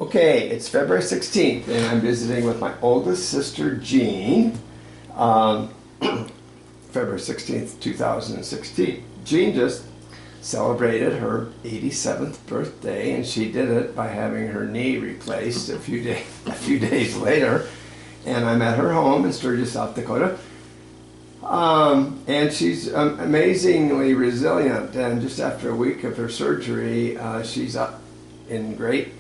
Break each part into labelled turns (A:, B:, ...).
A: Okay, it's February 16th, and I'm visiting with my oldest sister, Jeanne. February 16th, 2016. Jeanne just celebrated her 87th birthday, and she did it by having her knee replaced a few days later. And I'm at her home in Sturgis, South Dakota. And she's amazingly resilient. And just after a week of her surgery, she's up in great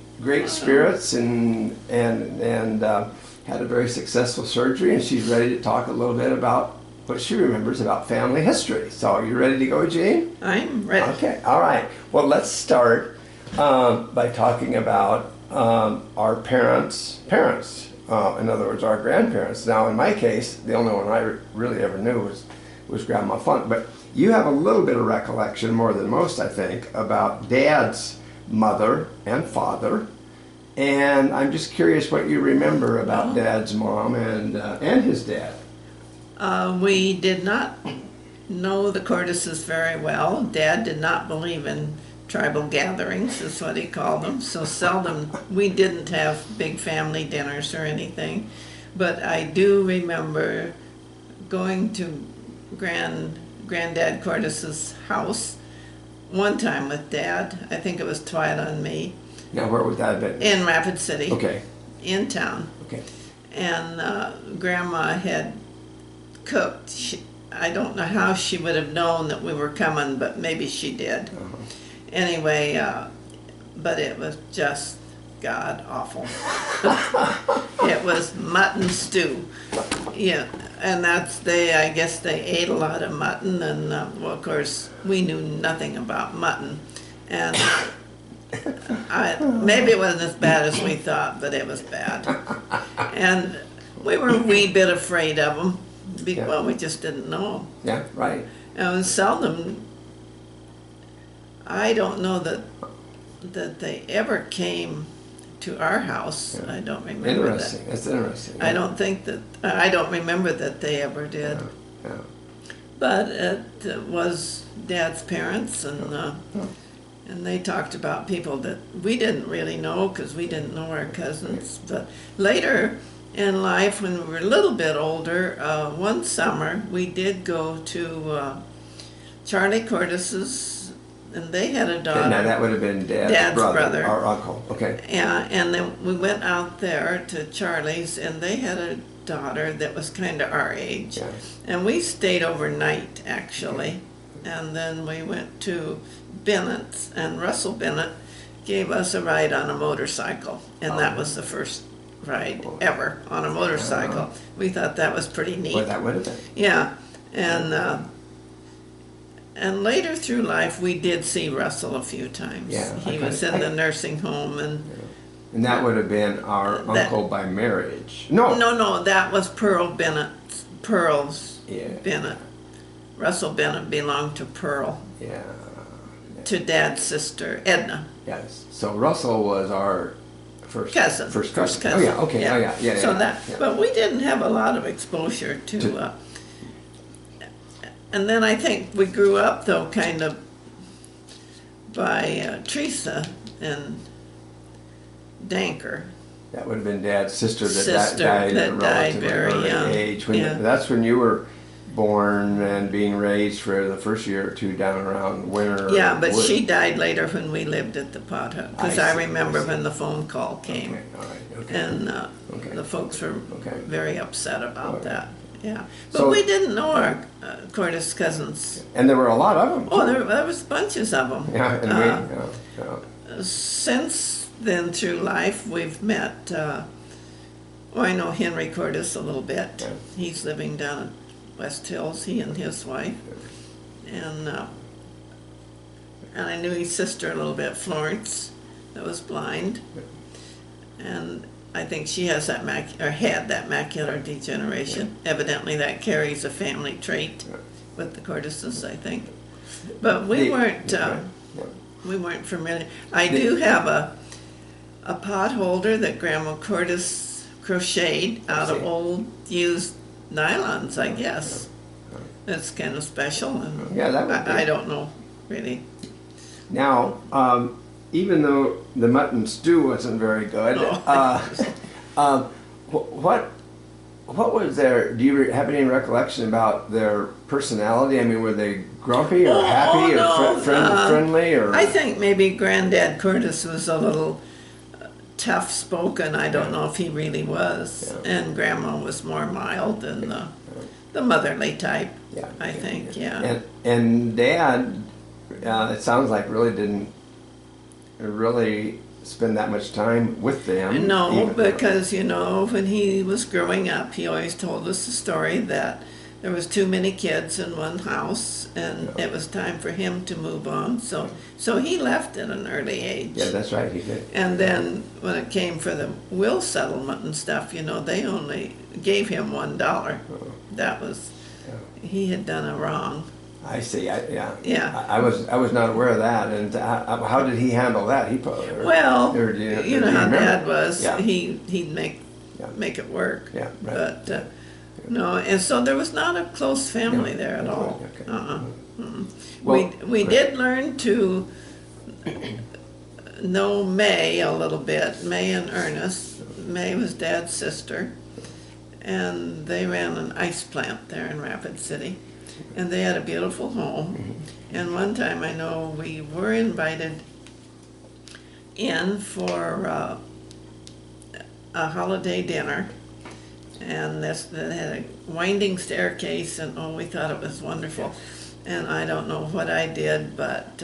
A: spirits and had a very successful surgery. And she's ready to talk a little bit about what she remembers about family history. So, are you ready to go, Jeanne?
B: I'm ready.
A: Okay. All right. Well, let's start by talking about our parents. In other words, our grandparents. Now, in my case, the only one I really ever knew was Grandma Funk. But you have a little bit of recollection, more than most, I think, about Dad's mother and father. And I'm just curious what you remember about Dad's mom and his dad.
B: We did not know the Cordeses very well. Dad did not believe in tribal gatherings, is what he called them. So seldom, we didn't have big family dinners or anything. But I do remember going to Granddad Cordes's house one time with Dad. I think it was Twyla and me.
A: Now, where would that have been?
B: In Rapid City.
A: Okay.
B: In town.
A: Okay.
B: And Grandma had cooked. I don't know how she would have known that we were coming, but maybe she did.
A: Uh-huh.
B: Anyway, but it was just god awful. It was mutton stew. Yeah, and I guess they ate a lot of mutton, and well, of course, we knew nothing about mutton. And maybe it wasn't as bad as we thought, but it was bad. And we were a wee bit afraid of them. Well, we just didn't know.
A: Yeah, right.
B: And seldom, I don't know that they ever came to our house. Yeah. I don't remember
A: interesting.
B: that.
A: That's interesting.
B: I don't think that, I don't remember that they ever did.
A: Yeah.
B: But it was Dad's parents, and they talked about people that we didn't really know because we didn't know our cousins. But later in life, when we were a little bit older, one summer we did go to Charlie Cordes's, and they had a daughter.
A: Now that would have been Dad's brother, our uncle. Okay.
B: Yeah, and then we went out there to Charlie's, and they had a daughter that was kind of our age.
A: Yeah.
B: And we stayed overnight, actually. Okay. And then we went to Bennett's, and Russell Bennett gave us a ride on a motorcycle, and that was the first ride ever on a motorcycle. We thought that was pretty neat.
A: Well, that would have been.
B: Yeah, and later through life, we did see Russell a few times.
A: Yeah,
B: he was in the nursing home, and
A: that would have been our uncle by marriage. No,
B: that was Pearl's Bennett. Russell Bennett belonged to Pearl.
A: Yeah.
B: To Dad's sister, Edna.
A: Yes. So Russell was our first cousin.
B: Oh
A: yeah. Okay.
B: Yeah.
A: Oh yeah.
B: So but we didn't have a lot of exposure to. And then I think we grew up though, kind of by Teresa and Danker.
A: That would have been Dad's sister that died at a relatively early age. That's when you were born and being raised for the first year or two down around Winter.
B: Yeah, but she died later when we lived at the pot hut, because I remember when the phone call came.
A: Okay, all right, okay.
B: And the folks were very upset about that. Yeah, but
A: so,
B: we didn't know our Cordes cousins.
A: And there were a lot of them.
B: Oh, there was bunches of them.
A: Yeah, and
B: since then through life, we've met, I know Henry Cordes a little bit. Yeah. He's living down at West Hills, he and his wife. And I knew his sister a little bit, Florence, that was blind. And I think she has that had that macular degeneration. Yeah. Evidently, that carries a family trait with the Cordeses, I think. But we weren't familiar. I do have a pot holder that Grandma Cordes crocheted out of old used nylons, I guess. That's kind of special. And
A: that would be.
B: I don't know really.
A: Now, even though the mutton stew wasn't very good, what was their? Do you have any recollection about their personality? I mean, were they grumpy or happy or friendly? Or
B: I think maybe Granddad Curtis was a little tough spoken. I don't know if he really was, and Grandma was more mild and the motherly type.
A: Yeah,
B: I think. Yeah.
A: And Dad, it sounds like really didn't really spend that much time with them.
B: No, because when he was growing up, he always told us the story that there was too many kids in one house, and it was time for him to move on. So he left at an early age.
A: Yeah, that's right, he did.
B: And then when it came for the will settlement and stuff, they only gave him $1. That was he had done a wrong.
A: I see.
B: Yeah.
A: I was not aware of that. And how did he handle that? He probably.
B: You know how Dad was.
A: Yeah.
B: He'd make it work.
A: Yeah. Right.
B: But no, and so there was not a close family there at all.
A: Okay. Well,
B: we did learn to know May a little bit. May and Ernest. May was Dad's sister, and they ran an ice plant there in Rapid City. And they had a beautiful home. And one time I know we were invited in for a holiday dinner. And that had a winding staircase, and we thought it was wonderful. And I don't know what I did, but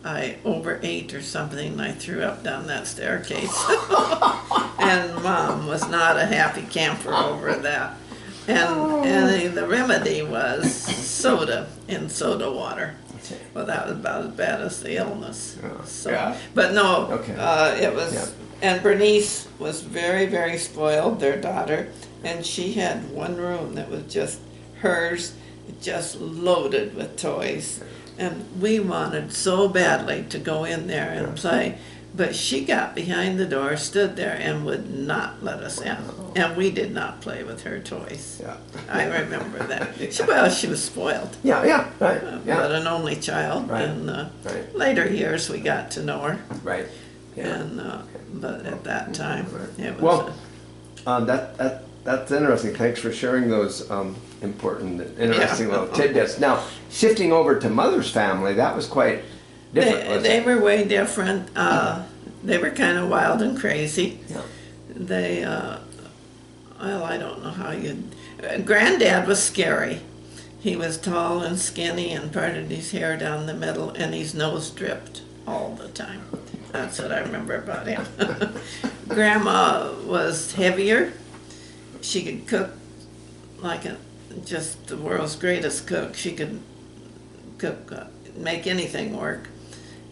B: I overate or something, and I threw up down that staircase. And Mom was not a happy camper over that. And the remedy was soda in soda water. Well, that was about as bad as the illness. But no, it was. And Bernice was very, very spoiled, their daughter, and she had one room that was just hers, just loaded with toys. And we wanted so badly to go in there and play. But she got behind the door, stood there, and would not let us in. And we did not play with her toys.
A: Yeah.
B: I remember that. She was spoiled.
A: Right.
B: But an only child.
A: Right.
B: And later years, we got to know her.
A: Right. Yeah.
B: And but at that time, it was.
A: That's interesting. Thanks for sharing those important, interesting little tidbits. Now, shifting over to Mother's family, that was quite different.
B: They were way different. They were kind of wild and crazy.
A: Yeah.
B: They, I don't know how Granddad was scary. He was tall and skinny and parted his hair down the middle, and his nose dripped all the time. That's what I remember about him. Grandma was heavier. She could cook like just the world's greatest cook. She could cook, make anything work.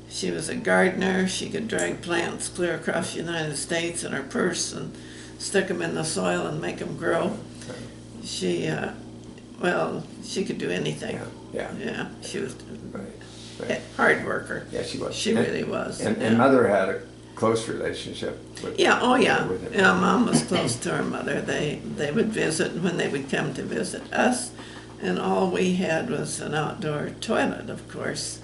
B: She was a gardener. She could drag plants clear across the United States in her purse and stick them in the soil and make them grow. She could do anything. Yeah. She was a hard worker.
A: Yeah, she was.
B: She really was.
A: And Mother had a close relationship with with her.
B: Mom was close to her mother. They would visit, and when they would come to visit us, and all we had was an outdoor toilet, of course.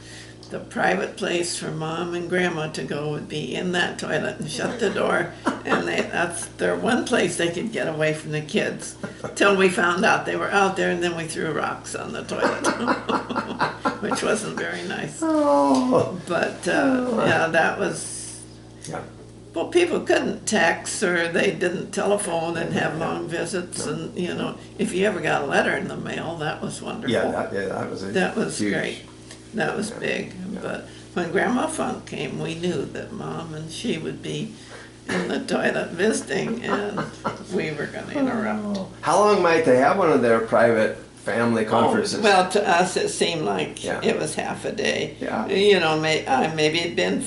B: The private place for Mom and Grandma to go would be in that toilet and shut the door, and that's their one place they could get away from the kids, till we found out they were out there, and then we threw rocks on the toilet, which wasn't very nice. But that was.
A: Yeah.
B: Well, people couldn't text, or they didn't telephone and have long visits, and if you ever got a letter in the mail, that was wonderful.
A: That was huge.
B: Great. That was big. But when Grandma Funk came, we knew that Mom and she would be in the toilet visiting, and we were going to interrupt.
A: How long might they have one of their private family conferences?
B: Well, to us it seemed like it was half a day.
A: Yeah.
B: Maybe it'd been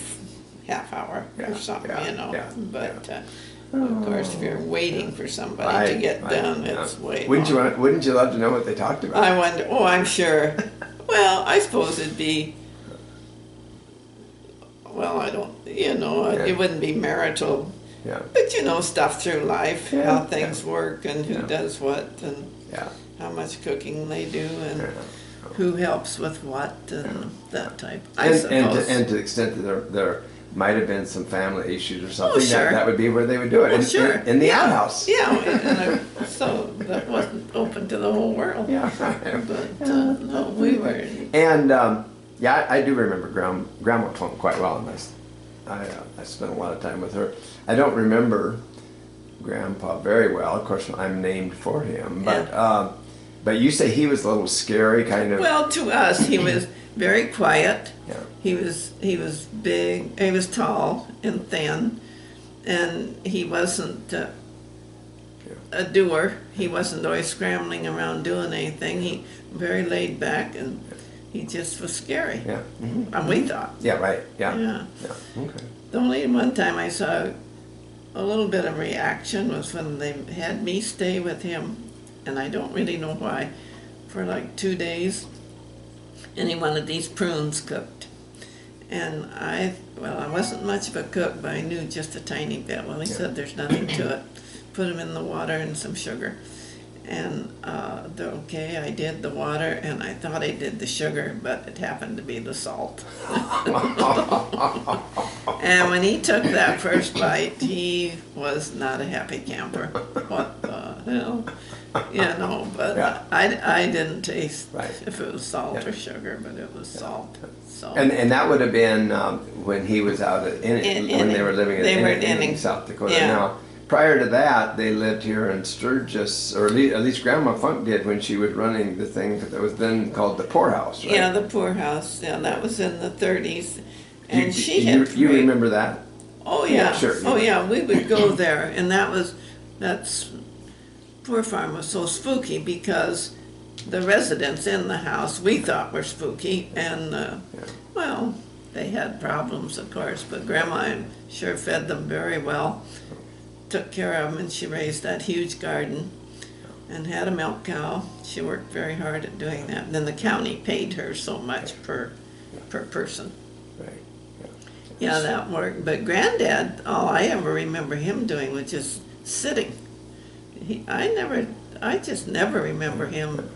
B: half hour or something, But of course, if you're waiting for somebody to get done, it's way long.
A: Wouldn't you love to know what they talked about?
B: I wonder. Oh, I'm sure. Well, I suppose it'd be. Well, I don't. It wouldn't be marital.
A: Yeah.
B: But stuff through life, how things work, and who does what, and how much cooking they do, and who helps with what, and that type. I suppose.
A: And to the extent that might have been some family issues or something,
B: sure.
A: that would be where they would do it.
B: Oh, sure.
A: In the outhouse.
B: Yeah, so that wasn't open to the whole world.
A: Yeah.
B: But no, we were.
A: And yeah, I do remember Grandma Plum quite well, and I spent a lot of time with her. I don't remember Grandpa very well. Of course, I'm named for him, but you say he was a little scary, kind of.
B: Well, to us, he was very quiet.
A: Yeah.
B: He was big. He was tall and thin, and he wasn't a doer. He wasn't always scrambling around doing anything. He very laid back, and he just was scary.
A: Yeah. Mm-hmm.
B: And we thought.
A: Yeah. Right. Yeah.
B: Yeah.
A: Yeah. Okay.
B: The only one time I saw a little bit of reaction was when they had me stay with him, and I don't really know why, for like 2 days, and he wanted these prunes cooked. And I wasn't much of a cook, but I knew just a tiny bit. Well, he said there's nothing to it. Put them in the water and some sugar. And okay, I did the water, and I thought I did the sugar, but it happened to be the salt. And when he took that first bite, he was not a happy camper. What the hell? But
A: Yeah.
B: I didn't taste
A: Right.
B: if it was salt or sugar, but it was salt. So.
A: And that would have been when he was out when they were living in
B: Inning,
A: South Dakota.
B: Yeah.
A: Now, prior to that, they lived here in Sturgis, or at least Grandma Funk did when she was running the thing that was then called the poorhouse, right?
B: Yeah, the poorhouse. Yeah, that was in the 30s. And
A: you remember that?
B: Oh yeah.
A: Yeah, sure.
B: Oh yeah, we would go there, and that's Poor Farm was so spooky because the residents in the house we thought were spooky, and well, they had problems, of course, but Grandma, I'm sure, fed them very well, took care of them, and she raised that huge garden and had a milk cow. She worked very hard at doing that. And then the county paid her so much per person.
A: Right.
B: Yeah, that worked. But Granddad, all I ever remember him doing was just sitting. I just never remember him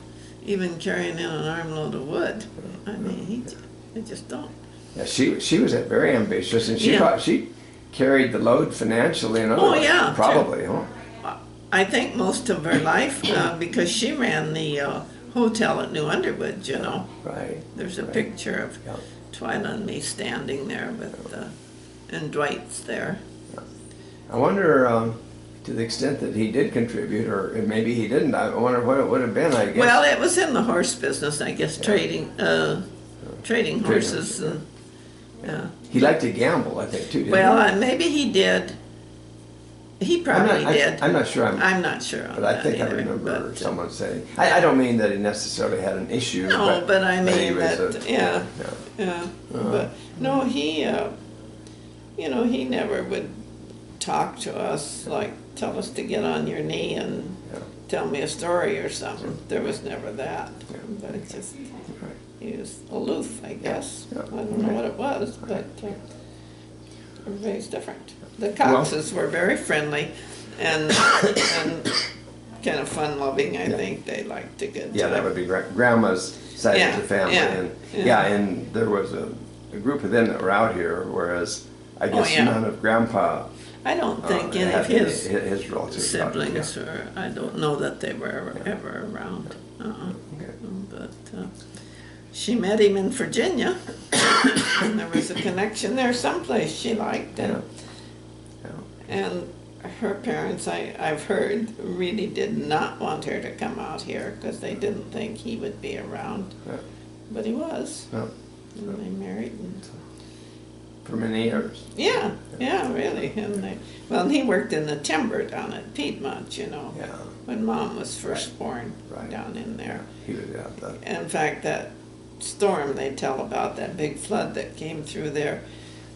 B: even carrying in an armload of wood. I mean, I just don't.
A: Yeah, she was very ambitious, and she carried the load financially and otherwise.
B: Oh yeah,
A: Probably, huh?
B: I think most of her life, because she ran the hotel at New Underwood, you know.
A: Right.
B: There's a
A: right.
B: picture of
A: Yeah.
B: Twyla and me standing there and Dwight's there.
A: I wonder, to the extent that he did contribute, or maybe he didn't, I wonder what it would have been, I guess.
B: Well, it was in the horse business, I guess, trading horses. And, yeah.
A: He liked to gamble, I think, too, didn't
B: Well,
A: he?
B: maybe he did. He probably did.
A: I'm not sure.
B: I'm not sure on
A: But I think
B: that
A: I
B: either,
A: remember
B: but,
A: someone saying, I don't mean that he necessarily had an issue.
B: No, but I
A: he
B: mean
A: was
B: that,
A: a-
B: yeah.
A: Uh-huh.
B: But no, he, he never would talk to us, like tell us to get on your knee and
A: Yeah.
B: tell me a story or something. There was never that.
A: Yeah.
B: But it just,
A: Right.
B: he was aloof, I guess.
A: Yeah.
B: I don't know what it was, but everybody's different. The Coxes were very friendly and kind of fun-loving, I think. They liked a good
A: Yeah,
B: time.
A: that would be Grandma's side of the family. And there was a group of them that were out here, whereas I guess none of Grandpa
B: I don't think any
A: had
B: of his
A: his relatives
B: siblings were, I don't know that they were ever around.
A: Okay.
B: But she met him in Virginia, and there was a connection there someplace she liked.
A: Yeah.
B: And her parents, I've heard, really did not want her to come out here because they didn't think he would be around.
A: Yeah.
B: But he was.
A: Yeah.
B: And they married. And
A: For many years.
B: yeah, really. And he worked in the timber down at Piedmont,
A: Yeah.
B: when Mom was first born
A: Right.
B: down in there.
A: He was out there.
B: In fact, that storm they tell about, that big flood that came through there,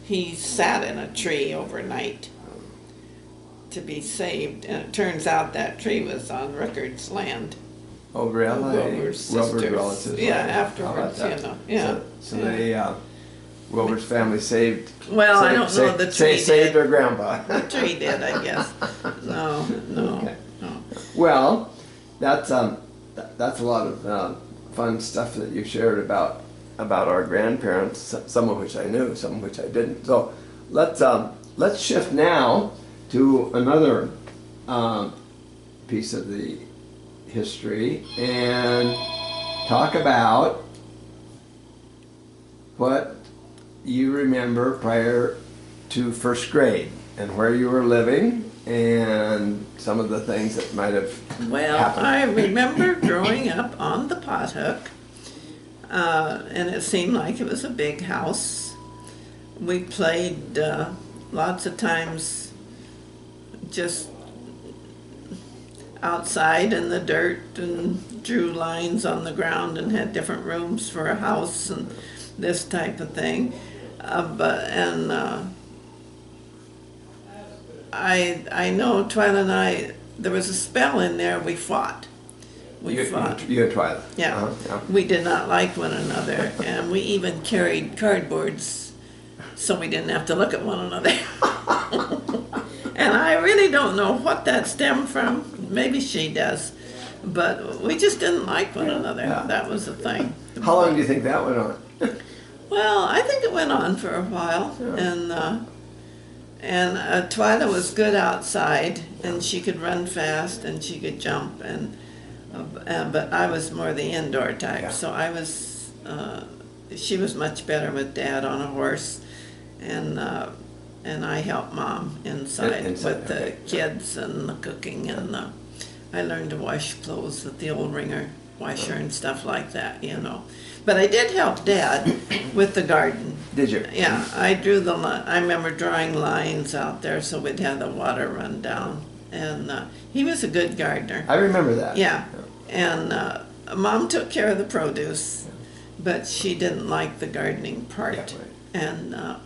B: he sat in a tree overnight to be saved, and it turns out that tree was on Rickard's land.
A: Oh, really?
B: Wilbur's
A: Wilbur's
B: sisters.
A: relatives.
B: Yeah,
A: How about
B: afterwards,
A: that?
B: yeah.
A: So they, Wilbur's family saved.
B: Well, I don't know the tree
A: Saved
B: did.
A: their grandpa.
B: The tree did, I guess. No.
A: Okay. Well, that's a lot of fun stuff that you shared about our grandparents. Some of which I knew, some of which I didn't. So let's shift now to another piece of the history and talk about what you remember prior to first grade and where you were living and some of the things that might have happened.
B: I remember growing up on the Pothook, and it seemed like it was a big house. We played lots of times just outside in the dirt and drew lines on the ground and had different rooms for a house and this type of thing. I know Twyla and I, there was a spell in there we fought. We fought.
A: You and Twyla?
B: Yeah.
A: Yeah.
B: We did not like one another, and we even carried cardboards so we didn't have to look at one another. And I really don't know what that stemmed from. Maybe she does. But we just didn't like one another.
A: Yeah.
B: That was the thing.
A: How long do you think that went on?
B: Well, I think it went on for a while.
A: Yeah.
B: And Twyla was good outside, and she could run fast, and she could jump, but I was more the indoor type.
A: Yeah.
B: So I was, she was much better with Dad on a horse, and I helped Mom inside with the kids and the cooking, and I learned to wash clothes with the old wringer washer and stuff like that, you know. But I did help Dad with the garden.
A: Did you?
B: Yeah, I remember drawing lines out there so we'd have the water run down. And he was a good gardener.
A: I remember that.
B: Yeah. And Mom took care of the produce, but she didn't like the gardening part.
A: Yeah, right.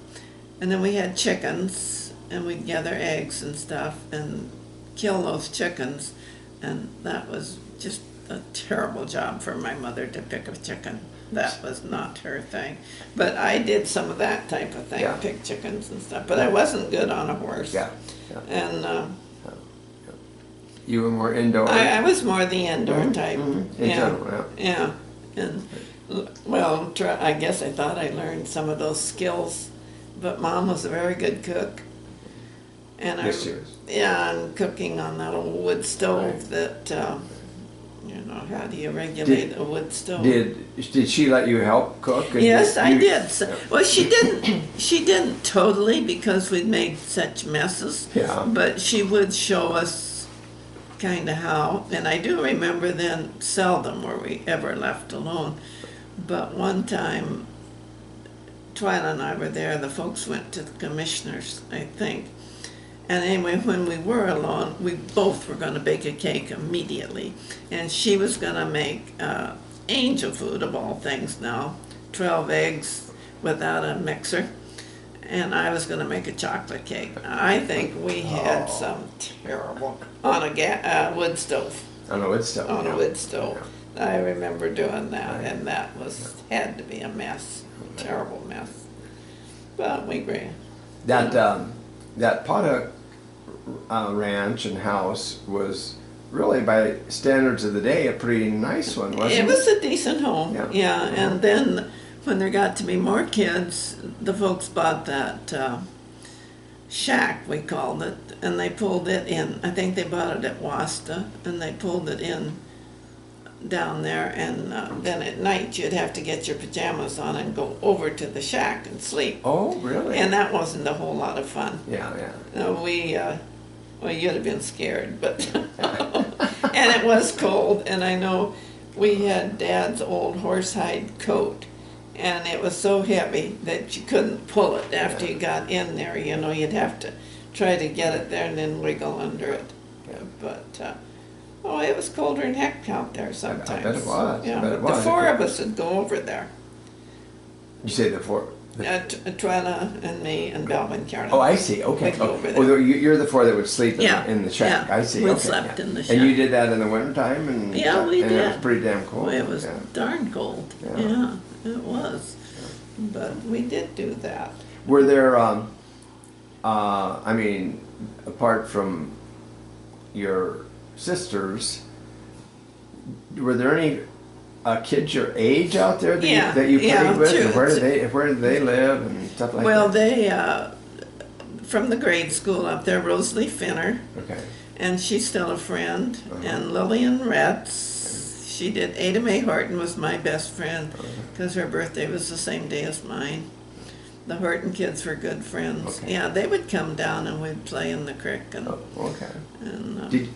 B: And then we had chickens, and we'd gather eggs and stuff and kill those chickens. And that was just a terrible job for my mother to pick a chicken. That was not her thing. But I did some of that type of thing,
A: Yeah.
B: pick chickens and stuff. But I wasn't good on a horse.
A: Yeah.
B: And
A: You were more indoor.
B: I was more the indoor type.
A: In
B: Yeah.
A: general, yeah.
B: Yeah. And well, I guess I thought I learned some of those skills, but Mom was a very good cook. And
A: Yes, she was.
B: yeah, and cooking on that old wood stove that, you know, how do you regulate a wood stove?
A: Did she let you help cook?
B: Yes, I did.
A: Yeah.
B: Well, she didn't totally because we'd made such messes.
A: Yeah.
B: But she would show us kind of how, and I do remember then seldom were we ever left alone. But one time, Twyla and I were there, the folks went to the commissioners, I think. And anyway, when we were alone, we both were going to bake a cake immediately. And she was going to make angel food of all things now, 12 eggs without a mixer. And I was going to make a chocolate cake. I think we had some terrible, on a wood stove.
A: On a wood stove.
B: On
A: yeah.
B: a wood stove.
A: Yeah.
B: I remember doing that,
A: Right.
B: and that had to be a mess, a terrible mess. But we agreed.
A: That Pothook ranch and house was really, by standards of the day, a pretty nice one, wasn't it?
B: It was a decent home,
A: Yeah.
B: yeah. And then when there got to be more kids, the folks bought that shack, we called it, and they pulled it in. I think they bought it at Wasta, and they pulled it in down there. And then at night you'd have to get your pajamas on and go over to the shack and sleep.
A: Oh, really?
B: And that wasn't a whole lot of fun.
A: Yeah, yeah.
B: Well, you'd have been scared, but and it was cold. And I know we had Dad's old horsehide coat, and it was so heavy that you couldn't pull it after you got in there. You know, you'd have to try to get it there and then wiggle under it.
A: Yeah.
B: But it was colder than heck out there sometimes.
A: I bet it was.
B: Yeah,
A: I bet it
B: but
A: was.
B: the four of us would go over there.
A: You say the four?
B: Twyla and me and Belvin Carolyn.
A: Oh, I see. Okay.
B: We'd go over there.
A: You're the four that would sleep in the shack.
B: Yeah,
A: I see.
B: we
A: Okay,
B: slept
A: yeah.
B: in the
A: And you
B: shack.
A: did that in the wintertime? And
B: We
A: and
B: did.
A: it was pretty damn cold.
B: Well, it was
A: Yeah.
B: darn cold.
A: Yeah.
B: Yeah, it was. But we did do that.
A: Were there, I mean, apart from your sisters, were there any kids your age out there that you played with?
B: two.
A: And where did they live and stuff like
B: Well,
A: that?
B: from the grade school up there, Rosalie Finner,
A: Okay.
B: and she's still a friend.
A: Uh-huh.
B: And Lillian Retz, she did. Ada Mae Horton was my best friend because her birthday was the same day as mine. The Horton kids were good friends.
A: Okay.
B: Yeah, they would come down and we'd play in the creek. And,
A: Oh, okay.
B: and
A: Did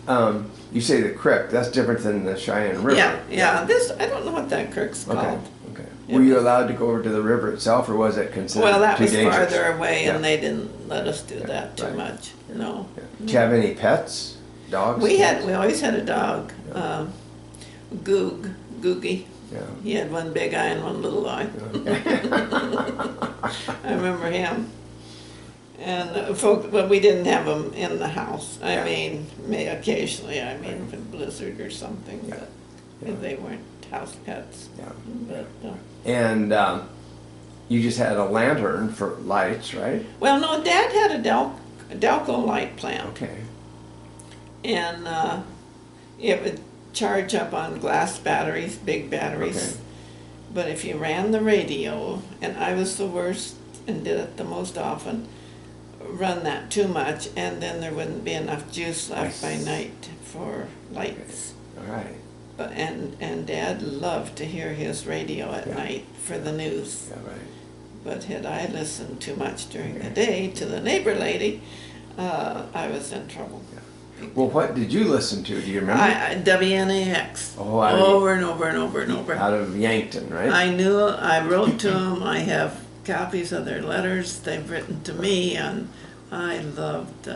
A: you say the creek? That's different than the Cheyenne River.
B: yeah. This, I don't know what that creek's
A: Okay.
B: called.
A: Okay.
B: It
A: Were you
B: was-
A: allowed to go over to the river itself, or was it considered
B: Well, that
A: too
B: was
A: dangerous?
B: farther away,
A: Yeah.
B: and they didn't let us do that too
A: right.
B: much. No.
A: Yeah. Did you have any pets? Dogs?
B: We
A: cats?
B: always had a dog, Googie.
A: Yeah.
B: He had one big eye and one little eye. I remember him. And but we didn't have them in the house. I mean, occasionally, I mean, if a blizzard or something,
A: Yeah.
B: but they weren't house pets.
A: Yeah.
B: But,
A: And you just had a lantern for lights, right?
B: well, no, Dad had a Delco light plant.
A: Okay.
B: And it would charge up on glass batteries, big batteries.
A: Okay.
B: But if you ran the radio, and I was the worst and did it the most often, run that too much, and then there wouldn't be enough juice left by night for lights.
A: All right.
B: But and Dad loved to hear his radio at
A: Yeah.
B: night for the news.
A: Yeah, right.
B: But had I listened too much during the day to the neighbor lady, I was in trouble.
A: Well, what did you listen to? Do you remember?
B: WNAX.
A: Oh,
B: over and over and over and over.
A: Out of Yankton, right?
B: I wrote to them. I have copies of their letters they've written to me, and I loved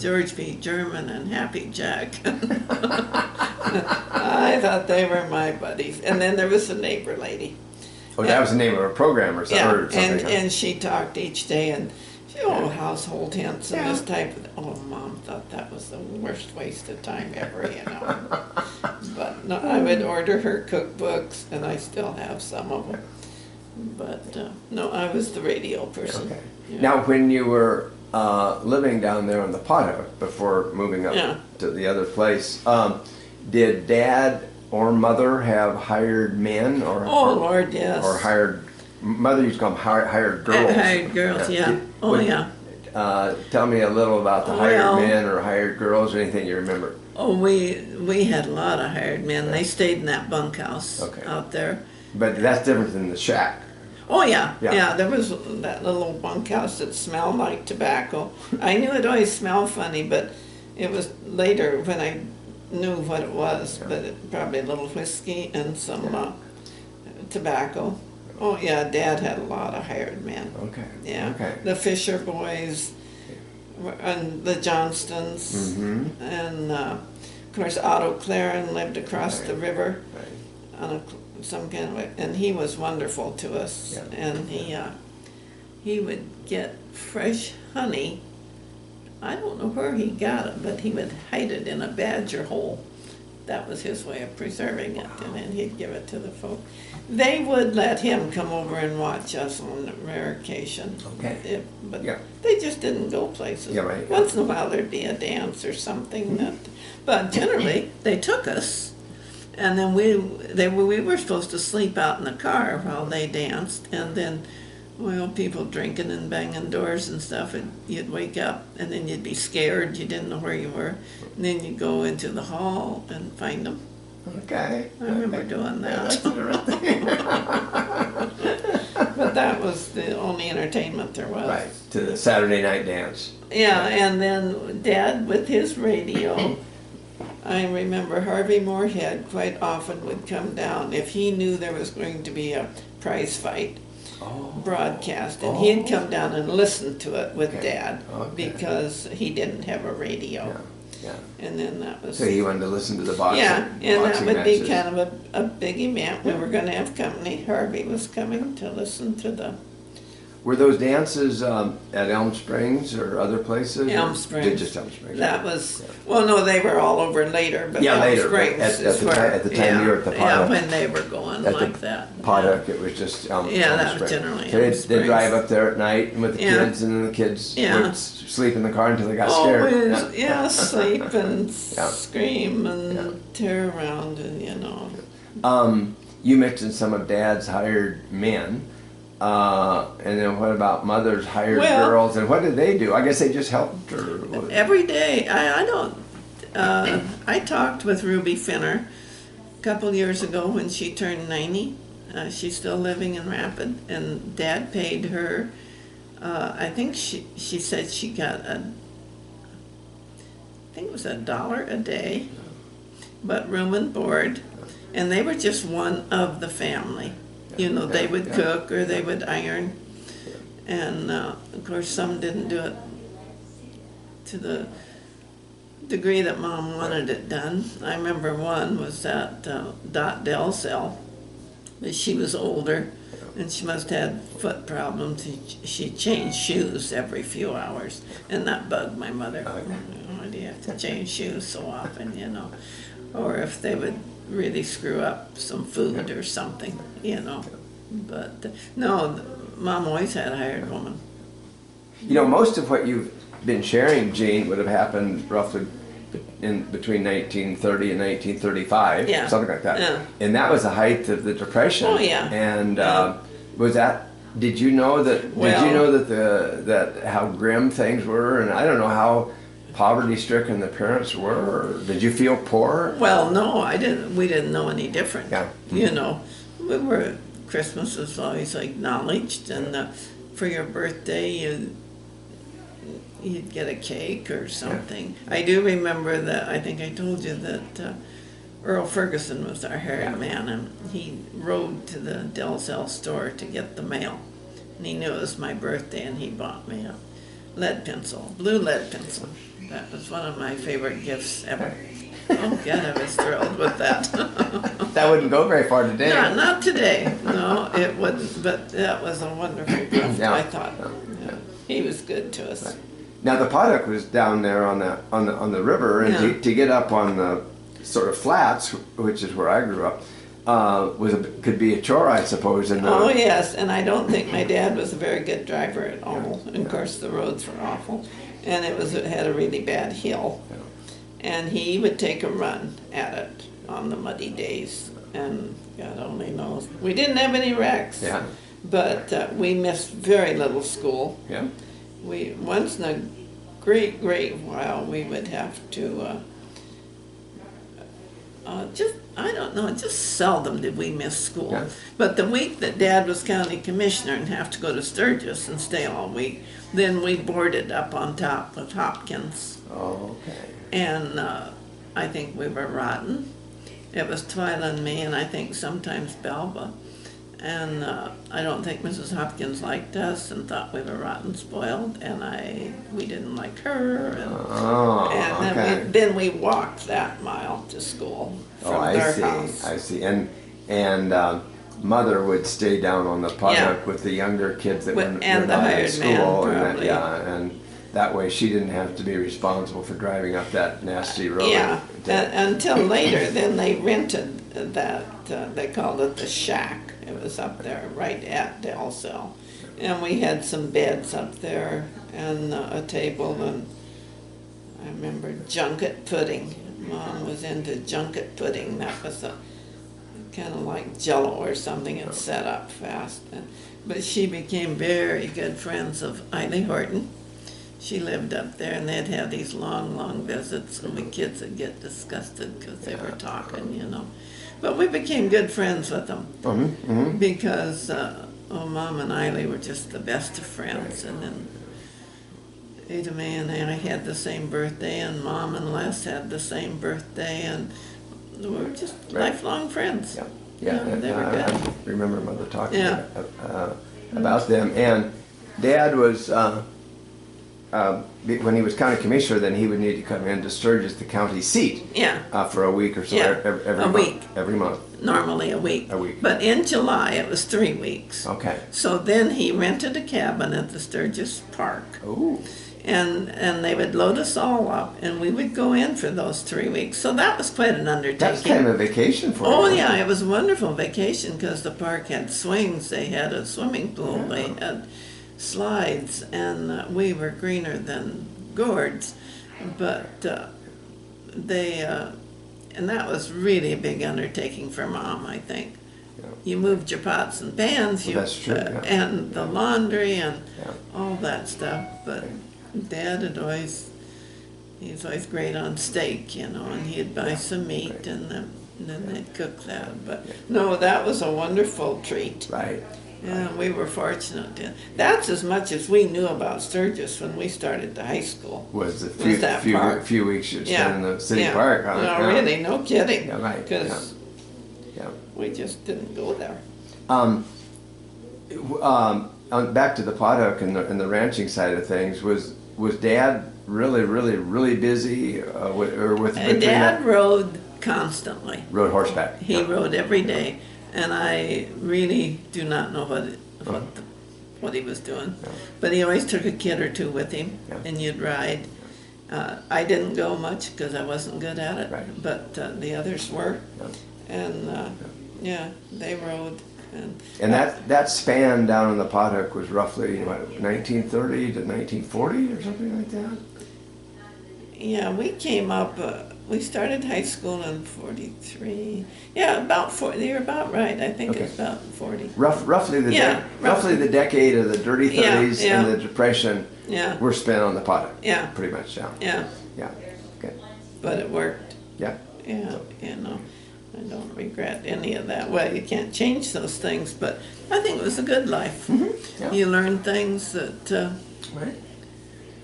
B: George B. German and Happy Jack. I thought they were my buddies. And then there was the neighbor lady.
A: Oh, that was the name of a program or something.
B: Yeah,
A: or something.
B: and she talked each day, and household hints and
A: Yeah.
B: this type of. Oh, Mom thought that was the worst waste of time ever, you know. But no, I would order her cookbooks, and I still have some of them. But no, I was the radio person.
A: Okay.
B: Yeah.
A: Now, when you were living down there on the Potomac before moving up
B: Yeah.
A: to the other place, did Dad or Mother have hired men or?
B: Oh, Lord, yes.
A: Or hired. Mother used to call them hired girls.
B: Hired girls, yeah. Oh, yeah.
A: Tell me a little about the hired
B: Well-
A: men or hired girls or anything you remember.
B: Oh, we had a lot of hired men. They stayed in that bunkhouse
A: Okay.
B: out there.
A: But that's different than the shack.
B: Oh, yeah,
A: Yeah.
B: yeah, there was that little bunkhouse that smelled like tobacco. I knew it always smelled funny, but it was later when I knew what it was, but probably a little whiskey and some tobacco. Oh, yeah, Dad had a lot of hired men.
A: Okay.
B: Yeah,
A: Okay.
B: the Fisher boys and the Johnstons,
A: Mm-hmm.
B: and of course Otto Claren lived across the river
A: Right.
B: on some kind of way, and he was wonderful to us.
A: Yeah.
B: And he would get fresh honey. I don't know where he got it, but he would hide it in a badger hole. That was his way of preserving it, and then he'd give it to the folk. They would let him come over and watch us on rare occasion.
A: Okay.
B: But
A: Yeah.
B: they just didn't go places.
A: Yeah, right.
B: Once in a while there'd be a dance or something but generally they took us, and then we were supposed to sleep out in the car while they danced, and then people drinking and banging doors and stuff, and you'd wake up and then you'd be scared, you didn't know where you were, and then you'd go into the hall and find them.
A: Okay.
B: I remember doing
A: Yeah,
B: that.
A: that's interesting.
B: But that was the only entertainment there was.
A: Right, to the Saturday night dance.
B: Yeah, and then Dad with his radio. I remember Harvey Moorhead quite often would come down if he knew there was going to be a prize fight broadcast, and he'd come down and listen to it with
A: Okay.
B: Dad
A: Okay.
B: because he didn't have a radio.
A: Yeah, yeah.
B: And then that was.
A: So he wanted to listen to the boxing.
B: Yeah, and that
A: boxing
B: would
A: matches.
B: be kind of a big event. We were going to have company. Harvey was coming to listen to the
A: Were those dances at Elm Springs or other places?
B: Elm
A: or
B: Springs.
A: Just Elm Springs.
B: That was, well, no, they were all over later, but
A: Yeah,
B: Elm
A: later, but
B: Springs
A: at
B: is
A: the
B: where.
A: at the time you were at the
B: Yeah,
A: Potomac.
B: when they were going
A: At
B: like
A: the
B: that.
A: Potomac, it was just Elm
B: Yeah,
A: Elm
B: that was
A: Springs.
B: generally
A: So
B: Elm
A: they'd
B: Springs.
A: drive up there at night and with the
B: Yeah.
A: kids, and then the kids
B: Yeah.
A: would sleep in the car until they got scared.
B: Always, yeah, sleep and
A: Yeah.
B: scream and
A: Yeah.
B: tear around and,
A: You mentioned some of Dad's hired men. And then what about mothers hired
B: Well-
A: girls? And what did they do? I guess they just helped her.
B: Every day, I don't, I talked with Ruby Finner a couple years ago when she turned 90. She's still living in Rapid, and Dad paid her, I think she said she got I think it was $1 a day, but room and board, and they were just one of the family. You know, they would cook or they would iron, and of course some didn't do it to the degree that Mom wanted it done. I remember one was at Dot Del Cell, but she was older and she must have had foot problems. She changed shoes every few hours, and that bugged my mother. Why do you have to change shoes so often, you know? Or if they would really screw up some food or something, you know. But no, Mom always had a hired woman.
A: You know, most of what you've been sharing, Jeanne, would have happened roughly in between 1930 and 1935,
B: Yeah.
A: something like that.
B: Yeah.
A: And that was the height of the Depression.
B: Oh, yeah.
A: And
B: Yeah.
A: was that? Did you know that?
B: Well-
A: did you know that how grim things were, and I don't know how poverty-stricken the parents were? Or did you feel poor?
B: Well, no, I didn't. We didn't know any different.
A: Yeah.
B: You know, we were, Christmas was always acknowledged, and for your birthday, you'd get a cake or something. I do remember that. I think I told you that Earl Ferguson was our hired man, and he rode to the Del Cell store to get the mail, and he knew it was my birthday, and he bought me a lead pencil, blue lead pencil. That was one of my favorite gifts ever. Oh God, I was thrilled with that.
A: That wouldn't go very far today.
B: Not today. No, it wouldn't. But that was a wonderful gift.
A: Yeah.
B: I thought. Yeah. He was good to us.
A: Now the paddock was down there on the river, and
B: Yeah.
A: to get up on the sort of flats, which is where I grew up, could be a chore, I suppose.
B: Oh yes, and I don't think my dad was a very good driver at all. And of course, the roads were awful, and it had a really bad hill. And he would take a run at it on the muddy days, and God only knows. We didn't have any wrecks,
A: Yeah.
B: but we missed very little school.
A: Yeah.
B: We once in a great while we would have to just seldom did we miss school.
A: Yeah.
B: But the week that Dad was county commissioner and have to go to Sturgis and stay all week, then we boarded up on top with Hopkins.
A: Oh, okay.
B: And I think we were rotten. It was Twyla and me, and I think sometimes Belva. And I don't think Mrs. Hopkins liked us and thought we were rotten spoiled, and we didn't like her. And
A: okay.
B: then we walked that mile to school from their house.
A: I see. And mother would stay down on the paddock with the younger kids that were
B: And
A: not
B: the
A: in
B: hired
A: school,
B: man,
A: and
B: probably.
A: and that way she didn't have to be responsible for driving up that nasty road.
B: Yeah, until later, then they rented that, they called it the shack. It was up there right at Del Cell. And we had some beds up there and a table, and I remember junket pudding. Mom was into junket pudding. That was kind of like Jell-O or something. It's set up fast. But she became very good friends of Eiley Horton. She lived up there, and they'd have these long visits, and the kids would get disgusted because they were talking, you know. But we became good friends with them because Mom and Eiley were just the best of friends. And then Ada Mae and I had the same birthday, and Mom and Les had the same birthday, and we were just lifelong friends.
A: Yeah,
B: they were good.
A: I remember Mother talking about them. And Dad was, when he was county commissioner, then he would need to come into Sturgis, the county seat, for a week or so. Every month.
B: Normally a week.
A: A week.
B: But in July, it was 3 weeks.
A: Okay.
B: So then he rented a cabin at the Sturgis Park.
A: Ooh.
B: And they would load us all up, and we would go in for those 3 weeks. So that was quite an undertaking.
A: That's kind of a vacation for you.
B: Oh, yeah, it was a wonderful vacation because the park had swings, they had a swimming pool, they had slides, and we were greener than gourds. But and that was really a big undertaking for Mom, I think. you moved your pots and pans,
A: that's true, yeah.
B: and the laundry and
A: Yeah.
B: all that stuff. But Dad he's always great on steak, and he'd buy some meat and then they'd cook that. But no, that was a wonderful treat.
A: Right.
B: Yeah, we were fortunate. That's as much as we knew about Sturgis when we started the high school.
A: Was the few weeks you spent in the city park, huh?
B: No, really, no kidding.
A: Yeah, right.
B: Because
A: Yeah.
B: we just didn't go there.
A: Back to the pothook and the ranching side of things, was Dad really busy with
B: Dad rode constantly.
A: Rode horseback.
B: He rode every day, and I really do not know what he was doing.
A: Yeah.
B: But he always took a kid or two with him, and you'd ride. I didn't go much because I wasn't good at it,
A: Right.
B: but the others were,
A: Yeah.
B: and they rode.
A: And that span down on the pothook was roughly, what, 1930 to 1940 or something like that?
B: Yeah, we came up, we started high school in 43. Yeah, about 40, you're about right. I think it's about 40.
A: Roughly the decade of the dirty 30s and the Depression were spent on the pothook.
B: Yeah.
A: Pretty much, yeah.
B: Yeah.
A: Yeah, okay.
B: But it worked.
A: Yeah.
B: Yeah, I don't regret any of that. Well, you can't change those things, but I think it was a good life.
A: Mm-hmm. Yeah.
B: You learn things that...
A: Right.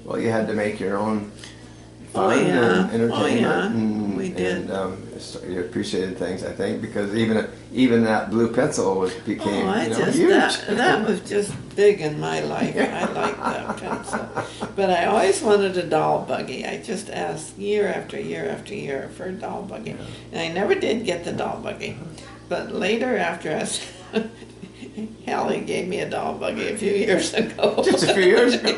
A: Well, you had to make your own fun and entertainment.
B: We did.
A: And you appreciated things, I think, because even that blue pencil became huge.
B: That was just big in my life. I liked that pencil. But I always wanted a doll buggy. I just asked year after year after year for a doll buggy. And I never did get the doll buggy. But later, after Hallie gave me a doll buggy a few years ago.
A: Just a few years ago?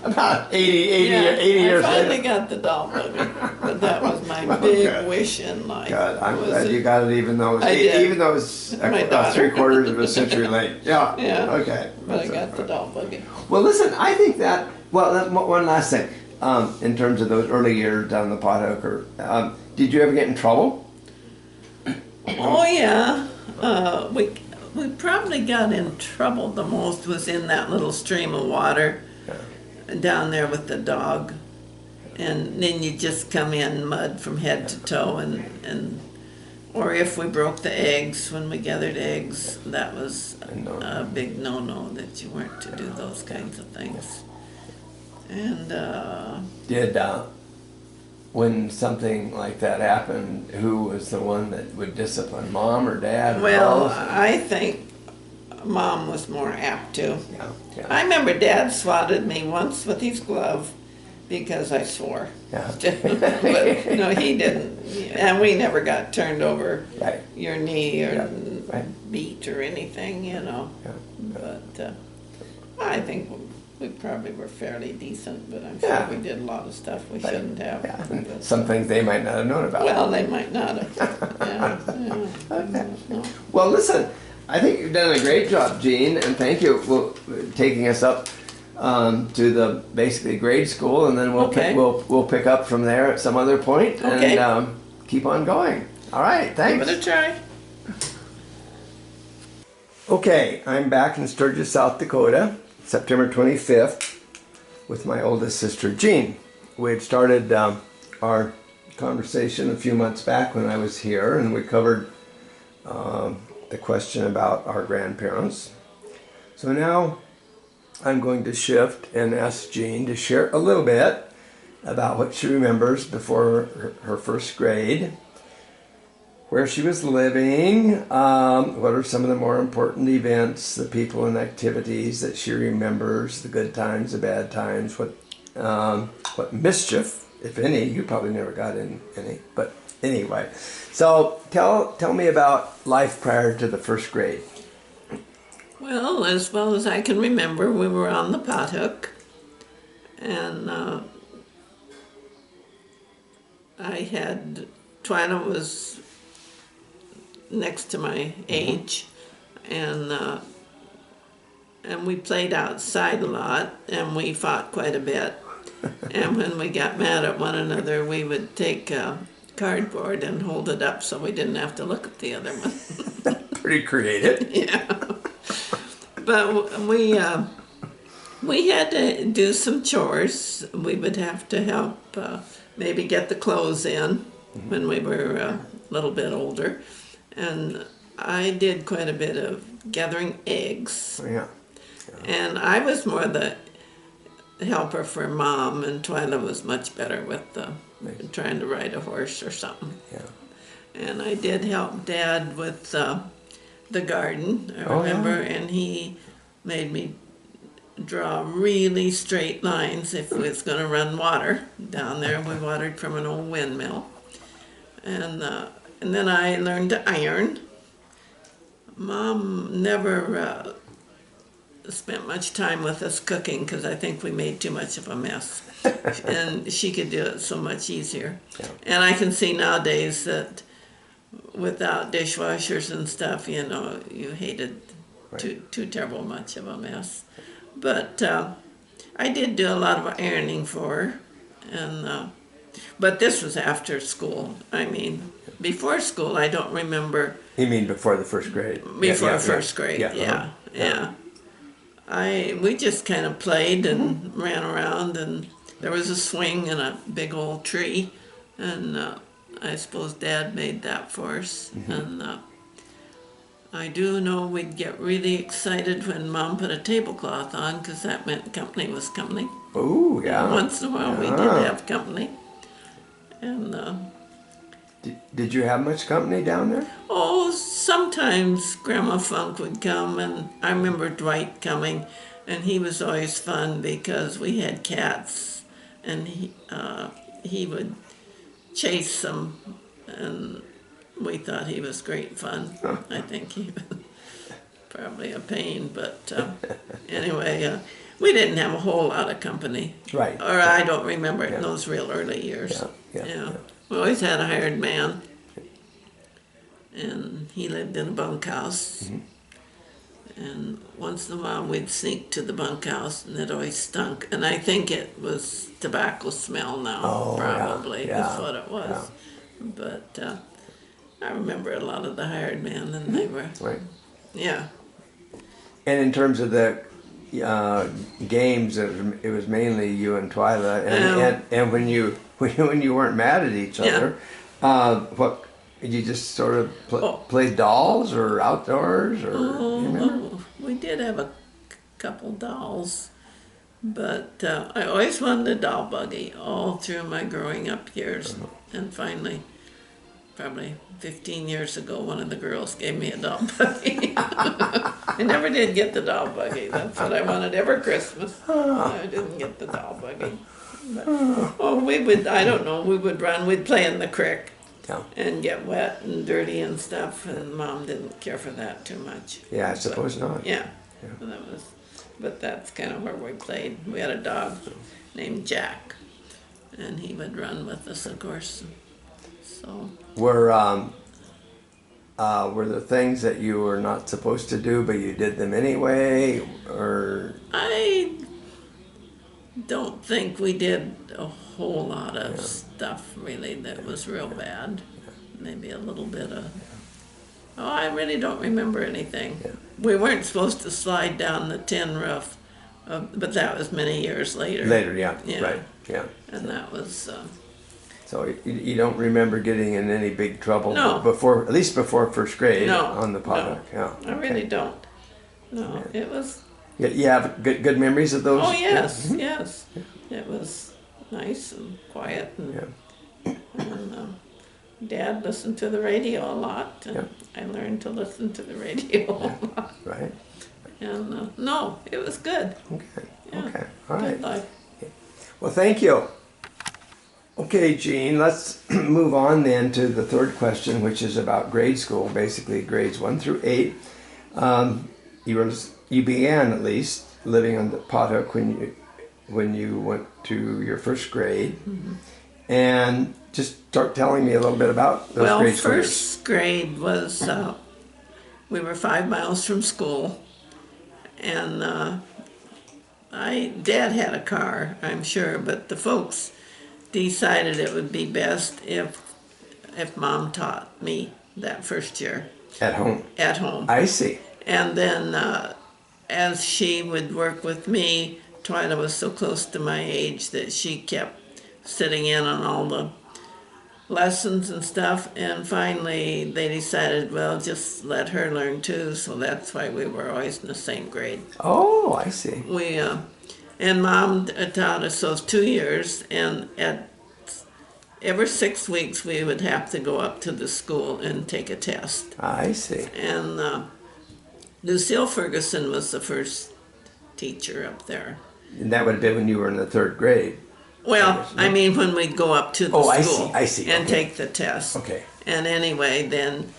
A: About 80 years later.
B: I finally got the doll buggy. But that was my big wish in life.
A: God, I'm glad you got it even though it was about 3/4 of a century late. Yeah.
B: Yeah.
A: Okay.
B: But I got the doll buggy.
A: Well, listen, I think that, one last thing. In terms of those early years down the pothook, did you ever get in trouble?
B: Oh, yeah. We probably got in trouble the most was in that little stream of water down there with the dog. And then you just come in mud from head to toe, or if we broke the eggs when we gathered eggs, that was a big no-no, that you weren't to do those kinds of things. And
A: when something like that happened, who was the one that would discipline, Mom or Dad?
B: Well, I think Mom was more apt to.
A: Yeah.
B: I remember Dad swatted me once with his glove because I swore.
A: Yeah.
B: But no, he didn't. And we never got turned over your knee or beat or anything,
A: Yeah.
B: But I think we probably were fairly decent, but I'm sure we did a lot of stuff we shouldn't have.
A: Yeah. And some things they might not have known about.
B: Well, they might not have.
A: Okay. Well, listen, I think you've done a great job, Jeanne, and thank you for taking us up to the basically grade school, and then we'll pick up from there at some other point and keep on going. All right, thanks.
B: Give it a try.
A: Okay, I'm back in Sturgis, South Dakota, September 25th, with my oldest sister, Jeanne. We had started our conversation a few months back when I was here, and we covered the question about our grandparents. So now I'm going to shift and ask Jeanne to share a little bit about what she remembers before her first grade, where she was living, what are some of the more important events, the people and activities that she remembers, the good times, the bad times, what mischief, if any, you probably never got in any, but anyway. So tell me about life prior to the first grade.
B: Well as I can remember, we were on the pothook, and Twyla was next to my age, and we played outside a lot, and we fought quite a bit. And when we got mad at one another, we would take cardboard and hold it up so we didn't have to look at the other one.
A: pretty creative.
B: Yeah. But we had to do some chores. We would have to help maybe get the clothes in when we were a little bit older. And I did quite a bit of gathering eggs.
A: Yeah.
B: And I was more the helper for Mom, and Twyla was much better with trying to ride a horse or something.
A: Yeah.
B: And I did help Dad with the garden, I remember, and he made me draw really straight lines if we was going to run water down there. We watered from an old windmill. And then I learned to iron. Mom never spent much time with us cooking because I think we made too much of a mess. And she could do it so much easier.
A: Yeah.
B: And I can see nowadays that without dishwashers and stuff, you hated too terrible much of a mess. But I did do a lot of ironing for her. And but this was after school. I mean, before school, I don't remember.
A: You mean before the first grade?
B: Before first grade, yeah. We just kind of played and ran around, and there was a swing and a big old tree, and I suppose Dad made that for us. And I do know we'd get really excited when Mom put a tablecloth on, because that meant company was coming.
A: Oh, yeah.
B: Once in a while we did have company. And
A: did you have much company down there?
B: oh, sometimes Grandma Funk would come, and I remember Dwight coming, and he was always fun because we had cats, and he would chase them, and we thought he was great fun. I think he was probably a pain, but anyway, we didn't have a whole lot of company.
A: Right.
B: Or I don't remember it in those real early years.
A: Yeah.
B: We always had a hired man, and he lived in a bunkhouse. And once in a while we'd sneak to the bunkhouse, and it always stunk. And I think it was tobacco smell now, probably, is what it was. But I remember a lot of the hired men, and they were, yeah.
A: And in terms of the games, it was mainly you and Twyla, and when you weren't mad at each other, what you just sort of play dolls or outdoors, or
B: we did have a couple dolls, but I always wanted a doll buggy all through my growing up years, and finally, probably 15 years ago, one of the girls gave me a doll buggy. I never did get the doll buggy. That's what I wanted every Christmas. I didn't get the doll buggy. But, we would run, we'd play in the creek and get wet and dirty and stuff, and Mom didn't care for that too much.
A: Yeah, I suppose not.
B: Yeah. But that's kind of where we played. We had a dog named Jack, and he would run with us, of course. So were there things that you were not supposed to do, but you did them anyway, or? I don't think we did a whole lot of stuff really that was real bad. Maybe a little bit of. I really don't remember anything. We weren't supposed to slide down the tin roof, but that was many years later.
A: Right,
B: And that was.
A: So you don't remember getting in any big trouble at least before first grade on the paddock?
B: No, I really don't. No, it was.
A: You have good memories of those?
B: Oh yes, yes. It was nice and quiet, and Dad listened to the radio a lot, and I learned to listen to the radio a lot.
A: Right.
B: And no, it was good.
A: Okay. All right.
B: Good life.
A: Well, thank you. Okay, Jeanne, let's move on then to the third question, which is about grade school, basically grades 1 through 8. You began, at least, living on the Paddock when you went to your first grade. And just start telling me a little bit about those grade schools.
B: Well, first grade was, we were 5 miles from school, and Dad had a car, I'm sure, but the folks decided it would be best if Mom taught me that first year.
A: At home.
B: at home.
A: I see.
B: And then as she would work with me, Twyla was so close to my age that she kept sitting in on all the lessons and stuff. And finally they decided, well, just let her learn too. So that's why we were always in the same grade.
A: Oh, I see.
B: We and Mom taught us those 2 years, and every 6 weeks we would have to go up to the school and take a test.
A: I see.
B: And Lucille Ferguson was the first teacher up there.
A: And that would have been when you were in the 3rd grade.
B: Well, I mean when we'd go up to the school
A: I see.
B: and
A: Okay.
B: take the test.
A: Okay.
B: And anyway, then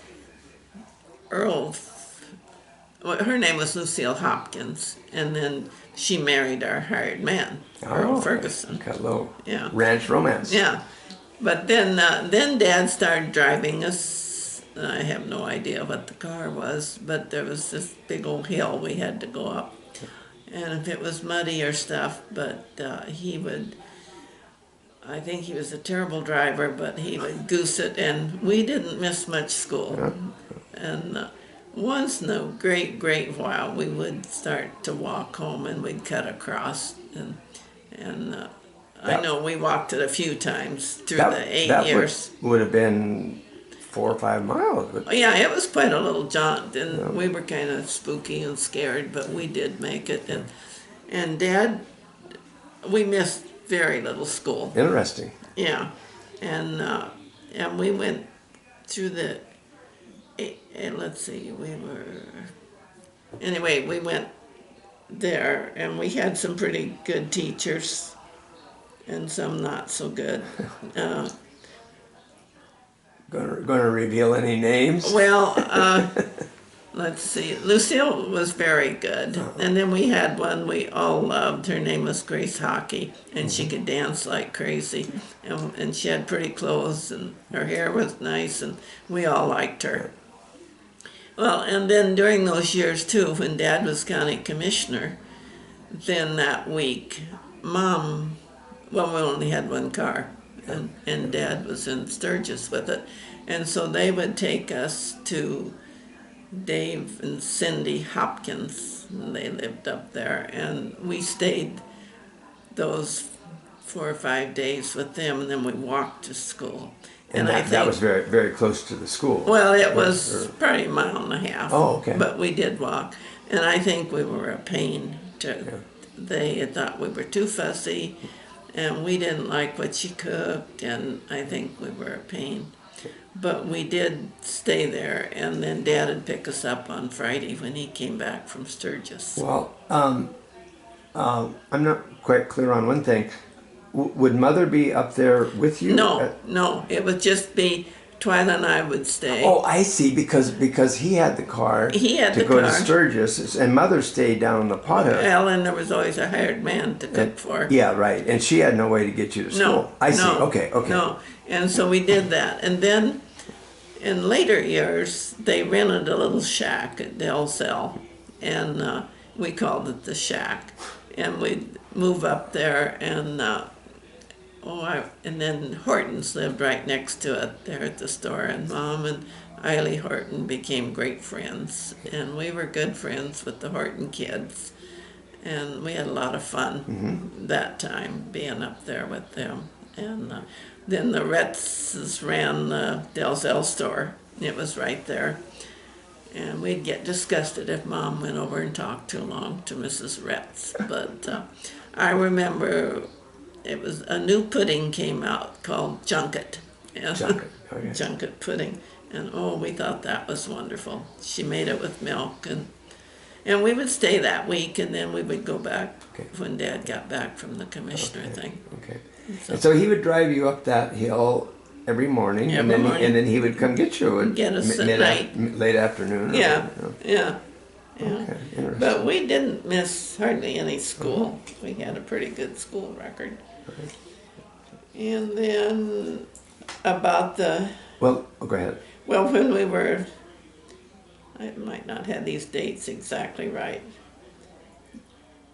B: Earl, well, her name was Lucille Hopkins, and then she married our hired man, Earl Ferguson.
A: Okay. A little
B: Yeah.
A: ranch romance.
B: Yeah. But then Dad started driving us. I have no idea what the car was, but there was this big old hill we had to go up. And if it was muddy or stuff, but he would, I think he was a terrible driver, but he would goose it, and we didn't miss much school. And once in a great while, we would start to walk home, and we'd cut across. And I know we walked it a few times through the 8 years.
A: Would have been 4 or 5 miles. But
B: Yeah, it was quite a little jaunt, and we were kind of spooky and scared, but we did make it. And Dad, we missed very little school.
A: interesting.
B: Yeah, and we went through the. Let's see, we went there, and we had some pretty good teachers, and some not so good.
A: Going to reveal any names?
B: Well, let's see. Lucille was very good. And then we had one we all loved. Her name was Grace Hockey, and she could dance like crazy. And she had pretty clothes, and her hair was nice, and we all liked her. Well, and then during those years, too, when Dad was county commissioner, then that week, Mom, well, we only had one car, and Dad was in Sturgis with it. And so they would take us to Dave and Cindy Hopkins. They lived up there, and we stayed those 4 or 5 days with them, and then we walked to school.
A: And that was very, very close to the school.
B: Well, it was probably a mile and a half.
A: Oh, okay.
B: But we did walk, and I think we were a pain to.
A: Yeah.
B: They thought we were too fussy, and we didn't like what she cooked, and I think we were a pain. But we did stay there, and then Dad would pick us up on Friday when he came back from Sturgis.
A: Well, I'm not quite clear on one thing. Would Mother be up there with you?
B: No, it would just be Twyla and I would stay.
A: Oh, I see. Because he had the car.
B: He had
A: to
B: the
A: go
B: car.
A: to Sturgis, and Mother stayed down in the pothole.
B: Well, and there was always a hired man to cook for.
A: Yeah, right. And she had no way to get you to school.
B: No,
A: I see.
B: no,
A: Okay.
B: No, and so we did that, and then in later years they rented a little shack at Del Cell, and we called it the Shack, and we'd move up there, and and then Hortons lived right next to it there at the store, and Mom and Eiley Horton became great friends, and we were good friends with the Horton kids, and we had a lot of fun that time being up there with them. And then the Retzes ran the Dalzell store. It was right there. And we'd get disgusted if Mom went over and talked too long to Mrs. Retz. But I remember it was a new pudding came out called Junket.
A: Junket. Okay.
B: Junket pudding. And we thought that was wonderful. She made it with milk, and we would stay that week, and then we would go back when Dad got back from the commissioner thing.
A: Okay. And so he would drive you up that hill every morning, and then he would come get you and
B: get us at night,
A: late afternoon.
B: Yeah.
A: Okay, interesting.
B: But we didn't miss hardly any school. We had a pretty good school record. And then about the
A: go ahead.
B: Well, when we were, I might not have these dates exactly right.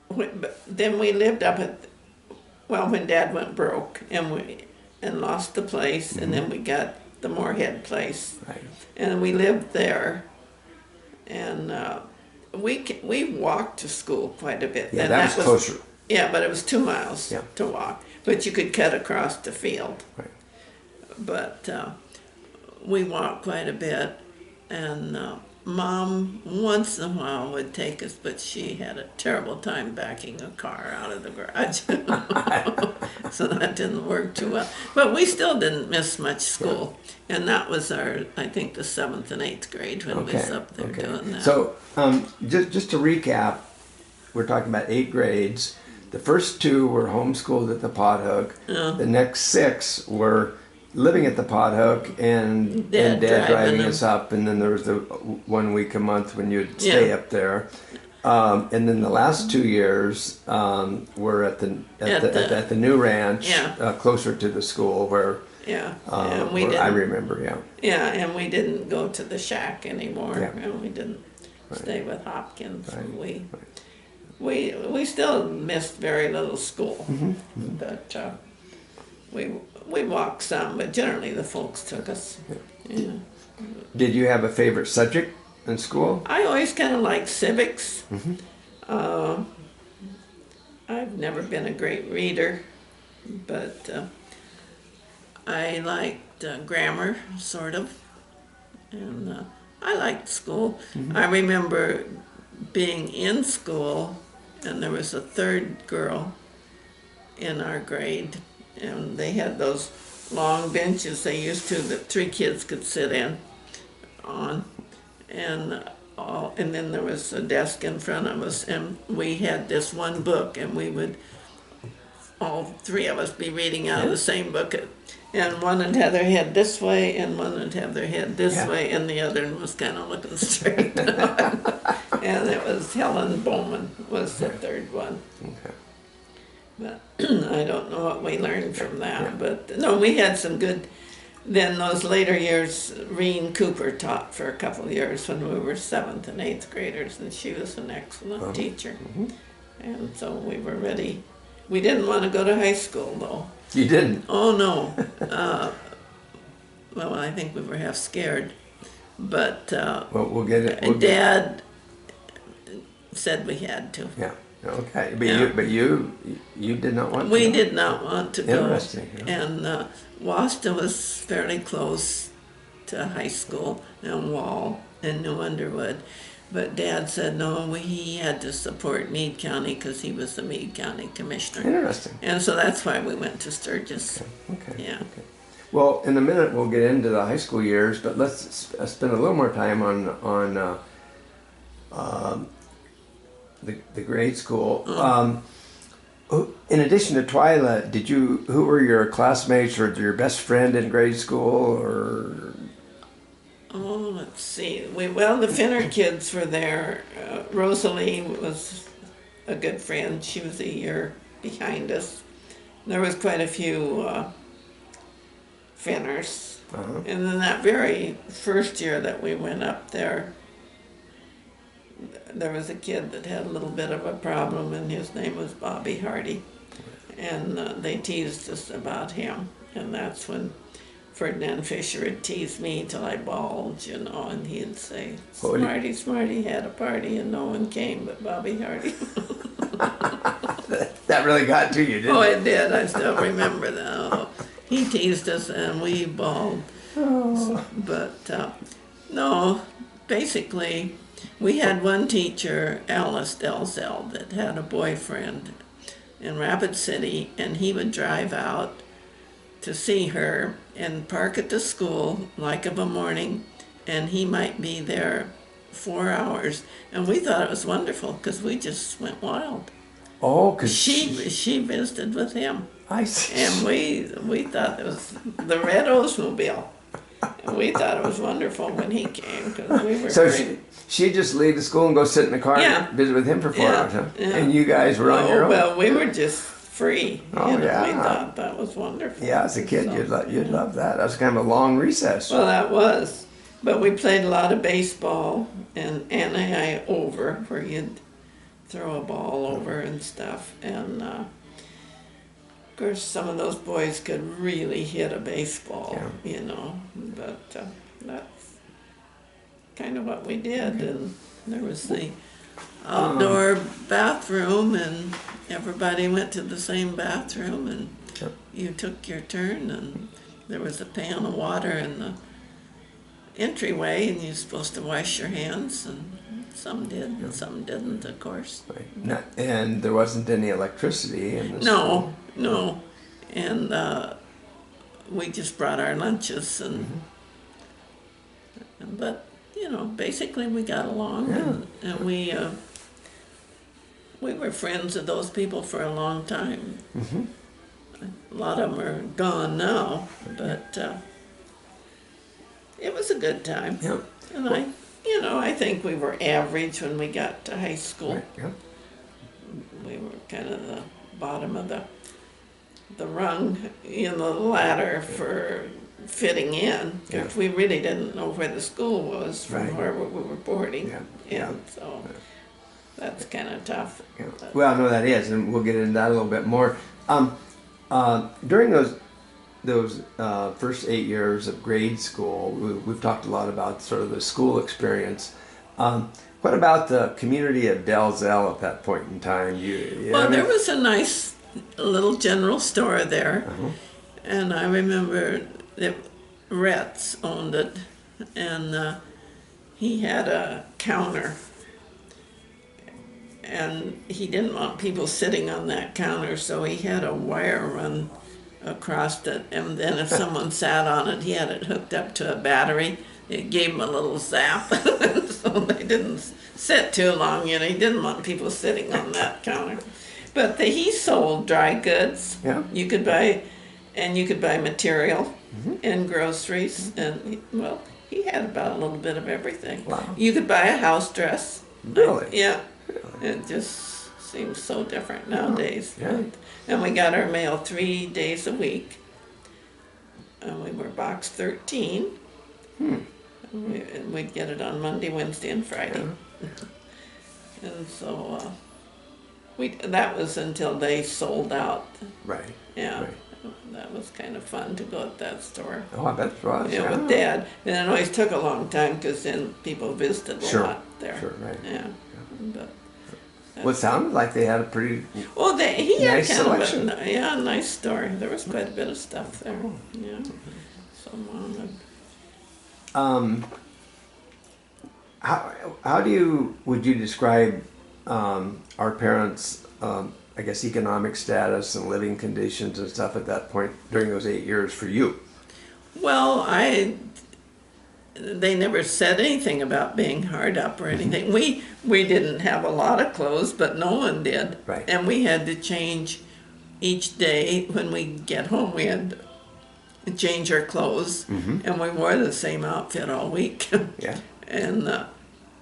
B: But then we lived up at, when Dad went broke and lost the place, and then we got the Moorhead place,
A: Right.
B: and we lived there and we walked to school quite a bit.
A: Yeah,
B: And
A: that was closer.
B: Yeah, but it was 2 miles
A: Yeah.
B: to walk. But you could cut across the field.
A: Right.
B: But we walked quite a bit, and Mom once in a while would take us, but she had a terrible time backing a car out of the garage. So that didn't work too well. But we still didn't miss much school. And that was I think, the 7th and 8th grade when we was up there doing that.
A: So just to recap, we're talking about 8 grades. The first 2 were homeschooled at the Pothook. The next 6 were living at the Pothook and Dad driving us up. And then there was the 1 week a month when you'd stay up there. And then the last 2 years were at the new ranch, closer to the school where.
B: Yeah,
A: and I remember.
B: Yeah, and we didn't go to the shack anymore.
A: Yeah.
B: And we didn't stay with Hopkins.
A: Right.
B: We still missed very little school, but we walked some. But generally, the folks took us. Yeah.
A: Did you have a favorite subject in school?
B: I always kind of liked civics. I've never been a great reader, but I liked grammar, sort of, and I liked school. I remember being in school, and there was a 3rd girl in our grade, and they had those long benches they used to that 3 kids could sit on, and then there was a desk in front of us, and we had this one book, and we would all 3 of us be reading out of the same book. And one would have their head this way, and one would have their head this way, and the other one was kind of looking straight. And it was Helen Bowman was the 3rd one.
A: Okay.
B: But I don't know what we learned from that. But no, we had some good. Then those later years, Reen Cooper taught for a couple of years when we were 7th and 8th graders, and she was an excellent teacher. And so we were ready. We didn't want to go to high school, though.
A: You didn't?
B: Oh, no. Well, I think we were half scared. But
A: Well, we'll get it.
B: Dad said we had to.
A: Yeah. Okay. But you did not want to.
B: We did not want to go.
A: Interesting. Yeah.
B: And Wasta was fairly close to high school, and Wall and New Underwood. But Dad said no, he had to support Meade County because he was the Meade County Commissioner.
A: Interesting.
B: And so that's why we went to Sturgis.
A: Okay.
B: Yeah.
A: Okay. Well, in a minute we'll get into the high school years, but let's spend a little more time on the grade school. In addition to Twyla, who were your classmates or your best friend in grade school, or?
B: Oh, let's see. The Finner kids were there. Rosalie was a good friend. She was a year behind us. There was quite a few Finners. And then that very first year that we went up there, there was a kid that had a little bit of a problem, and his name was Bobby Hardy. And they teased us about him. And that's when Ferdinand Fisher would tease me till I bawled, and he'd say, Smarty had a party and no one came but Bobby Hardy.
A: That really got to you, didn't it?
B: Oh, it did. I still remember that. Oh, he teased us and we bawled. Oh. But no, basically, we had one teacher, Alice Delzell, that had a boyfriend in Rapid City, and he would drive out to see her and park at the school like of a morning, and he might be there 4 hours, and we thought it was wonderful because we just went wild.
A: Oh, because
B: she visited with him.
A: I see.
B: And we thought it was the Red Oldsmobile. And we thought it was wonderful when he came because we were.
A: So she'd just leave the school and go sit in the car and visit with him for 4 hours, huh? Yeah. And you guys were on your own.
B: Well, we were just free.
A: Oh, yeah.
B: We thought that was wonderful.
A: Yeah, as a kid, you'd love that. That was kind of a long recess.
B: Well, that was. But we played a lot of baseball and anti over, where you'd throw a ball over and stuff. And of course, some of those boys could really hit a baseball, But kind of what we did. And there was the outdoor bathroom, and everybody went to the same bathroom, and you took your turn, and there was a pan of water in the entryway, and you're supposed to wash your hands, and some did, and some didn't, of course.
A: Right. And there wasn't any electricity in the
B: No,
A: school.
B: no. And we just brought our lunches, and but you know, basically we got along, and we were friends with those people for a long time. A lot of them are gone now, but it was a good time.
A: Yeah.
B: And I think we were average when we got to high school.
A: Right. Yeah.
B: We were kind of the bottom of the rung in the ladder for fitting in.
A: Yeah.
B: We really didn't know where the school was from
A: Right.
B: where we were boarding.
A: Yeah.
B: So that's kind of tough.
A: Yeah.
B: But-
A: Well, no, that is, and we'll get into that a little bit more. During those first 8 years of grade school, we've talked a lot about sort of the school experience. What about the community of Dalzell at that point in time?
B: Well, there was a nice little general store there, and I remember that Retz owned it, and he had a counter, and he didn't want people sitting on that counter, so he had a wire run across it, and then if someone sat on it, he had it hooked up to a battery. It gave them a little zap, so they didn't sit too long. You know, he didn't want people sitting on that counter. But he sold dry goods.
A: Yeah.
B: You could buy material and groceries, and he had about a little bit of everything.
A: Wow.
B: You could buy a house dress.
A: Really?
B: Yeah.
A: Really?
B: It just seems so different nowadays.
A: Yeah.
B: And we got our mail 3 days a week. And we were box 13. And we'd get it on Monday, Wednesday, and Friday. And so that was until they sold out.
A: Right.
B: Yeah.
A: Right.
B: That was kind of fun to go at that store.
A: Oh, I bet it was.
B: Yeah, with Dad. And it always took a long time because then people visited a
A: Sure.
B: lot there.
A: Sure, right.
B: Yeah. But
A: Well, it sounded like they had a pretty
B: well, he had
A: Nice
B: kind
A: selection.
B: of a nice store. There was quite a bit of stuff there. Yeah. So
A: would you describe our parents' I guess economic status and living conditions and stuff at that point during those 8 years for you?
B: well, they never said anything about being hard up or anything. We didn't have a lot of clothes, but no one did.
A: Right.
B: And we had to change each day when we get home. We had to change our clothes, and we wore the same outfit all week.
A: Yeah.
B: And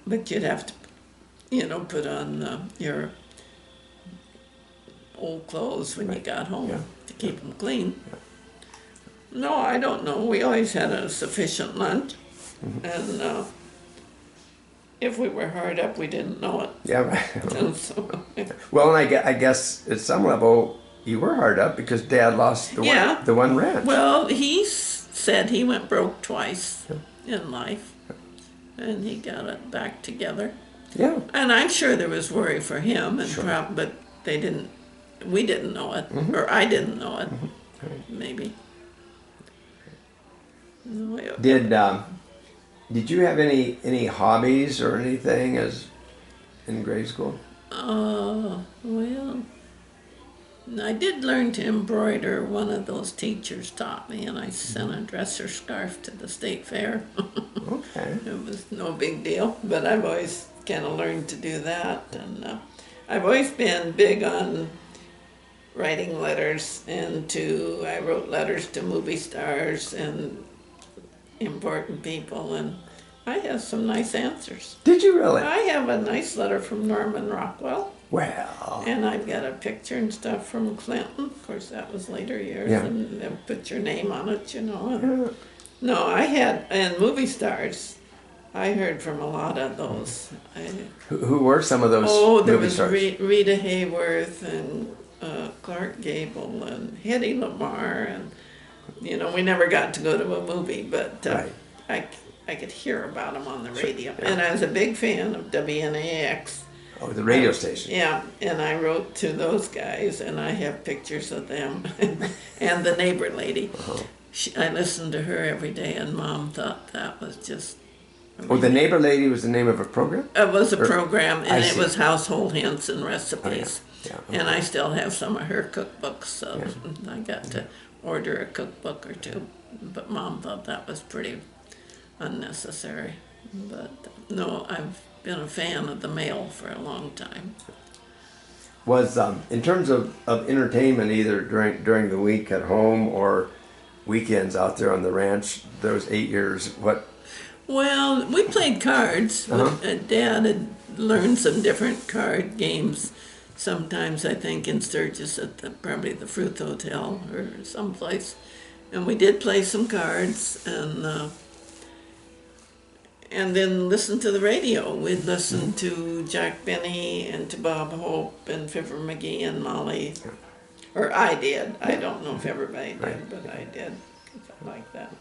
B: but you'd have to, put on your old clothes when you got home
A: Yeah.
B: to keep them clean. No, I don't know. We always had a sufficient lunch, and if we were hard up, we didn't know it.
A: Yeah, right.
B: And so,
A: Well, and I guess at some level you were hard up because Dad lost the one ranch.
B: well, he said he went broke twice in life, and he got it back together.
A: Yeah.
B: And I'm sure there was worry for him, and
A: Sure.
B: but they didn't. We didn't know it, or I didn't know it. Maybe. No,
A: Did you have any hobbies or anything as in grade school?
B: well, I did learn to embroider. One of those teachers taught me, and I sent a dresser scarf to the state fair.
A: Okay.
B: It was no big deal, but I've always kind of learned to do that, and I've always been big on writing letters, and I wrote letters to movie stars and important people, and I have some nice answers.
A: Did you really?
B: I have a nice letter from Norman Rockwell,
A: Well.
B: and I've got a picture and stuff from Clinton. Of course, that was later years,
A: Yeah.
B: and they put your name on it, and
A: Yeah.
B: no, and movie stars. I heard from a lot of those.
A: Who were some of those
B: There
A: movie
B: was
A: stars?
B: Rita Hayworth and Clark Gable and Hedy Lamarr, and we never got to go to a movie, but
A: Right.
B: I I could hear about them on the radio.
A: Yeah.
B: And I was a big fan of WNAX.
A: Oh, the radio station.
B: Yeah, and I wrote to those guys, and I have pictures of them. And the neighbor lady. I listened to her every day, and Mom thought that was just...
A: Oh, the neighbor lady was the name of a program?
B: It was a program, and it
A: see.
B: was household hints and recipes.
A: Yeah.
B: And I still have some of her cookbooks, so I got to order a cookbook or two. But Mom thought that was pretty unnecessary. But no, I've been a fan of the mail for a long time.
A: Was in terms of entertainment, either during the week at home or weekends out there on the ranch, those 8 years, what?
B: Well, we played cards. Dad had learned some different card games. Sometimes I think in Sturgis at probably the Fruit Hotel or someplace. And we did play some cards and then listen to the radio. We'd listen to Jack Benny and to Bob Hope and Fibber McGee and Molly. Or I did. I don't know if everybody did, but I did. I like that.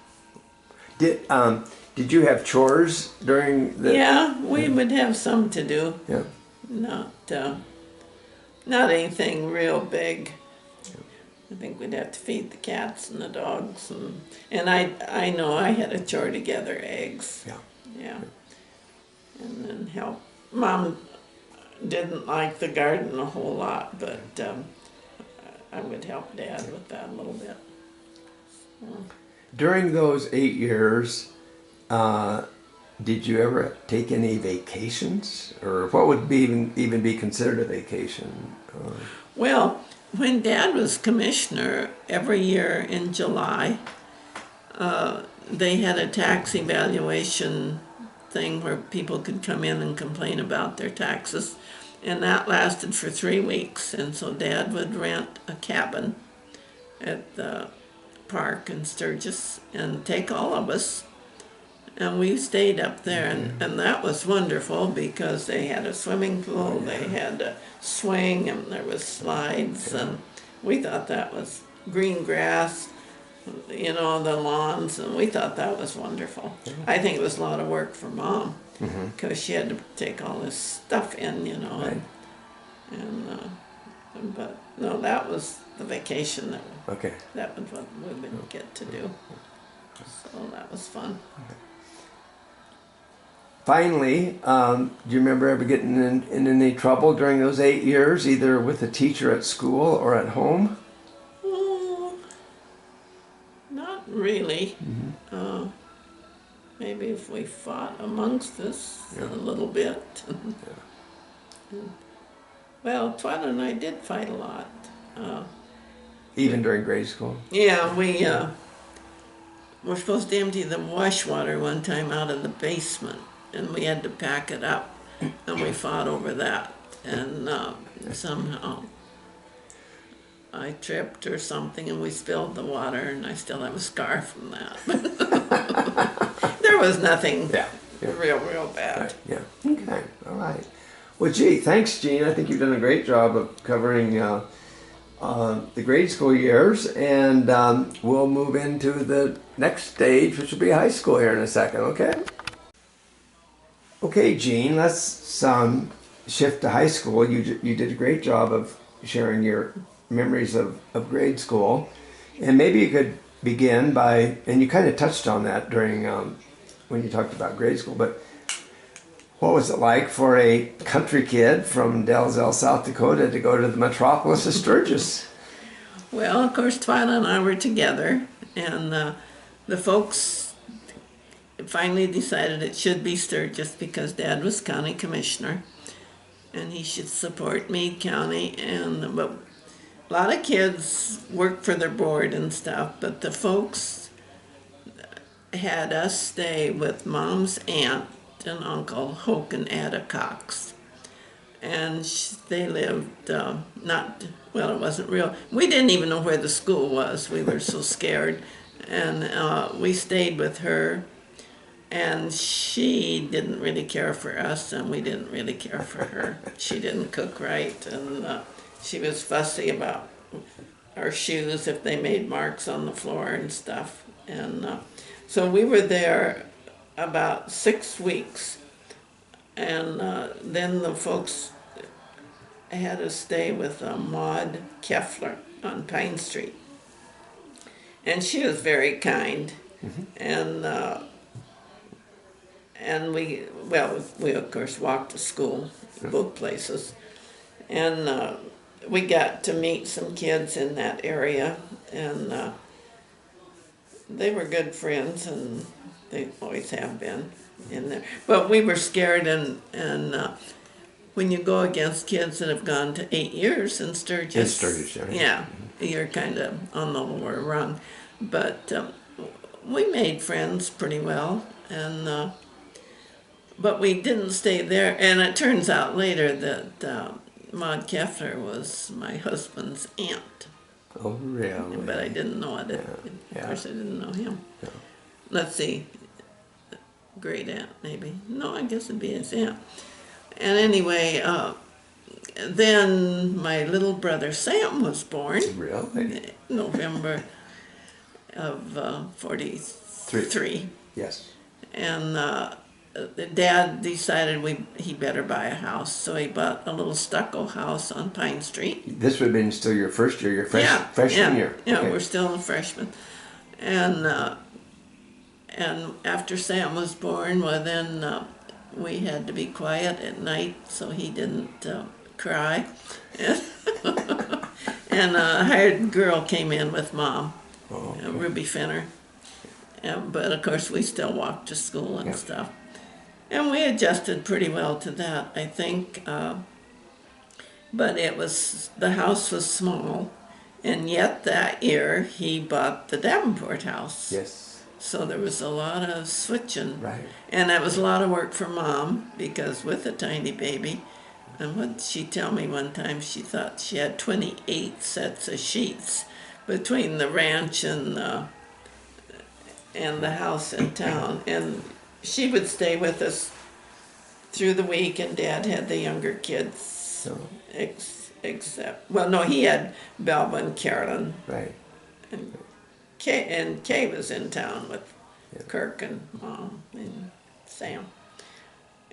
A: Did you have chores during the...
B: Yeah, we would have some to do.
A: Yeah.
B: Not anything real big. I think we'd have to feed the cats and the dogs, and I know I had a chore to gather eggs. Yeah. And then help. Mom didn't like the garden a whole lot, but I would help Dad with that a little bit. So.
A: During those 8 years, did you ever take any vacations, or what would even be considered a vacation?
B: Well, when Dad was commissioner, every year in July, they had a tax evaluation thing where people could come in and complain about their taxes, and that lasted for 3 weeks. And so Dad would rent a cabin at the park in Sturgis and take all of us, and we stayed up there, and that was wonderful because they had a swimming pool, they had a swing, and there was slides, and we thought that was green grass, the lawns, and we thought that was wonderful. I think it was a lot of work for Mom because she had to take all this stuff in,
A: Right.
B: But no, that was the vacation that was what we would get to do. So that was fun.
A: Finally, do you remember ever getting in any trouble during those 8 years, either with a teacher at school or at home?
B: Not really. Maybe if we fought amongst us a little bit. Well, Twyla and I did fight a lot.
A: Even during grade school?
B: Yeah, we were supposed to empty the wash water one time out of the basement, and we had to pack it up, and we fought over that. And somehow I tripped or something, and we spilled the water, and I still have a scar from that. There was nothing real bad.
A: Right. Yeah. Okay. All right. Well, gee, thanks, Jeanne. I think you've done a great job of covering the grade school years, and we'll move into the next stage, which will be high school here in a second, okay? Okay, Jeanne, let's shift to high school. You did a great job of sharing your memories of grade school, and maybe you could begin by, and you kind of touched on that during when you talked about grade school, but what was it like for a country kid from Dalzell, South Dakota to go to the metropolis of Sturgis?
B: Well, of course, Twyla and I were together, and the folks finally decided it should be Sturgis because Dad was county commissioner, and he should support Meade County. But a lot of kids work for their board and stuff, but the folks had us stay with Mom's aunt and Uncle Hoke and Ada Cox, and they lived it wasn't real. We didn't even know where the school was. We were so scared, and we stayed with her, and she didn't really care for us, and we didn't really care for her. She didn't cook right, and she was fussy about our shoes if they made marks on the floor and stuff, and so we were there about 6 weeks. And then the folks had us stay with Maud Keffler on Pine Street. And she was very kind. And we of course walked to school, both places. And we got to meet some kids in that area, and they were good friends, and they always have been in there. But we were scared, and when you go against kids that have gone to 8 years in Sturgis, yeah, you're kind of on the lower rung. But we made friends pretty well, and but we didn't stay there. And it turns out later that Maud Keffler was my husband's aunt.
A: Oh, really?
B: But I didn't know it. Of course, I didn't know him. Yeah. Let's see, great aunt maybe. No, I guess it'd be his aunt. And anyway, then my little brother Sam was born.
A: Really?
B: November of 43.
A: Yes.
B: And Dad decided he better buy a house, so he bought a little stucco house on Pine Street.
A: This would have been still your first year, your freshman year.
B: Yeah,
A: okay.
B: We're still a freshman. And after Sam was born, well then we had to be quiet at night so he didn't cry. And a hired girl came in with Mom, Ruby Finner. But of course we still walked to school and stuff. And we adjusted pretty well to that, I think. But the house was small, and yet that year he bought the Davenport house.
A: Yes.
B: So there was a lot of switching.
A: Right.
B: And that was a lot of work for Mom, because with a tiny baby, and what she tell me one time, she thought she had 28 sets of sheets between the ranch and the house in town. And she would stay with us through the week, and Dad had the younger kids. Except, well, no, he had Belva and Carolyn.
A: Right.
B: And Kay was in town with Kirk and Mom and Sam.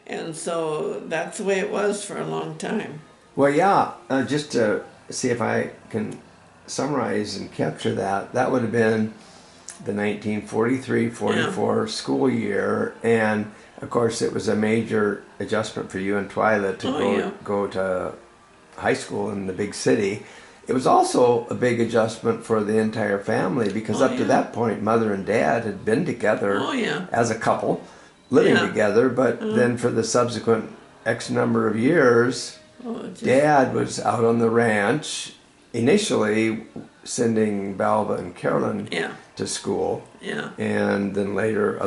B: And so that's the way it was for a long time.
A: Well, yeah, just to see if I can summarize and capture that, that would have been the 1943-44 school year, and of course it was a major adjustment for you and Twyla to go to high school in the big city. It was also a big adjustment for the entire family, because up to that point Mother and Dad had been together as a couple, living together, but then for the subsequent X number of years, Dad was out on the ranch, initially sending Balva and Carolyn to school, and then later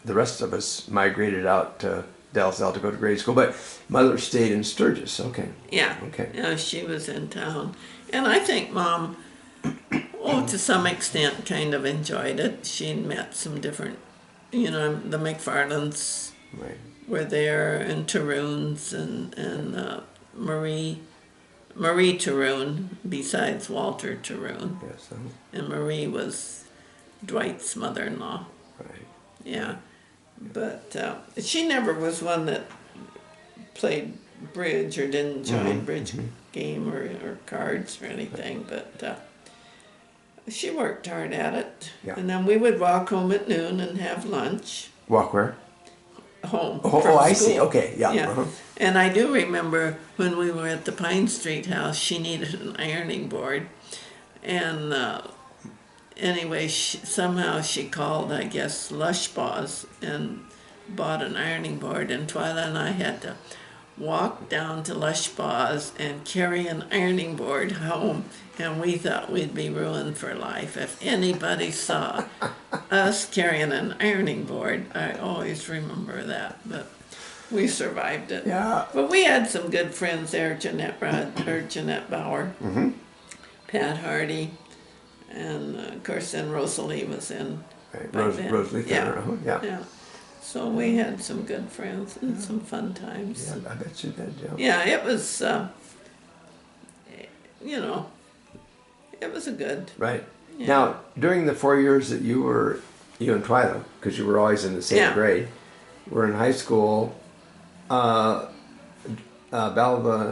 A: the rest of us migrated out to Dalzell to go to grade school, but Mother stayed in Sturgis. Okay.
B: Yeah, she was in town. And I think Mom, to some extent, kind of enjoyed it. She met some different, the McFarlands were there, and Taroons, and Marie Taroon, besides Walter Taroon.
A: Yes.
B: And Marie was Dwight's mother-in-law.
A: Right.
B: Yeah. But she never was one that played bridge or didn't join bridge game or cards or anything, but she worked hard at it. Yeah. And then we would walk home at noon and have lunch.
A: Walk where?
B: Home.
A: Oh, I see. Okay, yeah.
B: Yeah. And I do remember when we were at the Pine Street house, she needed an ironing board. And anyway, somehow she called, I guess, Lush Paws and bought an ironing board. And Twyla and I had to walk down to Lush Paws and carry an ironing board home. And we thought we'd be ruined for life. If anybody saw us carrying an ironing board, I always remember that. But we survived it.
A: Yeah.
B: But we had some good friends there, Jeanette Bauer, Pat Hardy, and of course then Rosalie was in.
A: Right. Rosalie Thinner.
B: Yeah. So we had some good friends and some fun times.
A: Yeah, I bet you did,
B: Yeah, it was, it was a good.
A: Right.
B: Yeah.
A: Now, during the 4 years that you were you and Twyla, because you were always in the same
B: Yeah.
A: grade, were in high school. Balva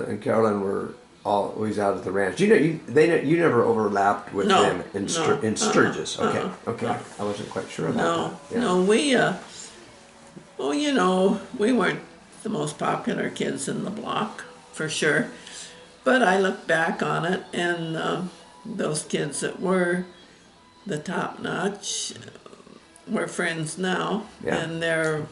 A: and Carolyn were always out at the ranch. You never overlapped with
B: No,
A: them in
B: no,
A: in Sturgis. Okay, okay.
B: no.
A: I wasn't quite sure about
B: No,
A: that. Yeah.
B: no, we, well, you know, we weren't the most popular kids in the block, for sure. But I look back on it, and those kids that were the top notch we're friends now,
A: Yeah.
B: and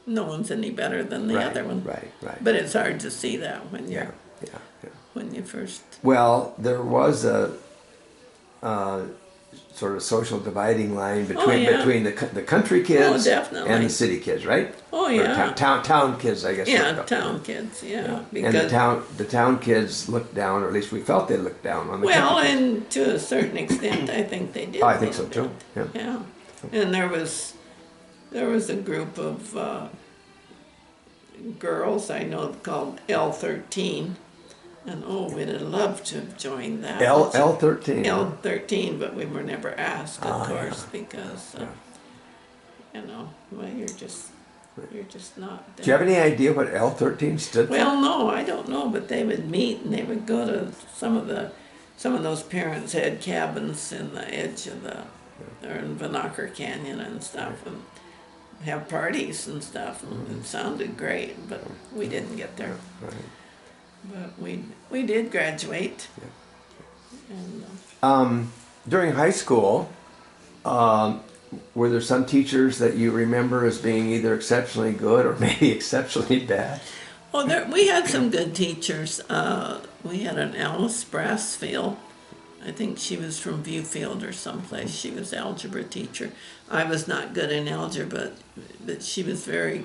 B: no one's any better than the
A: Right,
B: other one.
A: right, right.
B: But it's hard to see that when
A: Yeah,
B: you're
A: yeah.
B: when you first.
A: Well, there was a sort of social dividing line between
B: yeah.
A: between the country kids
B: definitely.
A: and the city kids, right?
B: Oh
A: Or
B: yeah.
A: town kids, I guess.
B: Yeah, town kids. Yeah,
A: And the town kids looked down, or at least we felt they looked down on the
B: well,
A: country kids.
B: and to a certain extent, I think they did.
A: Oh, I think so too. Yeah.
B: Yeah, and there was a group of girls I know called L13, and we'd have loved to have joined that.
A: L13.
B: L13, but we were never asked, of course,
A: yeah.
B: because you know, well, you're just not.
A: Do you have any idea what L13 stood for?
B: Well, no, I don't know, but they would meet and they would go to some of those parents had cabins in the edge of or in Vanacker Canyon and stuff, and have parties and stuff, and it sounded great, but we didn't get there.
A: Right.
B: But we did graduate. And,
A: During high school, were there some teachers that you remember as being either exceptionally good or maybe exceptionally bad?
B: we had some good teachers. We had an Alice Brassfield. I think she was from Viewfield or someplace. She was algebra teacher. I was not good in algebra, but she was very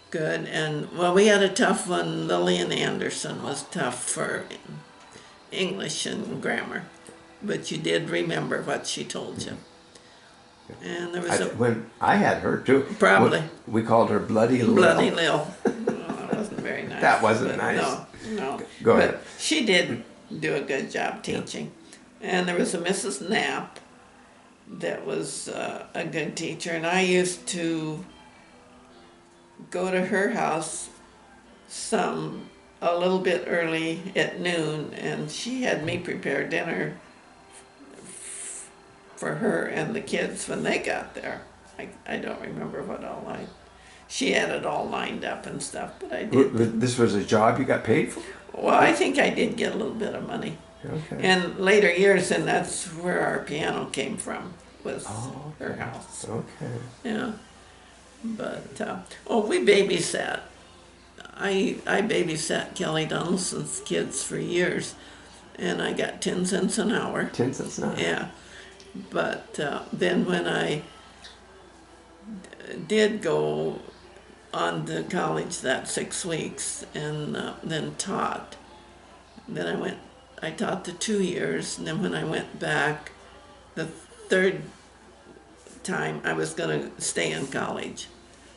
B: good. And, well, we had a tough one. Lillian Anderson was tough for English and grammar. But you did remember what she told you. And there was
A: When I had her too.
B: Probably.
A: We called her Bloody Lil.
B: Bloody Lil. That wasn't very nice.
A: That wasn't nice.
B: No.
A: Go
B: But
A: ahead.
B: she did do a good job teaching. And there was a Mrs. Knapp that was a good teacher, and I used to go to her house a little bit early at noon, and she had me prepare dinner for her and the kids when they got there. I don't remember what all she had it all lined up and stuff, but I did.
A: This was a job you got paid for?
B: Well, I think I did get a little bit of money.
A: Okay.
B: In later years, and that's where our piano came from, was her house.
A: Okay.
B: Yeah. But, we babysat. I babysat Kelly Donaldson's kids for years, and I got 10 cents an hour.
A: 10 cents an hour?
B: Yeah. But then when I did go on to college that 6 weeks and then taught, then I taught the 2 years, and then when I went back the third time, I was going to stay in college.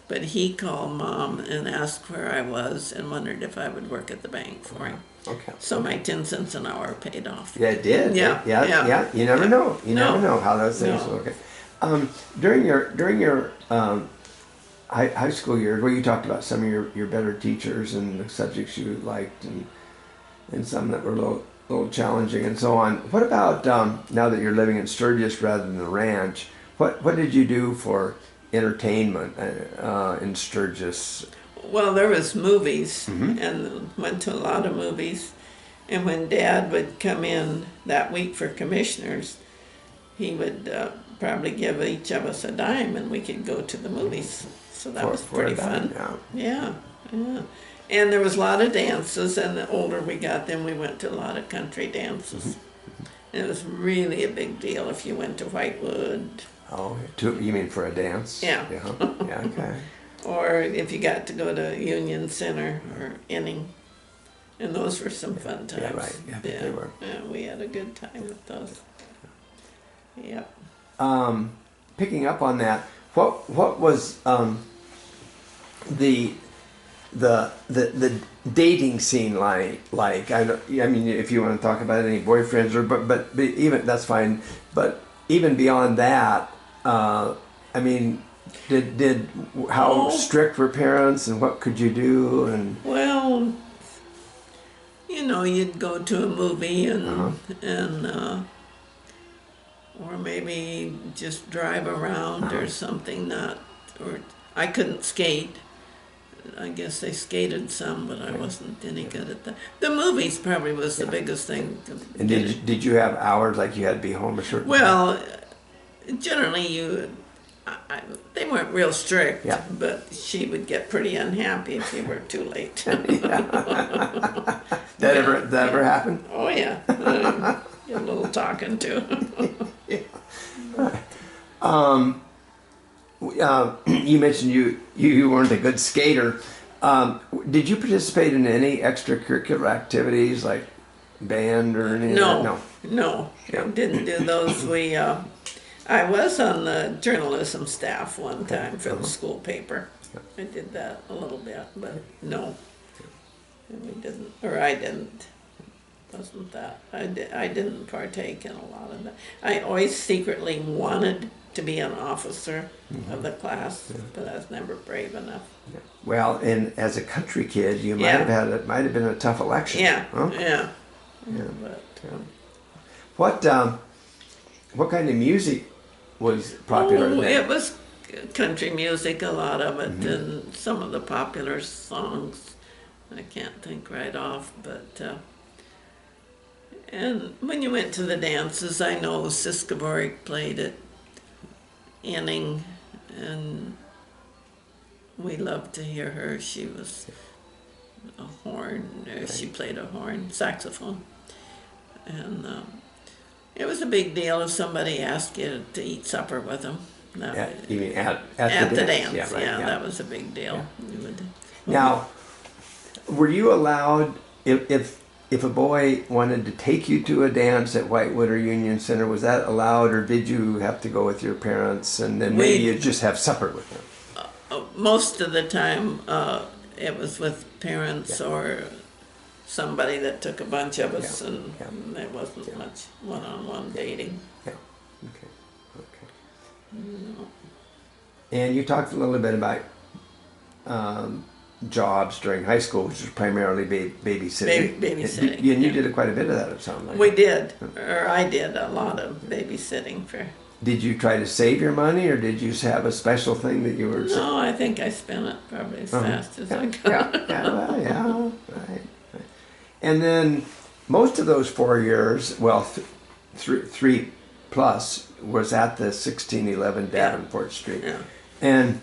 B: But he called Mom and asked where I was and wondered if I would work at the bank for him.
A: Okay.
B: So my 10 cents an hour paid off.
A: Yeah, it did.
B: Yeah.
A: Yeah. You never know. You never know how those things
B: No.
A: work. During your high school years, where you talked about some of your better teachers and the subjects you liked, and some that were a little challenging and so on. What about now that you're living in Sturgis rather than the ranch? What did you do for entertainment in Sturgis?
B: Well, there was movies, and went to a lot of movies. And when Dad would come in that week for commissioners, he would probably give each of us a dime, and we could go to the movies. So that was pretty fun. Yeah. And there was a lot of dances, and the older we got, then we went to a lot of country dances. And it was really a big deal if you went to Whitewood.
A: Oh, you mean for a dance?
B: Yeah.
A: Yeah, okay.
B: Or if you got to go to Union Center or Inning. And those were some fun times.
A: Yeah, right. Yeah, they were.
B: Yeah, we had a good time with those. Yep.
A: Picking up on that, what was the dating scene like? I mean, if you want to talk about any boyfriends but even that's fine. But even beyond that, I mean, how
B: Oh,
A: strict were parents, and what could you do? And
B: well, you'd go to a movie
A: uh-huh.
B: and or maybe just drive around
A: Uh-huh.
B: or something. Not, or I couldn't skate. I guess they skated some, but I
A: Okay.
B: wasn't any good at that. The movies probably was the
A: Yeah.
B: biggest thing to
A: And
B: get
A: did
B: it.
A: did you have hours like you had to be home a certain time?
B: Well, generally they weren't real strict,
A: Yeah.
B: but she would get pretty unhappy if you were too late.
A: That ever
B: Yeah.
A: happen?
B: Oh yeah, get a little talking to.
A: You mentioned you weren't a good skater. Did you participate in any extracurricular activities like band or any of that?
B: No, no,
A: Yeah.
B: didn't do those. I was on the journalism staff one time for the school paper. I did that a little bit, but no, and we didn't, or I didn't. Wasn't that? I didn't partake in a lot of that. I always secretly wanted to be an officer of the class, but I was never brave enough.
A: Well, and as a country kid, you
B: Yeah.
A: might have been a tough election.
B: Yeah,
A: Huh?
B: yeah.
A: Yeah.
B: But
A: What kind of music was popular then?
B: it was country music, a lot of it, and some of the popular songs. I can't think right off, but and when you went to the dances, I know Siska Borg played at Inning, and we loved to hear her. She was a horn, she played a horn, saxophone, and it was a big deal if somebody asked you to eat supper with them.
A: You mean at
B: At
A: the
B: the
A: dance?
B: dance,
A: Yeah, right.
B: yeah,
A: Yeah.
B: that was a big deal. You would,
A: Now, were you allowed if a boy wanted to take you to a dance at Whitewood or Union Center? Was that allowed, or did you have to go with your parents and then maybe
B: We-
A: you just have supper with them?
B: most of the time, it was with parents or somebody that took a bunch of us,
A: Yeah.
B: and
A: Yeah.
B: there wasn't much one-on-one dating.
A: Yeah. Okay. Okay. And you talked a little bit about jobs during high school, which was primarily babysitting.
B: Babysitting,
A: And you
B: yeah.
A: did quite a bit of that, it sounded like.
B: We did, or I did a lot of babysitting for.
A: Did you try to save your money, or did you have a special thing that you were?
B: No, I think I spent it probably as fast as I could.
A: Well, yeah, right. And then most of those 4 years, well, three plus, was at the 1611 Davenport Street.
B: Yeah.
A: And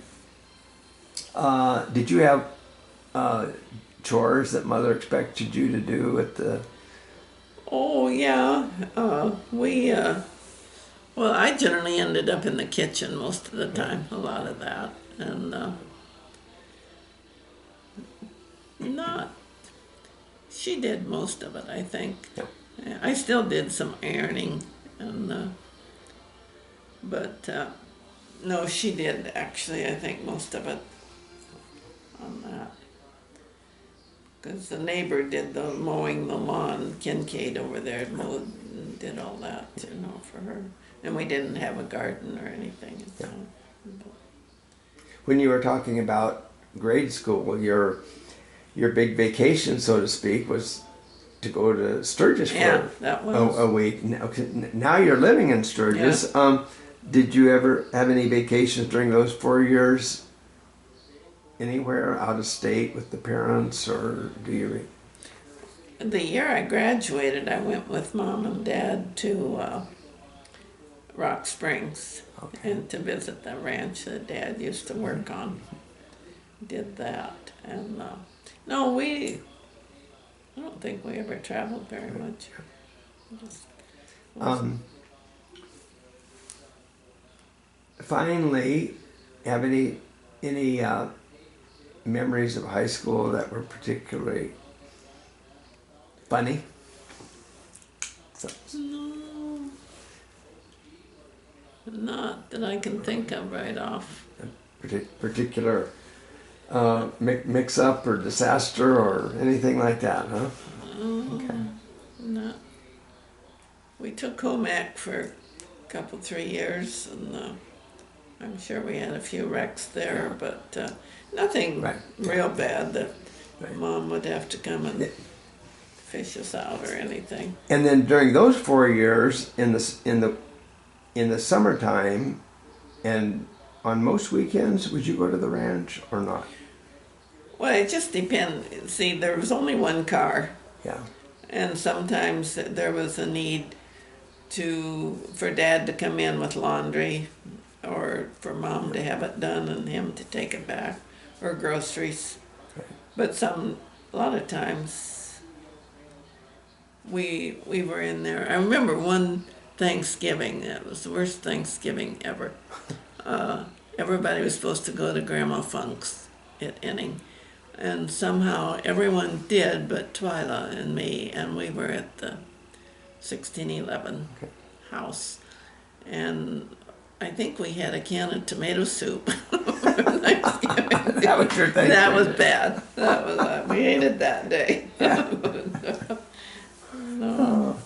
A: did you have chores that mother expected you to do at the?
B: Oh yeah, well, I generally ended up in the kitchen most of the time, a lot of that, and not. She did most of it, I think.
A: Yeah.
B: Yeah, I still did some ironing, and but no, she did actually. I think most of it on that. Because the neighbor did the mowing the lawn, Kincaid over there mowed and did all that, for her. And we didn't have a garden or anything. So.
A: When you were talking about grade school, your big vacation, so to speak, was to go to Sturgis
B: Yeah,
A: for
B: that was.
A: a week. Now you're living in Sturgis.
B: Yeah.
A: Did you ever have any vacations during those 4 years? Anywhere out of state with the parents, or do you?
B: The year I graduated, I went with Mom and Dad to Rock Springs and to visit the ranch that Dad used to work on. Did that, and no, I don't think we ever traveled very much. Just
A: Finally, have any memories of high school that were particularly funny?
B: No, not that I can think of right off.
A: Particular mix up or disaster or anything like that, huh?
B: Okay. Not. We took Comac for couple, 3 years, and I'm sure we had a few wrecks there, but nothing
A: Right.
B: real bad that
A: Right.
B: Mom would have to come and fish us out or anything.
A: And then during those 4 years, in the summertime, and on most weekends, would you go to the ranch or not?
B: Well, it just depends. See, there was only one car,
A: Yeah.
B: and sometimes there was a need for Dad to come in with laundry, or for Mom to have it done and him to take it back, or groceries. But a lot of times, we were in there. I remember one Thanksgiving. It was the worst Thanksgiving ever. Everybody was supposed to go to Grandma Funk's at Enning, and somehow everyone did but Twyla and me, and we were at the 1611 house, and I think we had a can of tomato soup.
A: That was your thing.
B: That was bad. That was we ate it that day. No.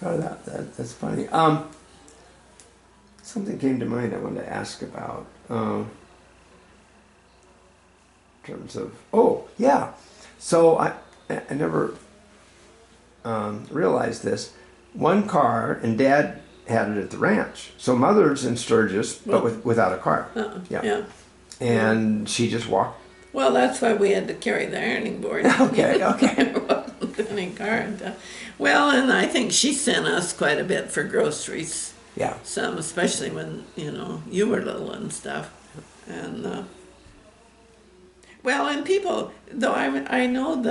A: Oh, that's funny. Something came to mind I wanted to ask about. In terms of, oh yeah, so I never realized this. One car, and Dad had it at the ranch. So Mother's in Sturgis, but without a car.
B: Yeah.
A: And she just walked.
B: Well, that's why we had to carry the ironing board.
A: Okay.
B: There wasn't any car. Well, and I think she sent us quite a bit for groceries.
A: Yeah.
B: Some, especially when, you were little and stuff. And, well, and people, though I know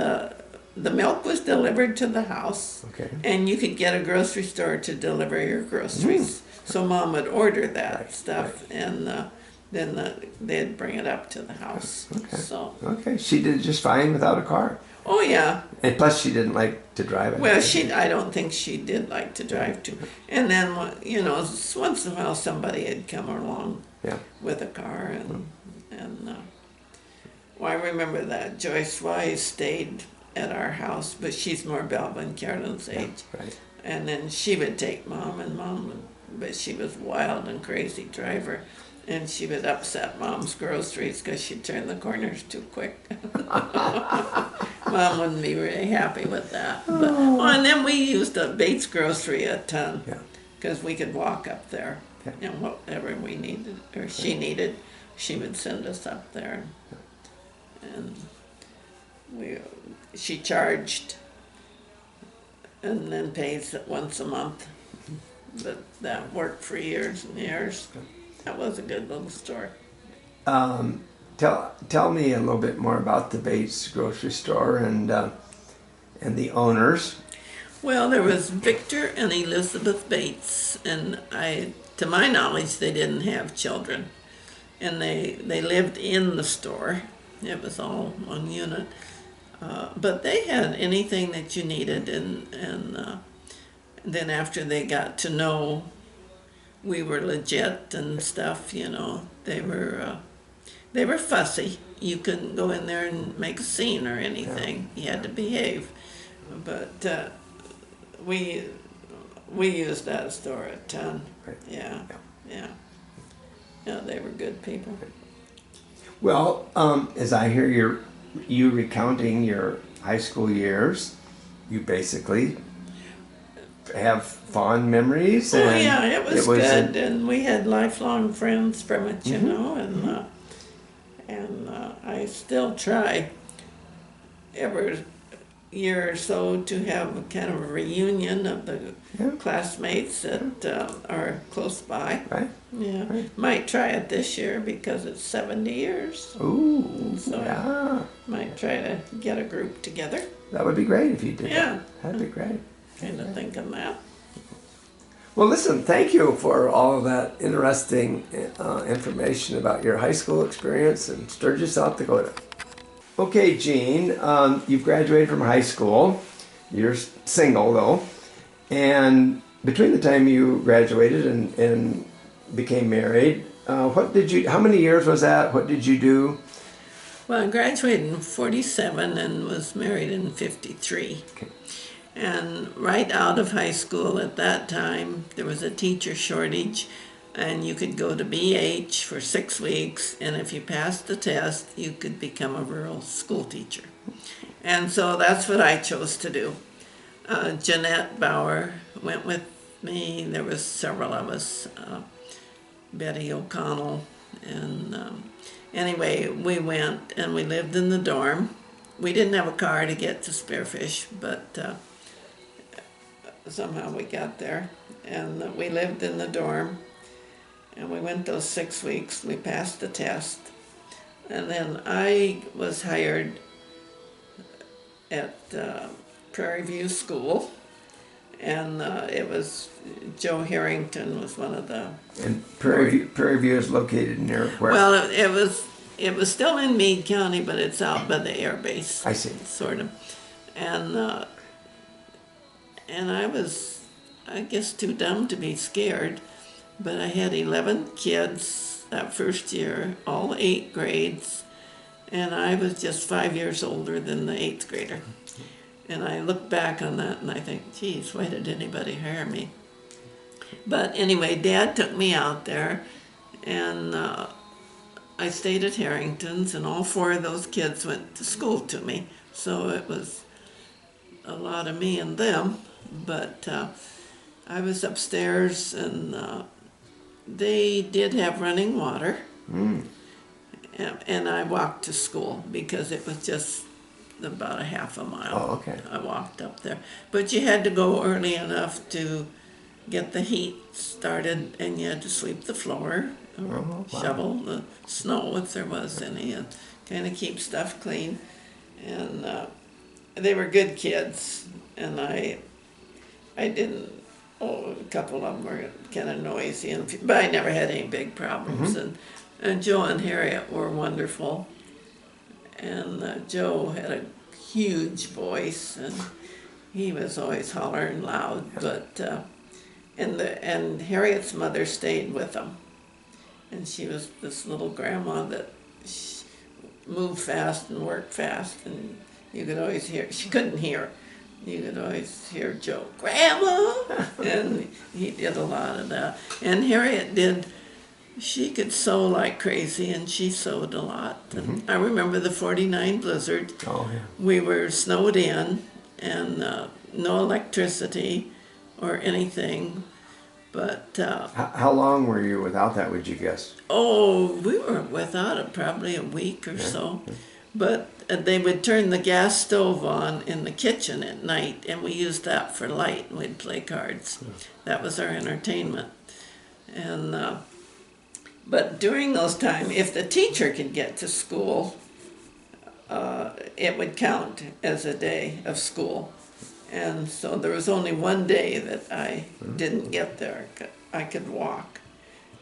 B: the milk was delivered to the house.
A: Okay.
B: And you could get a grocery store to deliver your groceries. So Mom would order that stuff, and then they'd bring it up to the house.
A: Okay.
B: So.
A: Okay. She did just fine without a car.
B: Oh yeah.
A: And plus, she didn't like to drive it.
B: Well, I don't think she did like to drive too. And then, once in a while somebody had come along with a car, and well, I remember that Joyce Wise stayed at our house, but she's more Belva and Carolyn's age.
A: Right.
B: And then she would take Mom, but she was a wild and crazy driver. And she would upset Mom's groceries because she'd turn the corners too quick. Mom wouldn't be very happy with that. But, and then we used a Bates Grocery a ton because we could walk up there. And whatever we needed or she needed, she would send us up there. And she charged and then pays it once a month. But that worked for years and years. That was a good little store.
A: Tell me a little bit more about the Bates grocery store and the owners.
B: Well, there was Victor and Elizabeth Bates, and to my knowledge, they didn't have children, and they lived in the store. It was all one unit, but they had anything that you needed, and then after they got to know we were legit and stuff, they were fussy. You couldn't go in there and make a scene or anything. You had to behave. But we used that store a ton.
A: Right.
B: Yeah. Yeah, they were good people.
A: Well, as I hear you recounting your high school years, you basically have fond memories.
B: Oh yeah, it was good, and we had lifelong friends from it, and I still try every year or so to have a kind of a reunion of the classmates that are close by.
A: Right.
B: Yeah,
A: Right.
B: might try it this year because it's 70 years.
A: Ooh,
B: So might try to get a group together.
A: That would be great if you did.
B: Yeah.
A: That'd be great.
B: Kind of thinking that.
A: Well, listen, thank you for all of that interesting information about your high school experience in Sturgis, South Dakota. Okay, Jeanne, you've graduated from high school. You're single, though. And between the time you graduated and became married, how many years was that? What did you do?
B: Well, I graduated in 47 and was married in 53.
A: Okay.
B: And right out of high school at that time, there was a teacher shortage, and you could go to BH for 6 weeks, and if you passed the test, you could become a rural school teacher. And so that's what I chose to do. Jeanette Bauer went with me. There was several of us, Betty O'Connell, and anyway, we went and we lived in the dorm. We didn't have a car to get to Spearfish, but somehow we got there, and we lived in the dorm, and we went those 6 weeks. We passed the test, and then I was hired at Prairie View School, and it was Joe Harrington was one of the.
A: And Prairie View is located near where?
B: Well, it was still in Meade County, but it's out by the air base.
A: I see.
B: Sort of, and I was, I guess, too dumb to be scared, but I had 11 kids that first year, all 8 grades, and I was just 5 years older than the 8th grader. And I look back on that and I think, geez, why did anybody hire me? But anyway, Dad took me out there, and I stayed at Harrington's, and all 4 of those kids went to school to me. So it was a lot of me and them. But I was upstairs, and they did have running water. And I walked to school because it was just about a half a mile.
A: Oh, okay.
B: I walked up there. But you had to go early enough to get the heat started, and you had to sweep the floor, or shovel the snow if there was any, and kind of keep stuff clean. And they were good kids, and I didn't, a couple of them were kind of noisy, but I never had any big problems. And Joe and Harriet were wonderful. And Joe had a huge voice, and he was always hollering loud. But and Harriet's mother stayed with them, and she was this little grandma that moved fast and worked fast, and you could always hear. She couldn't hear. You could always hear Joe, Grandma, and he did a lot of that. And Harriet did. She could sew like crazy, and she sewed a lot. And I remember the 49 blizzard.
A: Oh, yeah.
B: We were snowed in, and no electricity or anything. But
A: How long were you without that, would you guess?
B: oh, we were without it probably a week or so. But they would turn the gas stove on in the kitchen at night, and we used that for light, and we'd play cards. That was our entertainment. And but during those times, if the teacher could get to school, it would count as a day of school. And so there was only one day that I didn't get there. I could walk.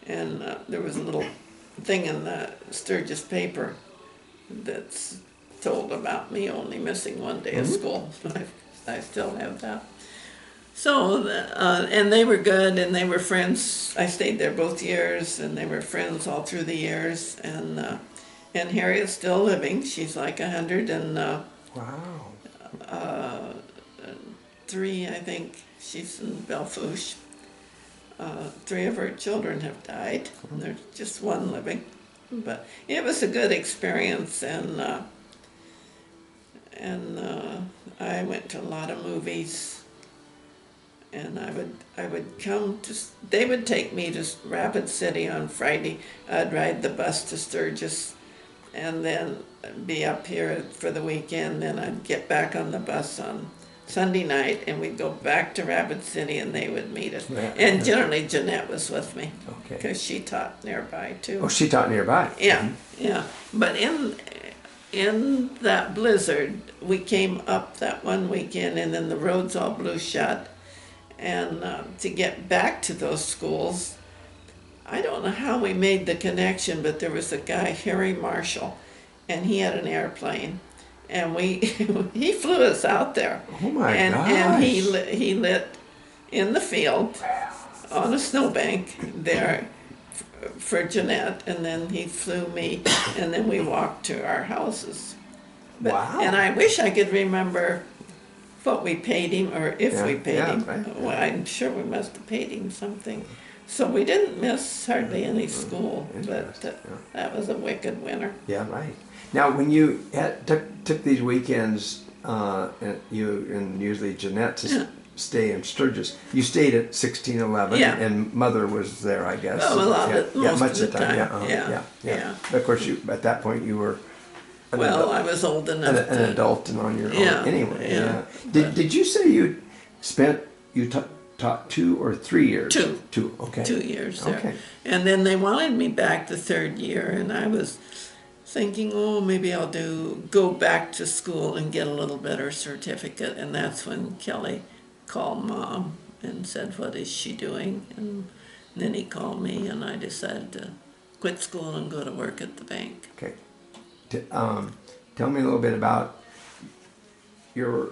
B: And there was a little thing in the Sturgis paper that's told about me only missing one day of school. I still have that. So, and they were good, and they were friends. I stayed there both years, and they were friends all through the years. And Harriet's still living. She's like 100 and
A: Wow.
B: 3, I think. She's in Belfouche. 3 of her children have died. And there's just one living. But it was a good experience, and I went to a lot of movies. And I would come to, they would take me to Rapid City on Friday. I'd ride the bus to Sturgis, and then be up here for the weekend. Then I'd get back on the bus on Sunday night, and we'd go back to Rapid City, and they would meet us.
A: Yeah.
B: And generally Jeanette was with me,
A: Okay.
B: because she taught nearby too.
A: Oh, she taught nearby.
B: Yeah, yeah. But in that blizzard, we came up that one weekend, and then the roads all blew shut. And to get back to those schools, I don't know how we made the connection, but there was a guy, Harry Marshall, and he had an airplane, and he flew us out there.
A: Oh my gosh.
B: And he lit in the field on a snowbank there for Jeanette, and then he flew me, and then we walked to our houses.
A: Wow.
B: And I wish I could remember what we paid him, or if
A: Yeah,
B: we paid
A: yeah,
B: him.
A: right,
B: Well, I'm sure we must have paid him something. So we didn't miss hardly any school, but
A: Interesting, yeah.
B: that was a wicked winter.
A: Yeah, right. Now, when you took these weekends, and usually Jeanette to stay in Sturgis, you stayed at 1611,
B: Yeah.
A: and Mother was there, I guess.
B: Oh, a lot of- most
A: much
B: of the time,
A: Yeah,
B: yeah.
A: But of course, at that point, you were
B: Well, I was old enough
A: an adult and on your
B: Yeah,
A: own anyway.
B: yeah.
A: Did you say you taught 2 or 3 years?
B: Two.
A: 2. Okay.
B: 2 years there.
A: Okay.
B: And then they wanted me back the third year, and I was thinking, oh, maybe I'll go back to school and get a little better certificate. And that's when Kelly called Mom and said, what is she doing? And then he called me, and I decided to quit school and go to work at the bank.
A: Okay. Tell me a little bit about your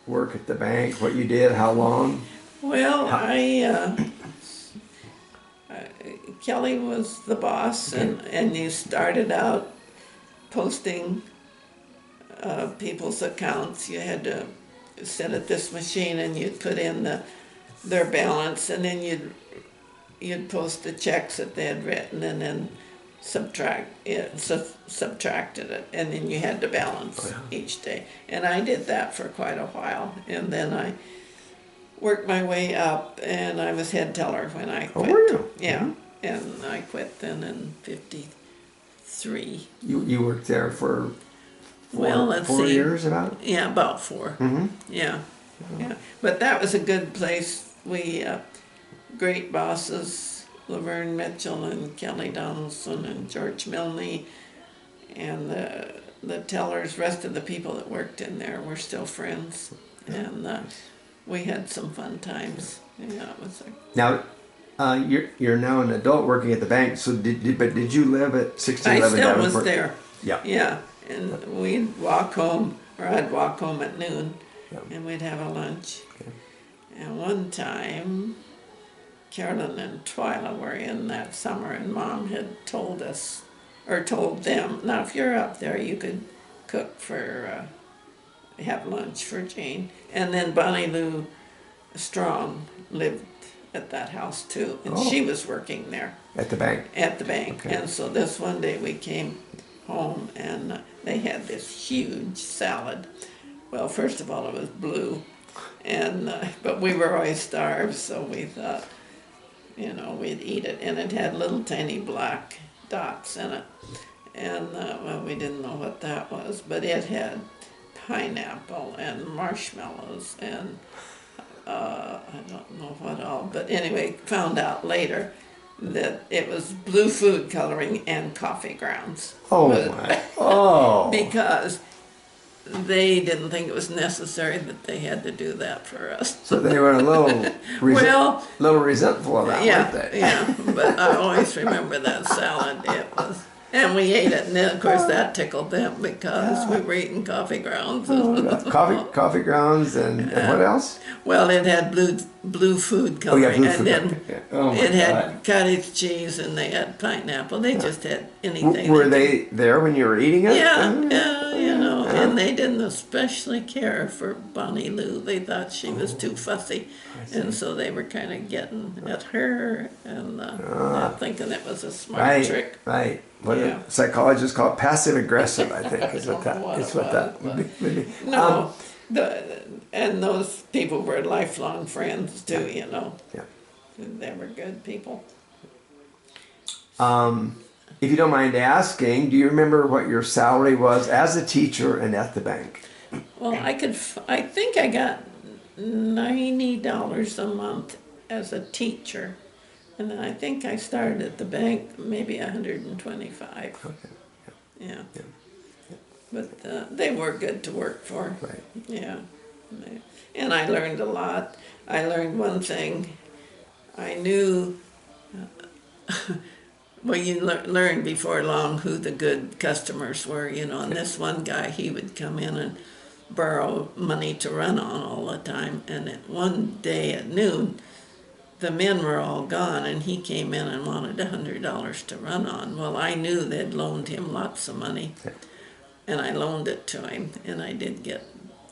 A: work at the bank, what you did, how long?
B: Well, Kelly was the boss, and you started out posting people's accounts. You had to sit at this machine, and you'd put in their balance, and then you'd post the checks that they had written, and then subtracted it, and then you had to balance each day. And I did that for quite a while, and then I worked my way up, and I was head teller when I quit.
A: Oh, were you?
B: Yeah, and I quit then in '53.
A: You worked there for
B: let's
A: 4
B: see.
A: years about?
B: Yeah, about 4.
A: Mm-hmm.
B: Yeah. But that was a good place. We great bosses. Laverne Mitchell and Kelly Donaldson and George Milne, and the tellers, rest of the people that worked in there were still friends, and we had some fun times. Yeah, it was.
A: Now, you're now an adult working at the bank. So did you live at 1611?
B: I still
A: Davenport?
B: was there.
A: Yeah.
B: Yeah, and we'd walk home, or I'd walk home at noon, and we'd have a lunch.
A: Okay.
B: And one time, Carolyn and Twyla were in that summer, and Mom had told us, or told them, now if you're up there, you could cook have lunch for Jane. And then Bonnie Lou Strong lived at that house too, and she was working there.
A: At the bank?
B: At the bank.
A: Okay.
B: And so this one day we came home, and they had this huge salad. Well, first of all, it was blue, and but we were always starved, so we thought, we'd eat it, and it had little tiny black dots in it, and well, we didn't know what that was, but it had pineapple and marshmallows and I don't know what all, but anyway, found out later that it was blue food coloring and coffee grounds.
A: Oh my! Oh,
B: Because they didn't think it was necessary that they had to do that for us.
A: so they were a little resentful of that, weren't they?
B: Yeah, but I always remember that salad. It was, and we ate it, and then of course that tickled them because we were eating coffee grounds.
A: Coffee grounds and what else?
B: Well, it had blue food coloring,
A: blue food
B: and then
A: coloring.
B: it had cottage cheese, and they had pineapple. They just had anything.
A: Were they there when you were eating it?
B: Yeah, and they didn't especially care for Bonnie Lou. They thought she was too fussy, and so they were kind of getting at her and not thinking it was a smart trick.
A: Right. What psychologists call passive aggressive, I think, is what that would be.
B: No, and those people were lifelong friends too. Yeah. They were good people.
A: If you don't mind asking, do you remember what your salary was as a teacher and at the bank?
B: Well, I think I got $90 a month as a teacher, and then I think I started at the bank maybe 125.
A: Okay.
B: Yeah. But they were good to work for.
A: Right.
B: Yeah. And I learned a lot. I learned one thing. I knew, well, you learn before long who the good customers were, and this one guy, he would come in and borrow money to run on all the time. And one day at noon, the men were all gone, and he came in and wanted $100 to run on. Well, I knew they'd loaned him lots of money, and I loaned it to him, and I did get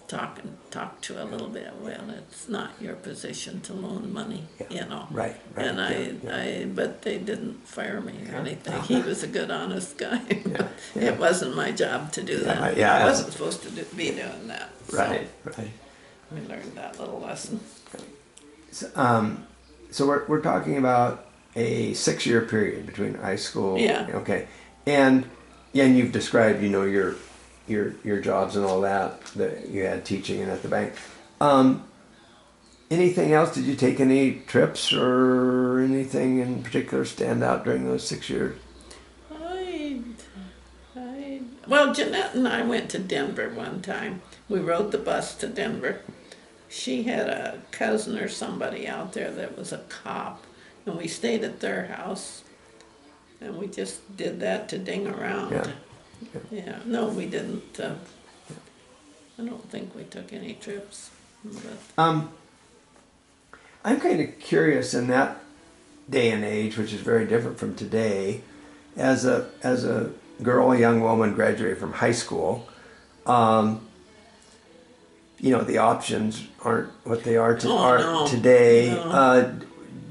B: talked to a little bit. Well, it's not your position to loan money,
A: Yeah.
B: you know.
A: Right.
B: And but they didn't fire me or anything. He was a good, honest guy.
A: Yeah.
B: It wasn't my job to do that.
A: Yeah.
B: I wasn't supposed to be doing that.
A: Right.
B: We learned that little lesson.
A: So we're talking about a 6-year period between high school.
B: Yeah.
A: Okay. And you've described, your jobs and all that you had teaching and at the bank. Anything else? Did you take any trips or anything in particular stand out during those 6 years?
B: Well, Jeanette and I went to Denver one time. We rode the bus to Denver. She had a cousin or somebody out there that was a cop, and we stayed at their house, and we just did that to ding around. Yeah. No, we didn't. I don't think we took any trips. But.
A: I'm kind of curious in that day and age, which is very different from today, as a girl, a young woman graduating from high school, the options aren't what they are today.
B: No.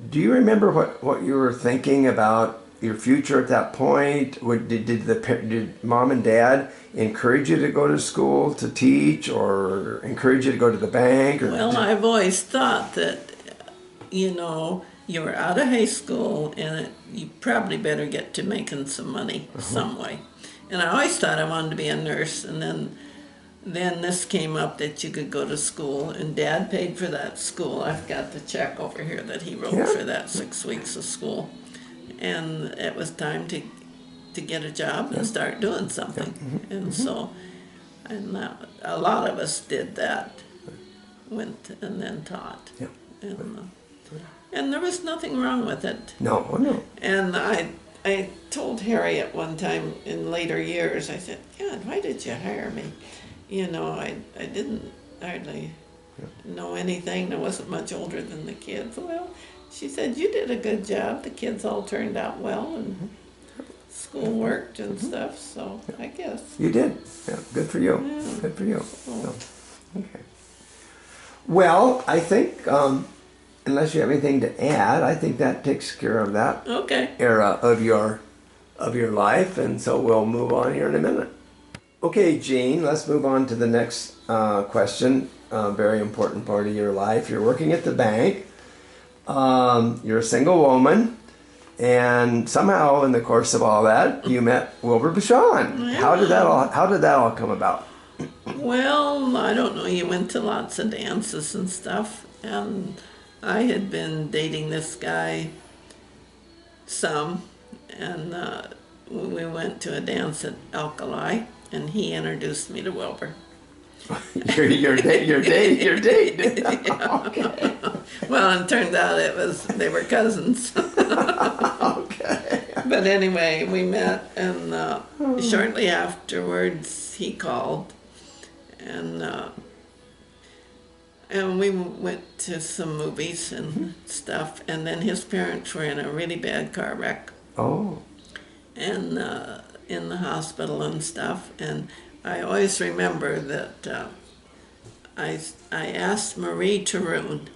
A: Do you remember what you were thinking about your future at that point? Did mom and dad encourage you to go to school to teach, or encourage you to go to the bank?
B: I've always thought that, you were out of high school and you probably better get to making some money some way. And I always thought I wanted to be a nurse, and then this came up that you could go to school, and Dad paid for that school. I've got the check over here that he wrote for that 6 weeks of school. And it was time to get a job and start doing something. And so, a lot of us did that, went and then taught. And there was nothing wrong with it.
A: No.
B: And I told Harry at one time in later years, I said, God, why did you hire me? I didn't hardly know anything. I wasn't much older than the kids. Well, she said, you did a good job. The kids all turned out well, and school worked and stuff, so I guess.
A: You did. Yeah, good for you.
B: Yeah.
A: Good for you. Okay. Well, I think, unless you have anything to add, I think that takes care of that era of your life, and so we'll move on here in a minute. Okay, Jeanne, let's move on to the next question. Very important part of your life. You're working at the bank. You're a single woman, and somehow in the course of all that, you met Wilbur Bachand.
B: Yeah.
A: How did that all come about?
B: Well, I don't know. You went to lots of dances and stuff, and I had been dating this guy some, and we went to a dance at Alkali, and he introduced me to Wilbur.
A: your date.
B: Yeah.
A: Okay.
B: Well, it turned out they were cousins.
A: Okay.
B: But anyway, we met, and shortly afterwards he called, and we went to some movies and stuff, and then his parents were in a really bad car wreck.
A: Oh.
B: And in the hospital and stuff, and I always remember that I asked Marie Tarun,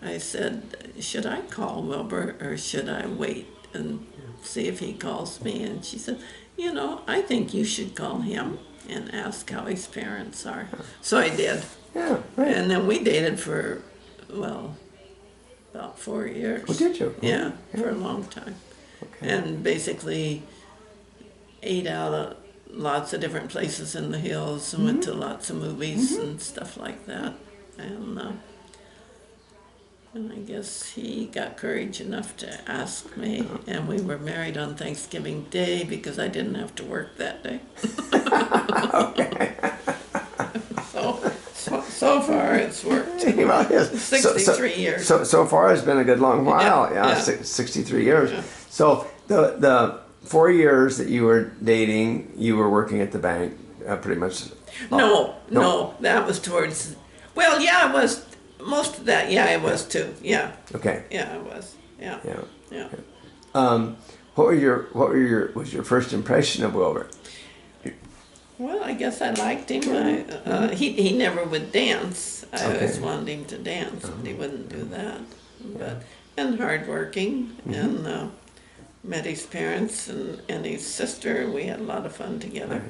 B: I said, should I call Wilbur or should I wait and see if he calls me? And she said, I think you should call him and ask how his parents are. So I did.
A: Yeah, right.
B: And then we dated for, about 4 years.
A: Oh, did you?
B: Yeah, for a long time.
A: Okay.
B: And basically ate out of lots of different places in the hills and went to lots of movies and stuff like that. And I guess he got courage enough to ask me, and we were married on Thanksgiving Day because I didn't have to work that day.
A: Okay.
B: So far it's worked.
A: Well, yes.
B: 63 years.
A: So far it's been a good long while.
B: Yeah.
A: 63 years.
B: Yeah.
A: So the 4 years that you were dating, you were working at the bank, pretty much.
B: No, that was towards. Well, yeah, it was most of that. Yeah, it was too. Yeah.
A: Okay.
B: Yeah, it was. Yeah.
A: Yeah. What was your first impression of Wilbur?
B: Well, I guess I liked him. He never would dance. I always wanted him to dance, but he wouldn't do that. But and hardworking, and met his parents and his sister. We had a lot of fun together.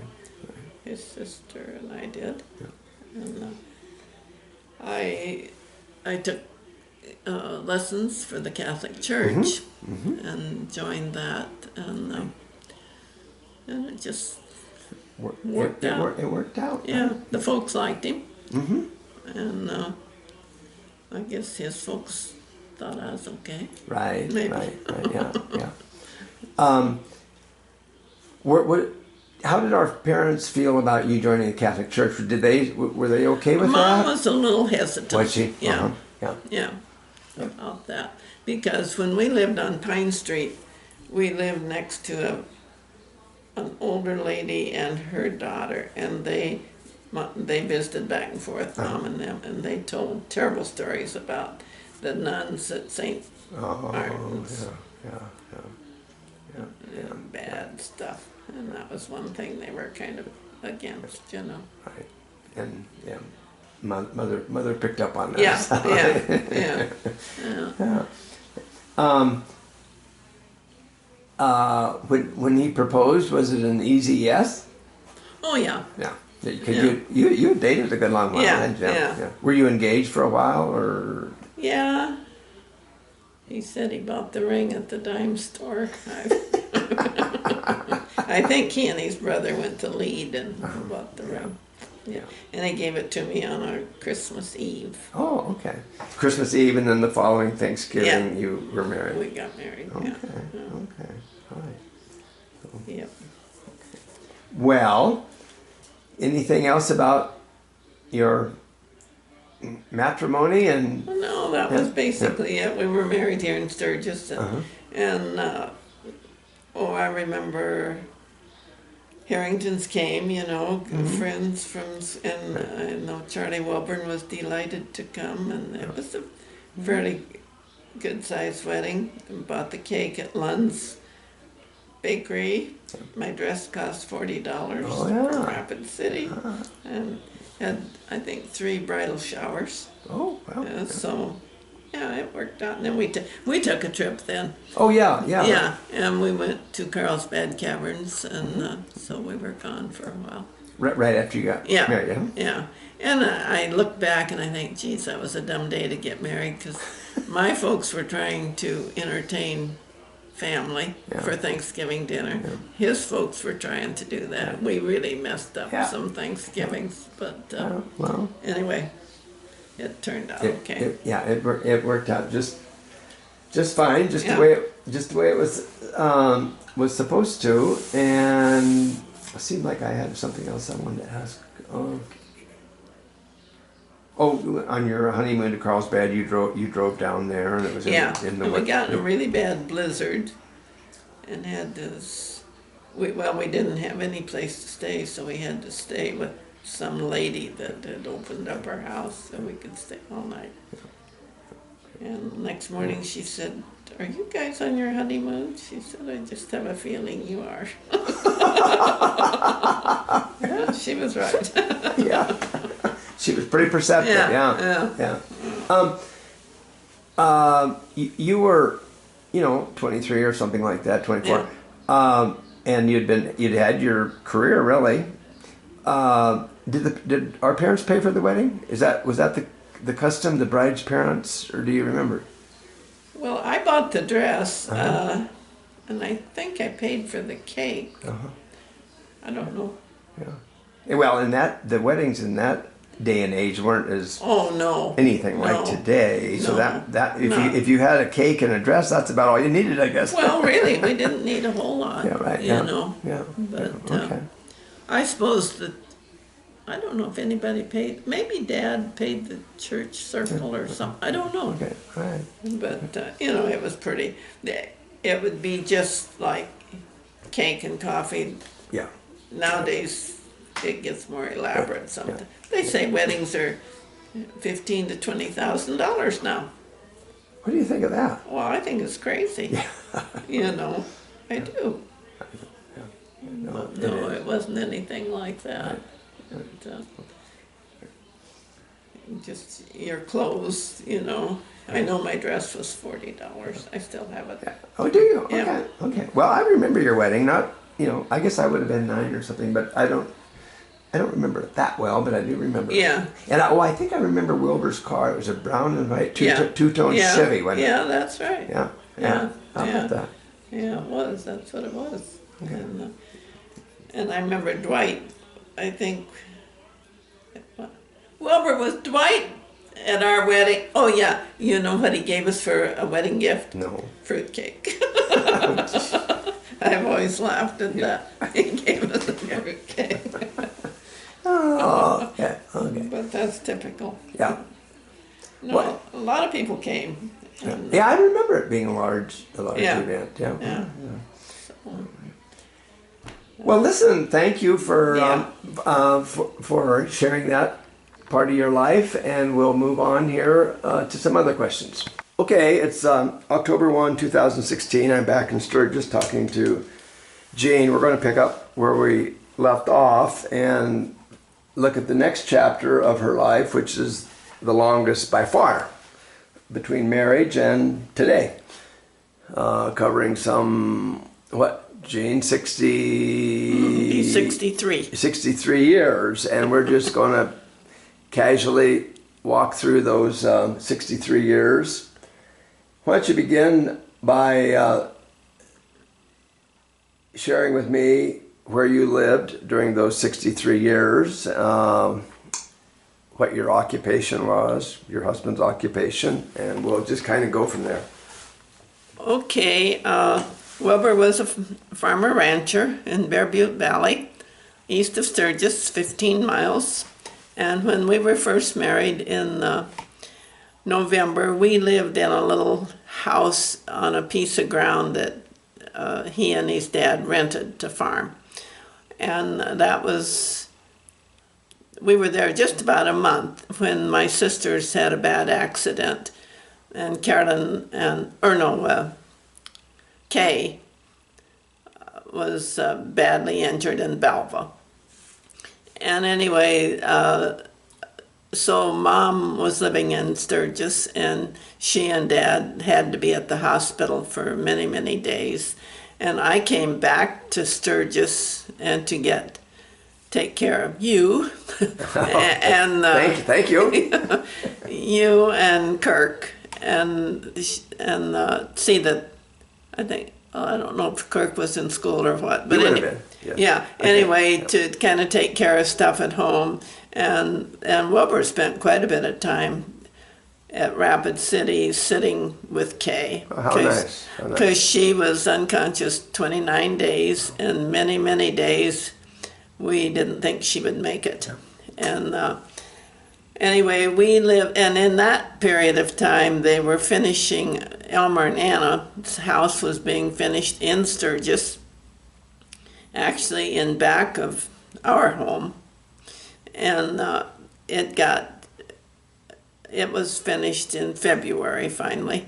B: His sister and I did. And I took lessons for the Catholic Church and joined that, and it just worked out.
A: It worked out.
B: Yeah,
A: Right?
B: the folks liked him, and I guess his folks thought I was okay.
A: Right.
B: Maybe.
A: Right. Yeah. Yeah. How did our parents feel about you joining the Catholic Church? Were they okay with
B: Mom
A: that?
B: was a little hesitant.
A: Was she?
B: Yeah.
A: Yeah.
B: About that, because when we lived on Pine Street, we lived next to an older lady and her daughter, and they visited back and forth, Mom and them, and they told terrible stories about the nuns at St. Martin's. And bad stuff, and that was one thing they were kind of against, Right,
A: and mother picked up on that. When he proposed, was it an easy yes?
B: Oh yeah.
A: Yeah. Because you dated a good long while, didn't you? Yeah. Were you engaged for a while, or?
B: Yeah. He said he bought the ring at the dime store. I think he and his brother went to Lead and bought the ring. Yeah. And they gave it to me on our Christmas Eve.
A: Oh, okay. Christmas Eve, and then the following Thanksgiving you were married.
B: We got married.
A: Okay.
B: Yeah.
A: Okay. All right.
B: Yep.
A: Well, anything else about your matrimony and?
B: Well, no, that was basically it. We were married here in Sturgis, and I remember Harringtons came, friends from, and I know Charlie Wilburn was delighted to come, and it was a fairly good-sized wedding. We bought the cake at Lund's Bakery. My dress cost $40 from Rapid City, and had, I think, 3 bridal showers.
A: Oh, wow.
B: So, it worked out. And then we took a trip then.
A: Oh, yeah.
B: Yeah, and we went to Carlsbad Caverns, and so we were gone for a while.
A: Right after you got married, yeah?
B: Yeah. And I look back and I think, geez, that was a dumb day to get married, because my folks were trying to entertain family for Thanksgiving dinner. Yeah. His folks were trying to do that. We really messed up some Thanksgivings, but anyway, it turned out okay.
A: It worked out just fine, just the way it was supposed to. And it seemed like I had something else I wanted to ask. On your honeymoon to Carlsbad, you drove down there, and it was in the
B: we got in a really bad blizzard, and had this. We didn't have any place to stay, so we had to stay with some lady that had opened up our house, so we could stay all night. And the next morning, she said, "Are you guys on your honeymoon?" She said, "I just have a feeling you are." Yeah, she was right.
A: Yeah. She was pretty perceptive, yeah. You were, 23 or something like that, 24, and you'd had your career really. Did our parents pay for the wedding? Was that the custom, the bride's parents, or do you remember?
B: Well, I bought the dress, and I think I paid for the cake. I don't know.
A: Yeah. Well, the weddings in that day and age weren't as anything like today. So that if you had a cake and a dress, that's about all you needed, I guess.
B: Well, really, we didn't need a whole lot.
A: Yeah, right.
B: Yeah. But I suppose that I don't know if anybody paid. Maybe Dad paid the church circle or something. I don't know.
A: Okay, right.
B: But it was pretty. It would be just like cake and coffee.
A: Yeah.
B: Nowadays, it gets more elaborate. Something they say weddings are $15,000 to $20,000 now.
A: What do you think of that?
B: Well, I think it's crazy. I do.
A: No,
B: No, it wasn't anything like that. But, just your clothes, you know. I know my dress was $40. I still have it.
A: Yeah. Oh, do you? Okay.
B: Yeah.
A: Okay. Well, I remember your wedding. Not, I guess I would have been 9 or something, but I don't remember it that well, but I do remember.
B: Yeah.
A: And I think I remember Wilbur's car. It was a brown and white two-tone
B: Yeah.
A: Chevy, wasn't it?
B: Yeah, that's right.
A: Yeah.
B: Yeah.
A: How about that?
B: Yeah, it was. That's what it was.
A: Okay.
B: And I remember Dwight, I think, Wilbur, was Dwight at our wedding? Oh yeah, you know what he gave us for a wedding gift?
A: No.
B: Fruitcake. I've always laughed at that. He gave us a fruitcake.
A: Oh, yeah. Okay.
B: But that's typical.
A: Yeah.
B: No,
A: What?
B: a lot of people came. And,
A: Yeah, I remember it being a large
B: Yeah.
A: event. Yeah.
B: yeah. So,
A: Well, listen. Thank you for
B: Yeah.
A: for sharing that part of your life, and we'll move on here to some other questions. Okay, it's October 1, 2016. I'm back in Sturgis talking to Jeanne. We're going to pick up where we left off and look at the next chapter of her life, which is the longest by far between marriage and today, covering some, Jeanne, 60...
B: He's 63.
A: 63 years, and we're just going to casually walk through those 63 years. Why don't you begin by sharing with me where you lived during those 63 years, what your occupation was, your husband's occupation, and we'll just kind of go from there.
B: Okay, Wilbur was a farmer rancher in Bear Butte Valley, east of Sturgis, 15 miles. And when we were first married in November, we lived in a little house on a piece of ground that he and his dad rented to farm. And we were there just about a month when my sisters had a bad accident. And Kay was badly injured in Belva. And anyway, so Mom was living in Sturgis, and she and Dad had to be at the hospital for many, many days. And I came back to Sturgis and to take care of you. And
A: Thank you.
B: you and Kirk, and see that, I don't know if Kirk was in school or what, but
A: Yes.
B: yeah. Anyway, to kind of take care of stuff at home, and Wilbur spent quite a bit of time at Rapid City sitting with Kay.
A: Oh, how nice.
B: Because she was unconscious 29 days, and many, many days we didn't think she would make it. And anyway, and in that period of time, they were finishing, Elmer and Anna's house was being finished in Sturgis, actually in back of our home. And it was finished in February finally.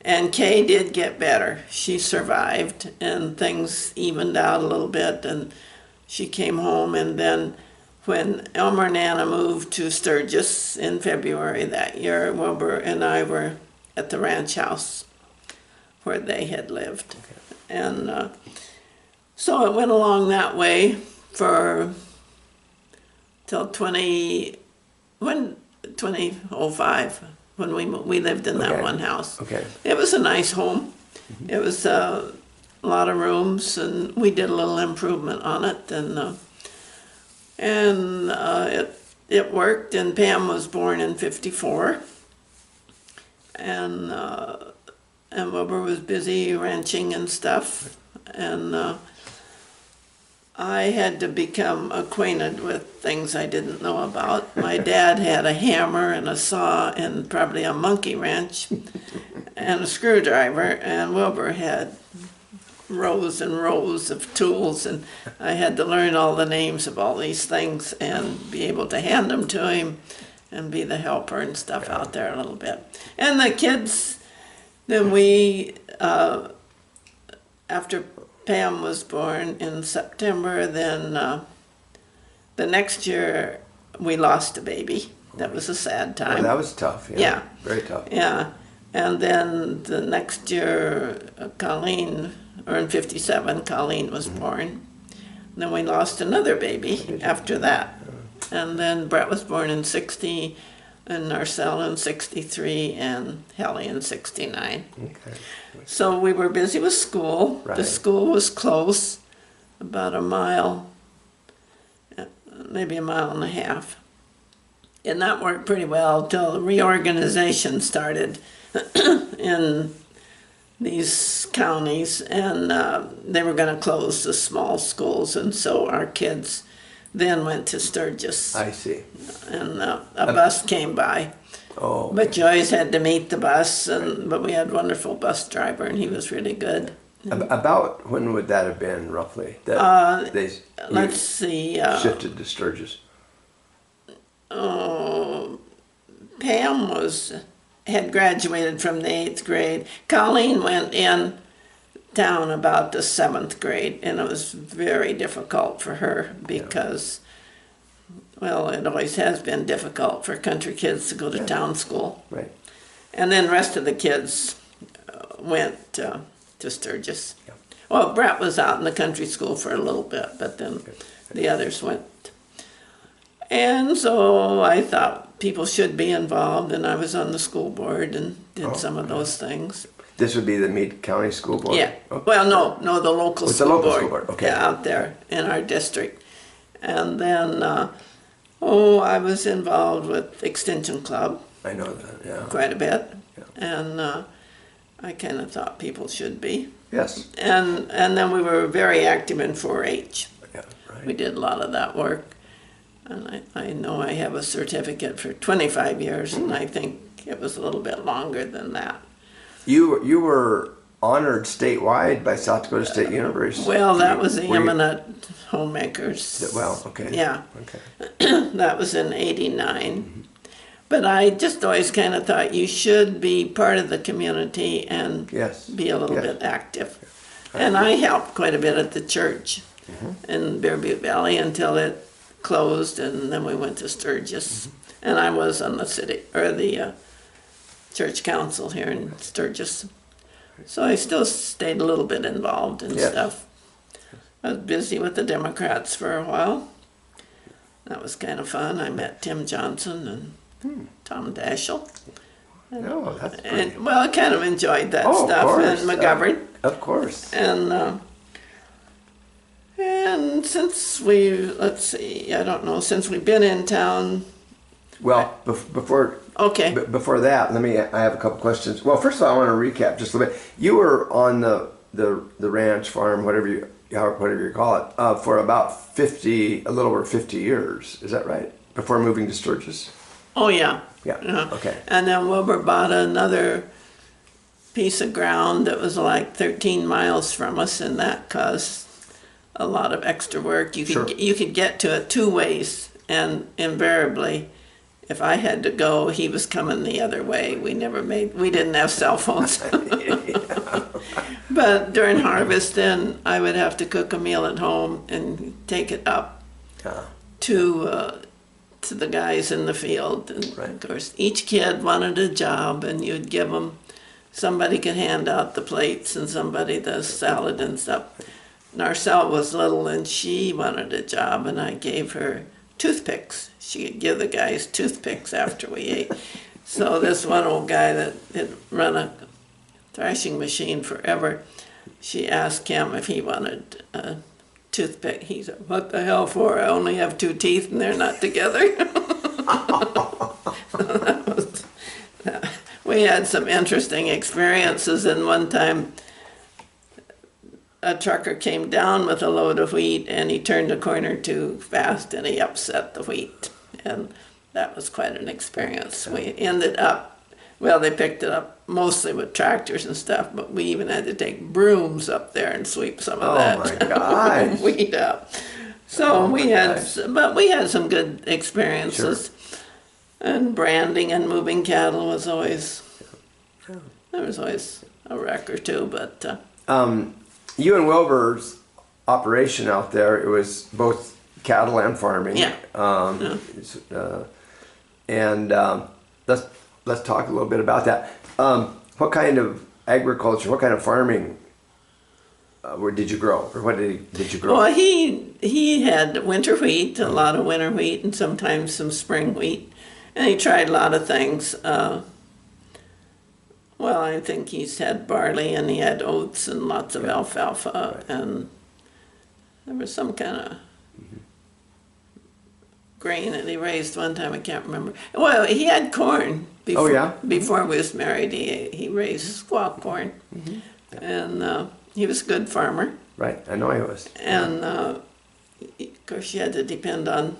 B: And Kay did get better. She survived, and things evened out a little bit, and she came home. And then when Elmer and Anna moved to Sturgis in February that year, Wilbur and I were at the ranch house where they had lived. Okay. And so it went along that way till 2005, when we lived in that one house. Okay. It was a nice home. Mm-hmm. It was a lot of rooms, and we did a little improvement on it, and it worked. And Pam was born in '54, and Wilbur was busy ranching and stuff, and I had to become acquainted with things I didn't know about. My dad had a hammer and a saw and probably a monkey wrench and a screwdriver, and Wilbur had rows and rows of tools, and I had to learn all the names of all these things and be able to hand them to him and be the helper and stuff out there a little bit. And the kids, then we, after Pam was born in September. Then the next year we lost a baby. That was a sad
A: Oh,
B: time.
A: that was tough. Yeah.
B: Yeah.
A: Very tough.
B: Yeah. And then the next year, Colleen, or in 57, Colleen was born. Then we lost another baby after that. And then Brett was born in 60, and Marcel in 63, and Helly in 69.
A: Okay.
B: So we were busy with school.
A: Right.
B: The school was close, about a mile, maybe a mile and a half. And that worked pretty well till the reorganization started in these counties, and they were going to close the small schools, and so our kids then went to Sturgis,
A: I see.
B: and a bus came by.
A: Oh.
B: But you always had to meet the bus, but we had a wonderful bus driver, and he was really good.
A: About when would that have been, roughly? That
B: Let's see.
A: shifted to Sturgis.
B: Pam had graduated from the 8th grade. Colleen went in down about the 7th grade, and it was very difficult for her because, well, it always has been difficult for country kids to go to town school.
A: Right.
B: And then the rest of the kids went to Sturgis.
A: Yeah.
B: Well, Brett was out in the country school for a little bit, but then the others went. And so I thought people should be involved, and I was on the school board and did some of those things.
A: This would be the Meade County School Board?
B: Yeah.
A: Oh.
B: Well, no, the local
A: It's
B: school
A: the local
B: board.
A: school board, okay.
B: Yeah, out there in our district. And then, I was involved with Extension Club
A: I know that, yeah.
B: quite a bit.
A: Yeah.
B: And I kind of thought people should be.
A: Yes.
B: And then we were very active in 4-H.
A: Yeah, right.
B: We did a lot of that work. And I know I have a certificate for 25 years, and I think it was a little bit longer than that.
A: You were honored statewide by South Dakota State University.
B: Well, that was the
A: Were you-
B: Eminent Homemakers.
A: Well, okay.
B: Yeah.
A: Okay.
B: That was in 89. But I just always kind of thought you should be part of the community and
A: Yes.
B: be a little
A: Yes.
B: bit active. And I helped quite a bit at the church in Bear Butte Valley until it closed, and then we went to Sturgis. And I was on the city, or the church council here in Sturgis. So I still stayed a little bit involved and
A: Yes.
B: stuff. I was busy with the Democrats for a while. That was kind of fun. I met Tim Johnson and Tom Daschle.
A: No, that's pretty.
B: And, well, I kind of enjoyed that
A: Oh, of
B: stuff.
A: course.
B: And McGovern.
A: Of course.
B: And since let's see, I don't know, since we've been in town.
A: Well, before
B: Okay.
A: before that, I have a couple questions. Well, first of all, I want to recap just a little bit. You were on the ranch farm, whatever you call it, for about a little over 50 years. Is that right? Before moving to Sturgis.
B: Oh, yeah.
A: Yeah. Okay.
B: And then Wilbur bought another piece of ground that was like 13 miles from us, and that caused a lot of extra work. You could get to it two ways, and invariably, if I had to go, he was coming the other way. We didn't have cell phones. But during harvest, then I would have to cook a meal at home and take it up to the guys in the field. And of course, each kid wanted a job, and you'd give them, somebody could hand out the plates and somebody the salad and stuff. Narcelle was little, and she wanted a job, and I gave her toothpicks. She could give the guys toothpicks after we ate. So this one old guy that had run a thrashing machine forever, she asked him if he wanted a toothpick. He said, "What the hell for? I only have two teeth and they're not together." We had some interesting experiences, and one time a trucker came down with a load of wheat, and he turned the corner too fast and he upset the wheat, and that was quite an experience. We ended up, well, they picked it up mostly with tractors and stuff, but we even had to take brooms up there and sweep some of that wheat up. So we had some good experiences. And branding and moving cattle was always, there was always a wreck or two, but
A: you and Wilbur's operation out there, it was both cattle and farming.
B: Yeah.
A: And let's talk a little bit about that. What kind of agriculture, what kind of farming did you grow? Or what did you grow?
B: Well, he had winter wheat, a lot of winter wheat, and sometimes some spring wheat. And he tried a lot of things. Well, I think he's had barley, and he had oats and lots of alfalfa, and there was some kind of grain that he raised one time. I can't remember. Well, he had corn. Before, Before we was married, he raised squash corn, and he was a good farmer.
A: Right, I know he was.
B: And of course, you had to depend on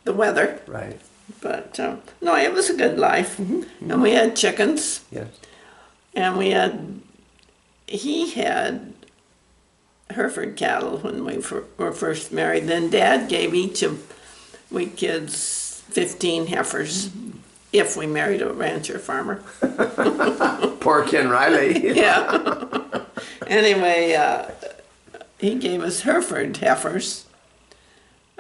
B: the weather.
A: Right.
B: But no, it was a good life, and we had chickens.
A: Yes.
B: And he had Hereford cattle when we were first married. Then Dad gave each of we kids 15 heifers if we married a rancher farmer.
A: Poor Ken Riley.
B: Yeah. Anyway, he gave us Hereford heifers.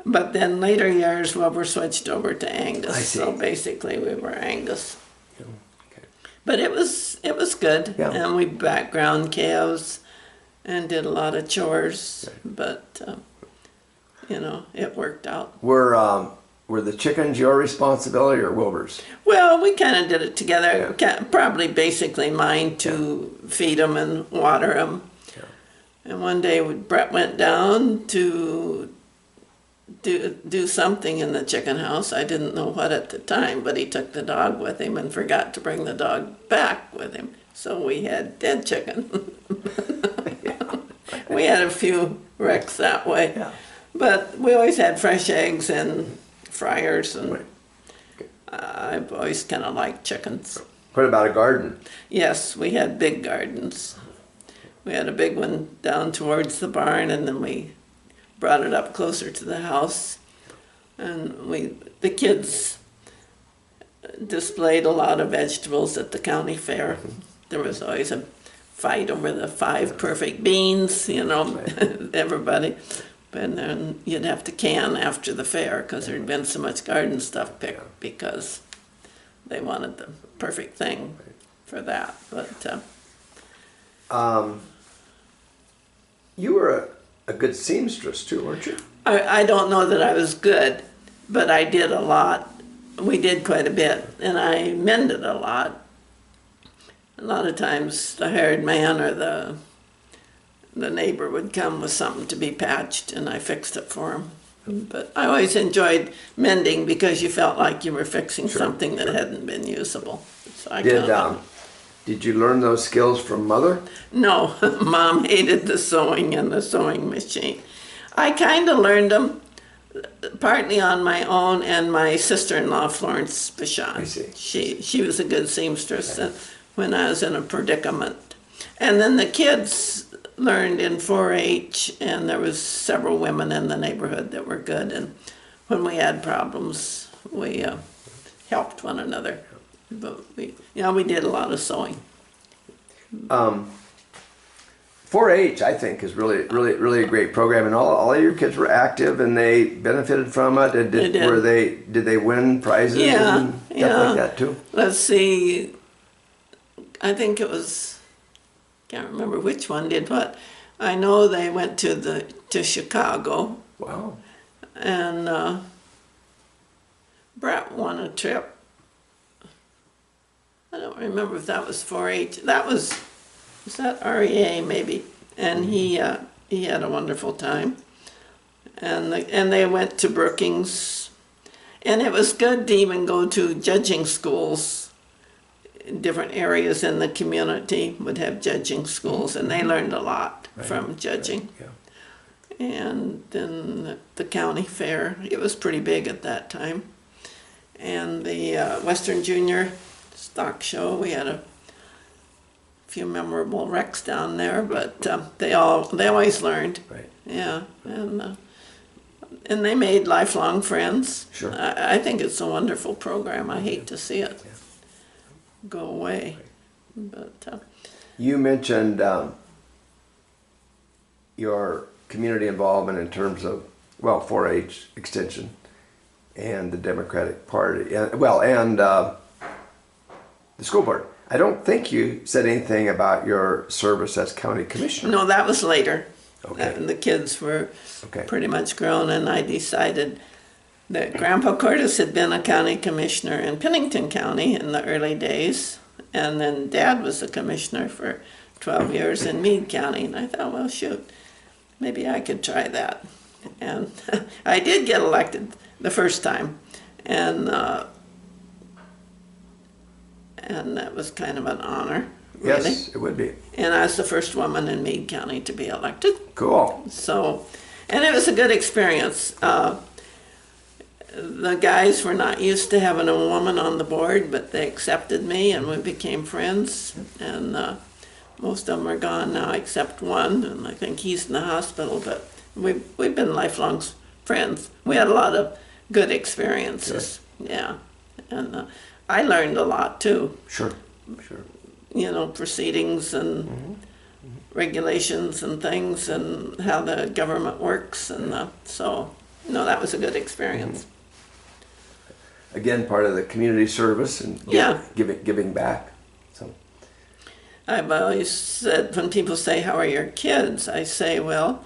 B: But then later years, Wilbur switched over to Angus.
A: I see.
B: So basically we were Angus.
A: Okay.
B: But it was good,
A: Yeah.
B: and we background calves and did a lot of chores, but it worked out.
A: Were the chickens your responsibility or Wilbur's?
B: Well, we kind of did it together. Probably basically mine to feed them and water them.
A: Yeah.
B: And one day Brett went down to do something in the chicken house. I didn't know what at the time, but he took the dog with him and forgot to bring the dog back with him. So we had dead chicken. We had a few wrecks that way.
A: Yeah.
B: But we always had fresh eggs and fryers, and
A: Right.
B: I've always kind of liked chickens.
A: What about a garden?
B: Yes, we had big gardens. We had a big one down towards the barn, and then we brought it up closer to the house. And the kids displayed a lot of vegetables at the county fair. There was always a fight over the 5 perfect beans, everybody. And then you'd have to can after the fair because there'd been so much garden stuff picked because they wanted the perfect thing for that. But
A: You were a good seamstress too, weren't you?
B: I don't know that I was good, but I did a lot. We did quite a bit, and I mended a lot. A lot of times the hired man or the neighbor would come with something to be patched, and I fixed it for him. But I always enjoyed mending because you felt like you were fixing something that hadn't been usable. So
A: Did you learn those skills from Mother?
B: No, Mom hated the sewing and the sewing machine. I kind of learned them partly on my own, and my sister-in-law, Florence Bachand.
A: I see.
B: She was a good seamstress when I was in a predicament. And then the kids learned in 4-H, and there was several women in the neighborhood that were good, and when we had problems, we helped one another. But we did a lot of sewing.
A: 4-H, I think, is really a great program, and all of your kids were active, and they benefited from it. And
B: They did.
A: Did they win prizes and stuff like that too?
B: Let's see. I think it was. Can't remember which one did what. I know they went to Chicago.
A: Wow.
B: And Brett won a trip. I don't remember if that was 4-H. Was that REA maybe? And he had a wonderful time. And they went to Brookings, and it was good to even go to judging schools. Different areas in the community would have judging schools, and they learned a lot from judging.
A: Yeah.
B: And then the county fair, it was pretty big at that time. And the Western Junior stock show, we had a few memorable wrecks down there, but they always learned.
A: Right.
B: Yeah, and they made lifelong friends.
A: Sure.
B: I think it's a wonderful program. I hate to see it go away. But
A: You mentioned your community involvement in terms of, well, 4-H extension and the Democratic Party, and the school board. I don't think you said anything about your service as county commissioner.
B: No, that was later.
A: Okay.
B: The kids were
A: Okay.
B: pretty much grown, and I decided that Grandpa Cordes had been a county commissioner in Pennington County in the early days, and then Dad was a commissioner for 12 years in Meade County, and I thought, well, shoot, maybe I could try that. And I did get elected the first time, and that was kind of an honor, really.
A: Yes, it would be.
B: And I was the first woman in Meade County to be elected.
A: Cool.
B: So, and it was a good experience. The guys were not used to having a woman on the board, but they accepted me and we became friends. And most of them are gone now except one, and I think he's in the hospital, but we've been lifelong friends. We had a lot of good experiences. Sure. Yeah. And I learned a lot too.
A: Sure.
B: You know, proceedings and regulations and things and how the government works. And so, no, that was a good experience.
A: Again, part of the community service and giving back. So
B: I've always said, when people say, how are your kids? I say, well,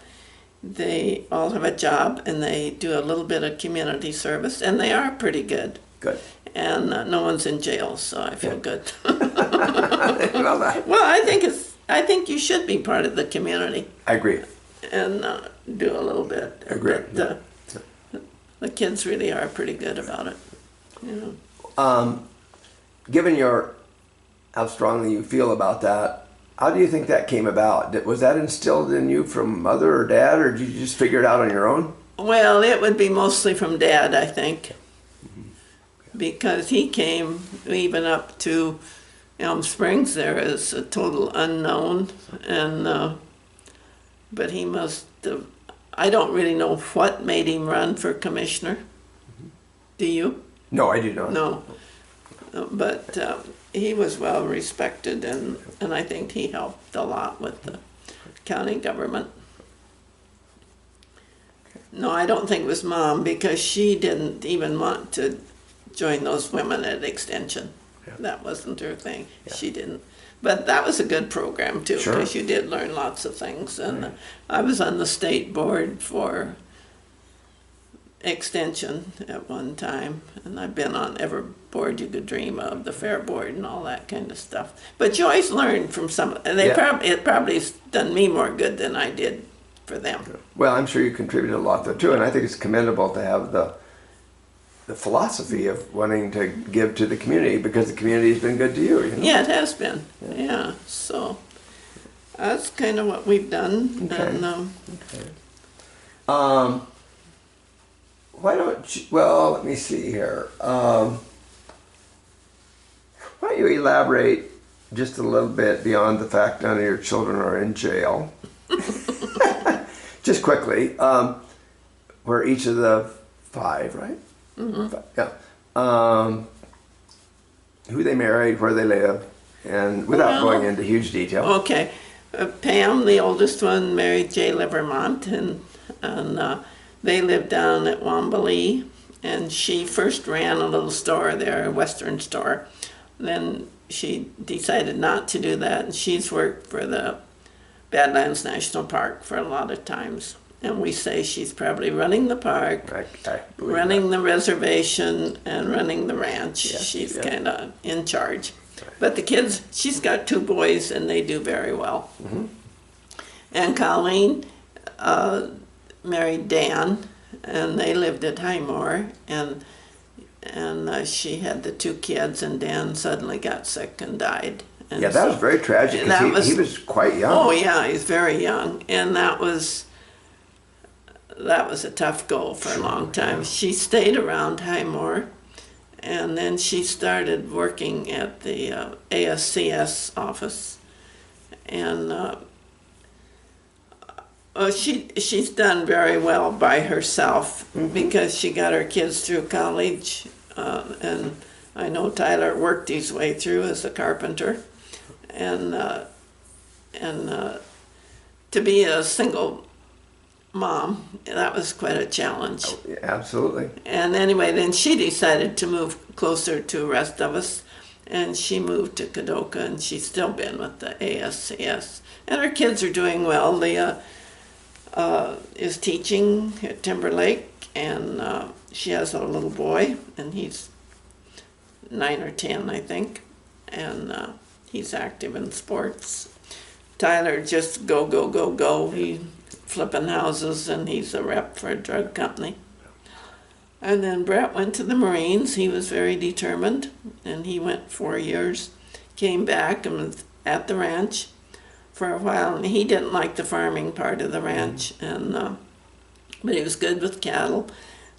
B: they all have a job and they do a little bit of community service, and they are pretty good.
A: Good.
B: And no one's in jail, so I feel good.
A: I didn't know that.
B: Well, I think you should be part of the community
A: I agree.
B: and do a little bit.
A: I agree.
B: But, the kids really are pretty good about it. You know.
A: Given how strongly you feel about that, how do you think that came about? Was that instilled in you from mother or dad, or did you just figure it out on your own?
B: Well, it would be mostly from Dad, I think, because he came even up to Elm Springs there as a total unknown, and but he must have. I don't really know what made him run for commissioner. Do you?
A: No, I do not.
B: No, but he was well respected, and I think he helped a lot with the county government. No, I don't think it was Mom, because she didn't even want to join those women at Extension. Yeah. That wasn't her thing. Yeah. She didn't. But that was a good program too, because you did learn lots of things. And I was on the state board for Extension at one time, and I've been on every board you could dream of, the Fair Board and all that kind of stuff. But you always learn from some, and it probably's done me more good than I did for them.
A: Well, I'm sure you contributed a lot though too, and I think it's commendable to have the philosophy of wanting to give to the community, because the community has been good to you. You know?
B: Yeah, it has been. Yeah, so that's kind of what we've done.
A: Okay.
B: And,
A: why don't you, well, let me see here. Why don't you elaborate just a little bit beyond the fact none of your children are in jail? Just quickly, where each of the 5, right? Mm-hmm. Yeah. Who they married, where they live, and without going into huge detail.
B: Okay. Pam, the oldest one, married Jay Livermont, and they lived down at Wambalee, and she first ran a little store there, a Western store. Then she decided not to do that, and she's worked for the Badlands National Park for a lot of times. And we say she's probably running the park, running the reservation, and running the ranch. Yes, she's kind of in charge. Right. But the kids, she's got 2 boys, and they do very well. Mm-hmm. And Colleen married Dan, and they lived at Highmore, and she had the 2 kids, and Dan suddenly got sick and died. And
A: that was very tragic, because he was quite young.
B: Oh yeah, he's very young, and that was a tough go for a long time. She stayed around Highmore, and then she started working at the ASCS office, and she's done very well by herself, because she got her kids through college, and I know Tyler worked his way through as a carpenter, and to be a single mom, that was quite a challenge.
A: Oh, yeah, absolutely.
B: And anyway, then she decided to move closer to the rest of us, and she moved to Kadoka, and she's still been with the ASCS. And her kids are doing well. Leah is teaching at Timberlake, and she has a little boy, and he's 9 or 10, I think, and he's active in sports. Tyler just go. He's flipping houses, and he's a rep for a drug company. And then Brett went to the Marines. He was very determined, and he went 4 years, came back and was at the ranch for a while, and he didn't like the farming part of the ranch, and but he was good with cattle.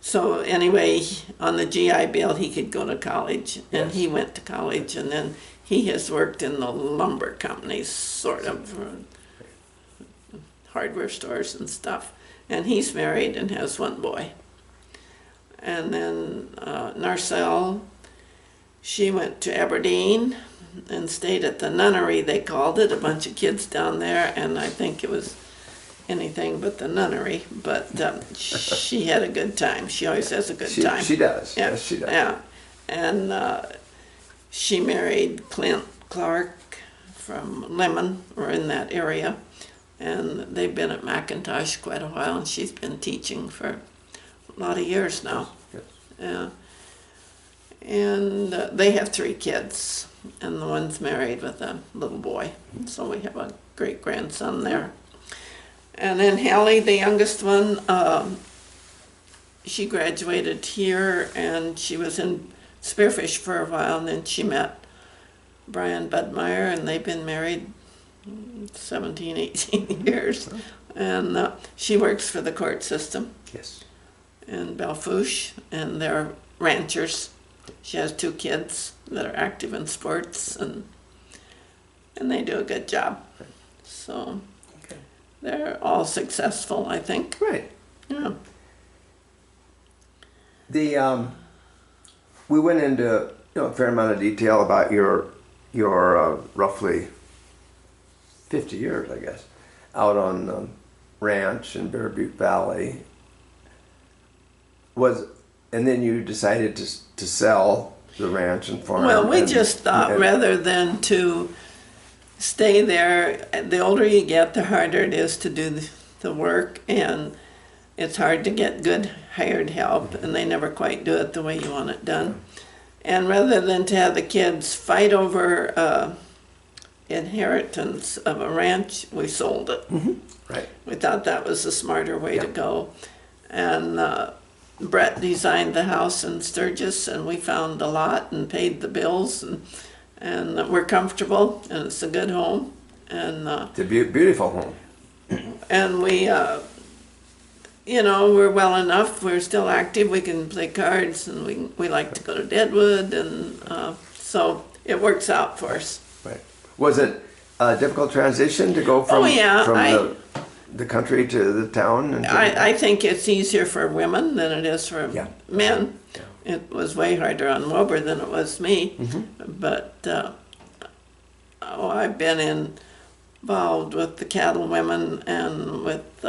B: So anyway, on the GI Bill, he could go to college, and he went to college, and then he has worked in the lumber companies, sort of, hardware stores and stuff. And he's married and has one boy. And then Narcelle, she went to Aberdeen and stayed at the nunnery, they called it, a bunch of kids down there, and I think it was anything but the nunnery, but she had a good time. She always has a good time.
A: She does.
B: Yeah.
A: Yes, she does.
B: Yeah. And she married Clint Clark from Lemon, or in that area, and they've been at McIntosh quite a while, and she's been teaching for a lot of years now.
A: Yes.
B: Yeah. And they have 3 kids, and the one's married with a little boy, so we have a great grandson there. And then Hallie, the youngest one, she graduated here, and she was in Spearfish for a while, and then she met Brian Budmeyer, and they've been married 17, 18 years. And she works for the court system.
A: Yes.
B: In Belfouche, and they're ranchers. She has 2 kids that are active in sports, and they do a good job. So they're all successful, I think.
A: Right.
B: Yeah.
A: We went into a fair amount of detail about your roughly 50 years, I guess, out on ranch in Bear Butte Valley. And then you decided to sell the ranch and farm.
B: Well, we just thought rather than to stay there, the older you get, the harder it is to do the work, and it's hard to get good hired help, and they never quite do it the way you want it done. And rather than to have the kids fight over inheritance of a ranch, we sold it.
A: Mm-hmm. Right.
B: We thought that was the smarter way to go. And Brett designed the house in Sturgis, and we found a lot and paid the bills, and we're comfortable, and it's a good home. And
A: it's a beautiful home.
B: And we, we're well enough. We're still active. We can play cards, and we like to go to Deadwood, and so it works out for us.
A: Right. Was it a difficult transition to go from the country to the town?
B: I think it's easier for women than it is for men. Yeah. It was way harder on Wilbur than it was me. Mm-hmm. But I've been involved with the cattle women and with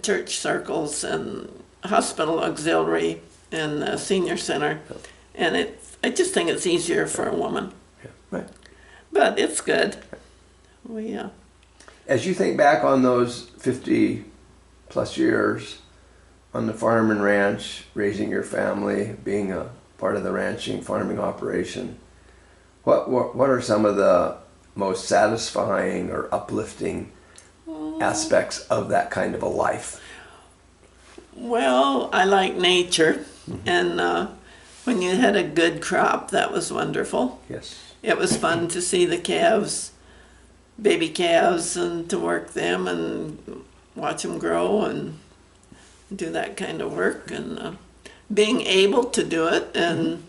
B: church circles and hospital auxiliary and senior center. And I just think it's easier for a woman.
A: Yeah. Right.
B: But it's good.
A: As you think back on those 50 plus years on the farm and ranch, raising your family, being a part of the ranching farming operation, what are some of the most satisfying or uplifting aspects of that kind of a life?
B: Well, I like nature, and when you had a good crop, that was wonderful.
A: Yes.
B: It was fun to see the calves, baby calves, and to work them and watch them grow and do that kind of work, and being able to do it, and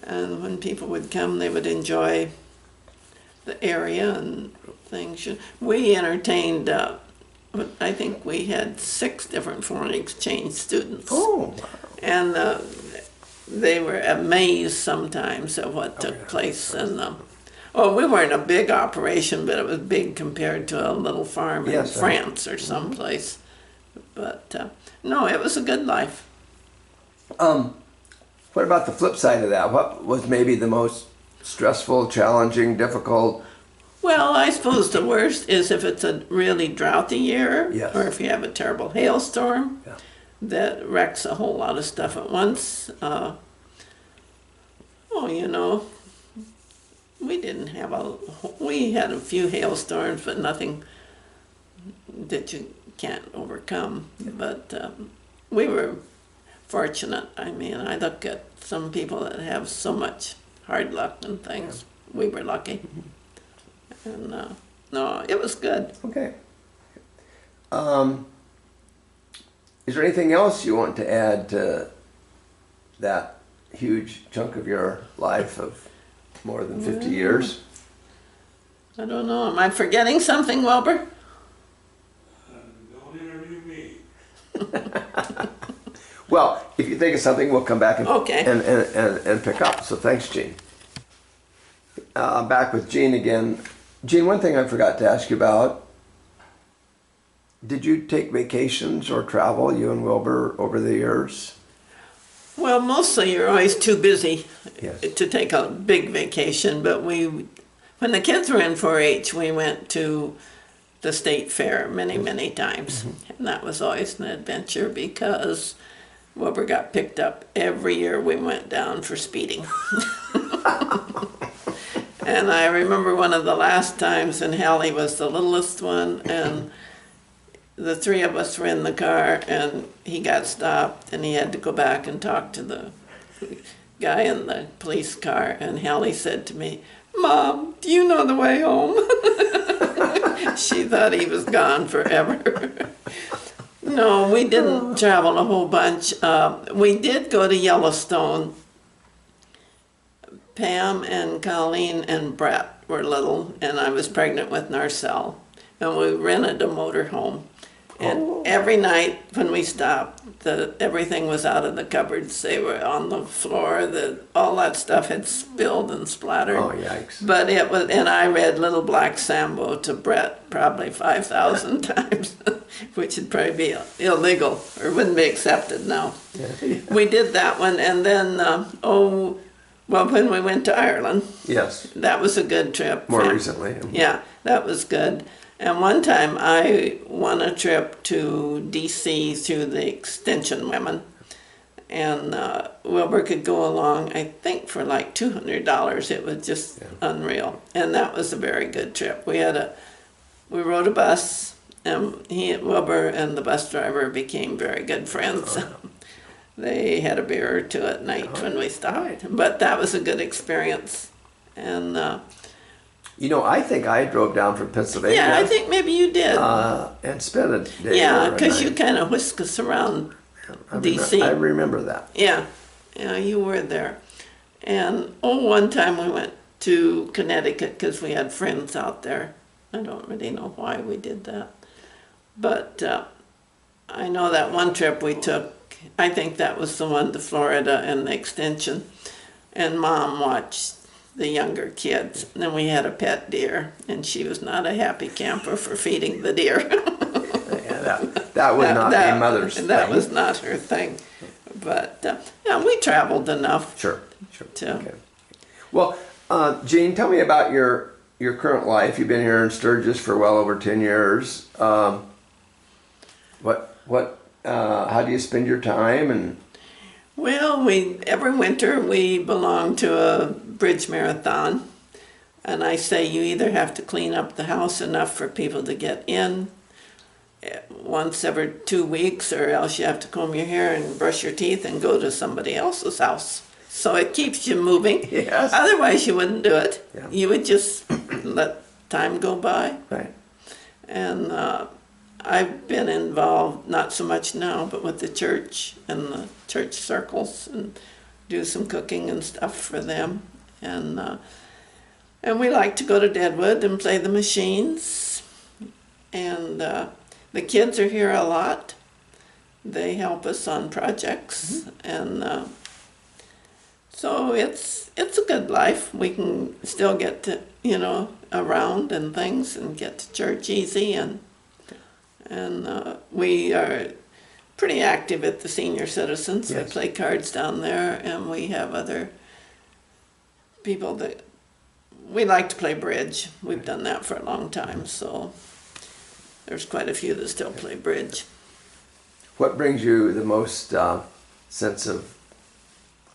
B: when people would come, they would enjoy the area and things. We entertained, I think we had 6 different foreign exchange students.
A: Oh, wow.
B: And they were amazed sometimes at what took place. And Well, we weren't a big operation, but it was big compared to a little farm in
A: Yes,
B: France or someplace. But no, it was a good life.
A: What about the flip side of that? What was maybe the most stressful, challenging, difficult?
B: Well, I suppose the worst is if it's a really droughty year,
A: Yes.
B: or if you have a terrible hailstorm
A: Yeah.
B: that wrecks a whole lot of stuff at once. We had a few hailstorms, but nothing that you can't overcome. But we were fortunate. I mean, I look at some people that have so much hard luck and things. We were lucky. And no, it was good.
A: Okay. Is there anything else you want to add to that huge chunk of your life of more than 50 years?
B: I don't know. Am I forgetting something, Wilbur?
C: Don't interview me.
A: Well, if you think of something, we'll come back and,
B: Okay.
A: and pick up. So thanks, Jeanne. Back with Jeanne again. Jeanne, one thing I forgot to ask you about. Did you take vacations or travel, you and Wilbur, over the years?
B: Well, mostly you're always too busy
A: Yes.
B: to take a big vacation. But when the kids were in 4-H, we went to the state fair many, many times. And that was always an adventure because Wilbur got picked up every year we went down for speeding. And I remember one of the last times, and Hallie was the littlest one, and the three of us were in the car, and he got stopped, and he had to go back and talk to the guy in the police car, and Hallie said to me, "Mom, do you know the way home?" She thought he was gone forever. No, we didn't travel a whole bunch. We did go to Yellowstone. Pam and Colleen and Brett were little, and I was pregnant with Narcelle. And we rented a motorhome. And every night when we stopped, everything was out of the cupboards. They were on the floor. All that stuff had spilled and splattered.
A: Oh, yikes.
B: But it was, and I read Little Black Sambo to Brett probably 5,000 times, which would probably be illegal or wouldn't be accepted now. We did that one, and then, when we went to Ireland,
A: Yes.
B: that was a good trip.
A: More recently.
B: Yeah, that was good. And one time I won a trip to D.C. through the Extension Women. And Wilbur could go along, I think, for like $200. It was just unreal. And that was a very good trip. We rode a bus, and Wilbur and the bus driver became very good friends. They had a beer or two at night when we stopped. But that was a good experience. And
A: I think I drove down from Pennsylvania.
B: yeah, I think maybe you did.
A: And spent a day.
B: Yeah,
A: or a
B: because you
A: night.
B: kind of whisk us around
A: I
B: D.C.
A: I remember that.
B: Yeah, you were there. And one time we went to Connecticut because we had friends out there. I don't really know why we did that. But I know that one trip we took, I think that was the one to Florida and the Extension. And Mom watched the younger kids. And then we had a pet deer, and she was not a happy camper for feeding the deer.
A: Yeah, that would not be Mother's thing.
B: That was not her thing. But we traveled enough.
A: Sure.
B: To,
A: Okay. Well, Jeanne, tell me about your current life. You've been here in Sturgis for well over 10 years. How do you spend your time? And
B: well, every winter we belong to a bridge marathon, and I say you either have to clean up the house enough for people to get in once every 2 weeks, or else you have to comb your hair and brush your teeth and go to somebody else's house. So it keeps you moving.
A: Yes.
B: Otherwise you wouldn't do it.
A: Yeah.
B: You would just let time go by.
A: right.
B: And I've been involved, not so much now, but with the church and the church circles, and do some cooking and stuff for them. And we like to go to Deadwood and play the machines. And the kids are here a lot. They help us on projects. And So it's a good life. We can still get to, around and things and get to church easy, and we are pretty active at the senior citizens.
A: Yes.
B: We play cards down there, and we have other people that we like to play bridge. We've done that for a long time, so there's quite a few that still play bridge.
A: What brings you the most sense of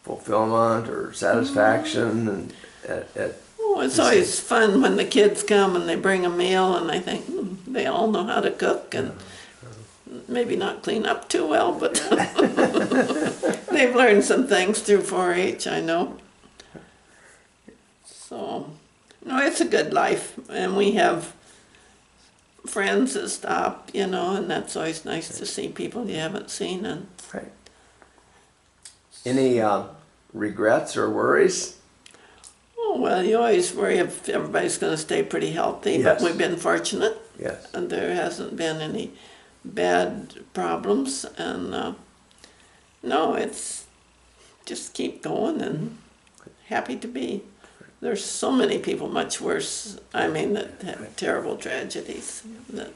A: fulfillment or satisfaction? And
B: Oh, it's always fun when the kids come and they bring a meal, and I think they all know how to cook, and maybe not clean up too well, but they've learned some things through 4-H, I know. So, no, it's a good life, and we have friends that stop, and that's always nice to see people you haven't seen. And
A: right. Any regrets or worries?
B: oh, well, you always worry if everybody's going to stay pretty healthy,
A: Yes.
B: but we've been fortunate.
A: Yes.
B: And there hasn't been any bad problems, and no, it's just keep going and happy to be. There's so many people much worse, that have terrible tragedies. That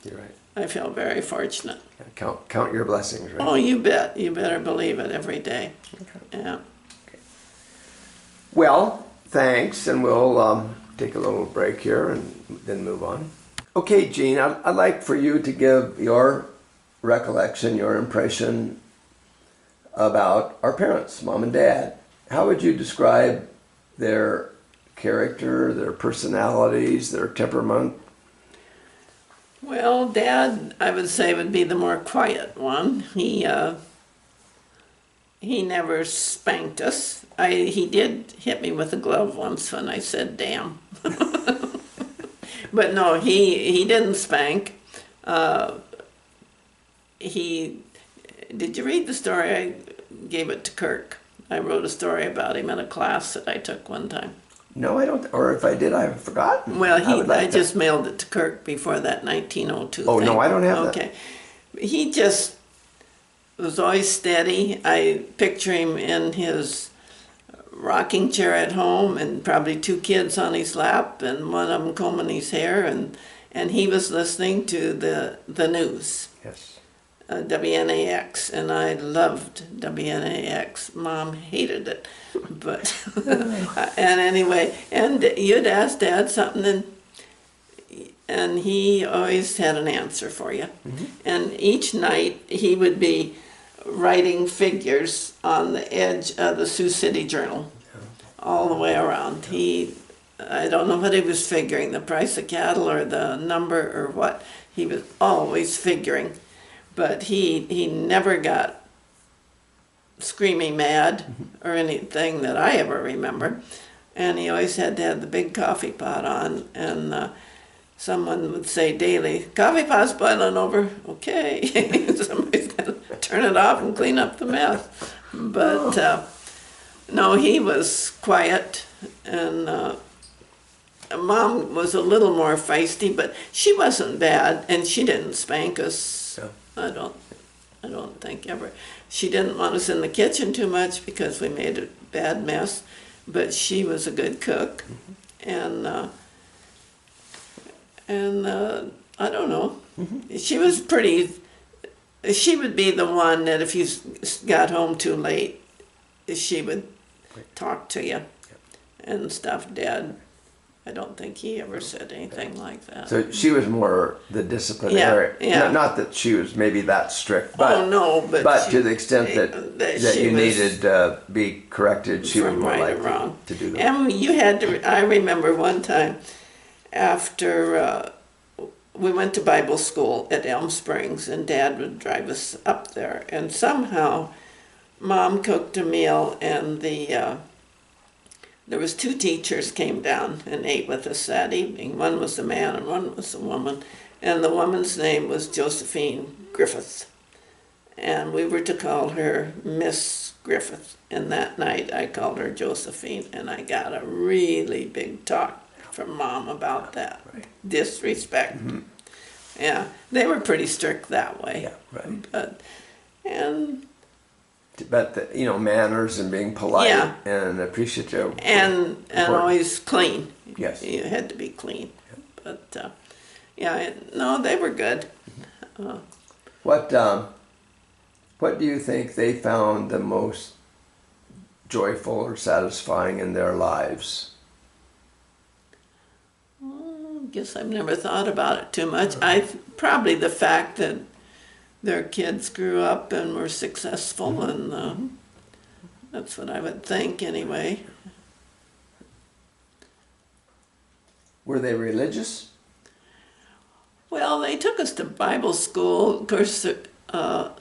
A: You're right.
B: I feel very fortunate.
A: Yeah, count your blessings, right?
B: Oh, you bet. You better believe it every day.
A: Okay.
B: Yeah.
A: Well, thanks, and we'll take a little break here and then move on. Okay, Jeanne, I'd like for you to give your recollection, your impression about our parents, Mom and Dad. How would you describe their character, their personalities, their temperament?
B: Well, Dad, I would say, would be the more quiet one. He never spanked us. He did hit me with a glove once when I said damn. But no, he didn't spank. Did you read the story? I gave it to Kirk. I wrote a story about him in a class that I took one time.
A: No, I don't, or if I did, I've forgotten.
B: Well, I just mailed it to Kirk before that 1902
A: Oh,
B: thing.
A: no, I don't have that.
B: Okay. He just was always steady. I picture him in his rocking chair at home, and probably 2 kids on his lap, and one of them combing his hair, and he was listening to the news.
A: Yes.
B: WNAX, and I loved WNAX. Mom hated it, but and anyway, and you'd ask Dad something, and he always had an answer for you. Mm-hmm. And each night he would be writing figures on the edge of the Sioux City Journal, all the way around. I don't know what he was figuring, the price of cattle or the number or what. He was always figuring. But he never got screaming mad or anything that I ever remember. And he always had to have the big coffee pot on. And someone would say daily, coffee pot's boiling over. Okay. Somebody's going to turn it off and clean up the mess. But no, he was quiet. And Mom was a little more feisty, but she wasn't bad. And she didn't spank us.
A: Yeah.
B: I don't think ever. She didn't want us in the kitchen too much because we made a bad mess, but she was a good cook, and I don't know. Mm-hmm. She was pretty. She would be the one that if you got home too late, she would talk to you and stuff. Dad, I don't think he ever said anything like that.
A: So she was more the disciplinarian.
B: Yeah.
A: Not that she was maybe that strict, but
B: oh no,
A: but
B: she,
A: to the extent that you needed to be corrected, she was more
B: right
A: likely to do that.
B: And you had to. I remember one time after we went to Bible school at Elm Springs, and Dad would drive us up there, and somehow Mom cooked a meal, and there was 2 teachers came down and ate with us that evening. One was a man and one was a woman. And the woman's name was Josephine Griffith. And we were to call her Miss Griffith. And that night I called her Josephine, and I got a really big talk from Mom about that. Right. Disrespect. Mm-hmm. Yeah, they were pretty strict that way.
A: Yeah, right.
B: But, and
A: but you know, manners and being polite
B: Yeah.
A: and appreciative.
B: And
A: Important.
B: always clean.
A: Yes.
B: You had to be clean. But yeah, no, they were good.
A: What do you think they found the most joyful or satisfying in their lives?
B: I guess I've never thought about it too much. Probably the fact that their kids grew up and were successful, and that's what I would think anyway.
A: Were they religious?
B: Well, they took us to Bible school. Of course, I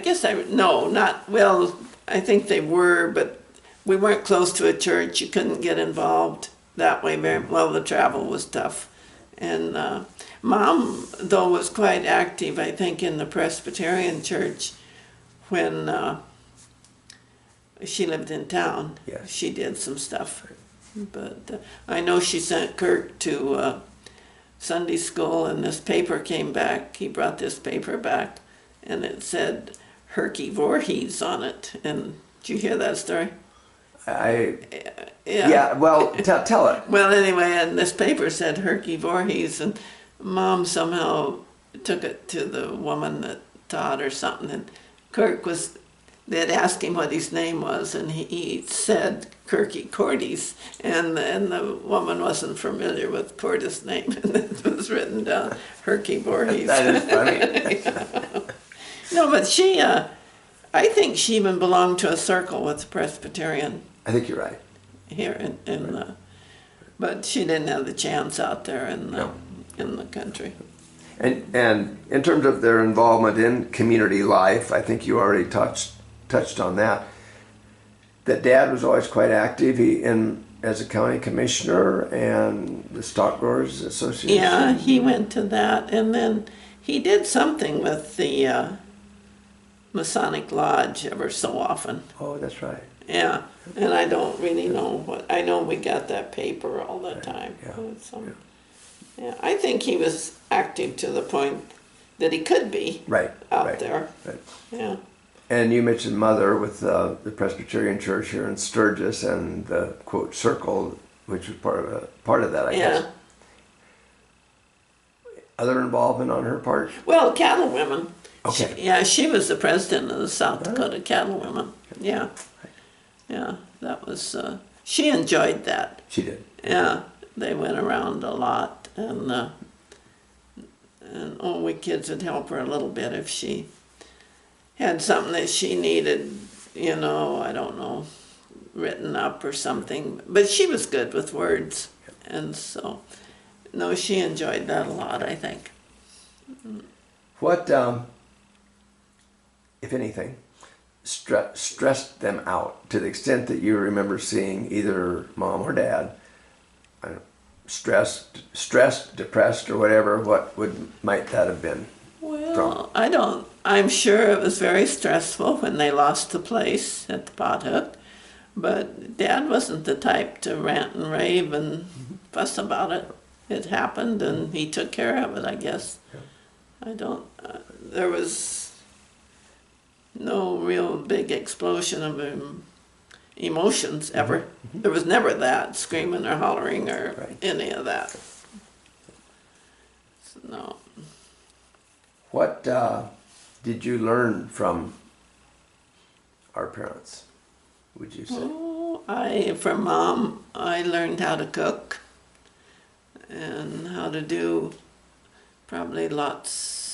B: guess I think they were, but we weren't close to a church. You couldn't get involved that way very well. The travel was tough. And Mom, though, was quite active, I think, in the Presbyterian church when she lived in town.
A: Yes.
B: She did some stuff. But I know she sent Kirk to Sunday school, and this paper came back. He brought this paper back, and it said Herky Voorhees on it. And did you hear that story?
A: Yeah, well, tell it.
B: Well, anyway, and this paper said Herky Voorhees, and Mom somehow took it to the woman that taught or something, and they'd asked him what his name was, and he said Jeanne Cordes, and the woman wasn't familiar with Cordes' name, and it was written down, Herky Voorhees.
A: That is funny.
B: No, but she, I think she even belonged to a circle with the Presbyterian.
A: I think you're right.
B: Here but she didn't have the chance out there in the country.
A: And in terms of their involvement in community life, I think you already touched on that. That Dad was always quite active as a county commissioner and the Stock Growers Association.
B: Yeah, he went to that, and then he did something with the Masonic Lodge ever so often.
A: Oh, that's right.
B: Yeah, and I don't really know what. I know we got that paper all the time. Yeah, I think he was active to the point that he could be out there.
A: Right.
B: Yeah.
A: And you mentioned Mother with the Presbyterian Church here in Sturgis and the quote circle, which was part of that, I guess. Other involvement on her part?
B: Well, cattle women.
A: Okay.
B: She was the president of the South Dakota Cattle Women. Yeah. Yeah, that was, she enjoyed that.
A: She did.
B: Yeah, they went around a lot, and we kids would help her a little bit if she had something that she needed, I don't know, written up or something. But she was good with words, and so, no, she enjoyed that a lot, I think.
A: What, if anything, stressed them out to the extent that you remember seeing either Mom or Dad stressed, depressed, or whatever? What might that have been?
B: Well, I'm sure it was very stressful when they lost the place at the Pothook, but Dad wasn't the type to rant and rave and fuss about it. It happened, and he took care of it, I guess. There was no real big explosion of emotions ever. There was never that, screaming or hollering or any of that. So, no.
A: What did you learn from our parents, would you say?
B: From Mom, I learned how to cook and how to do probably lots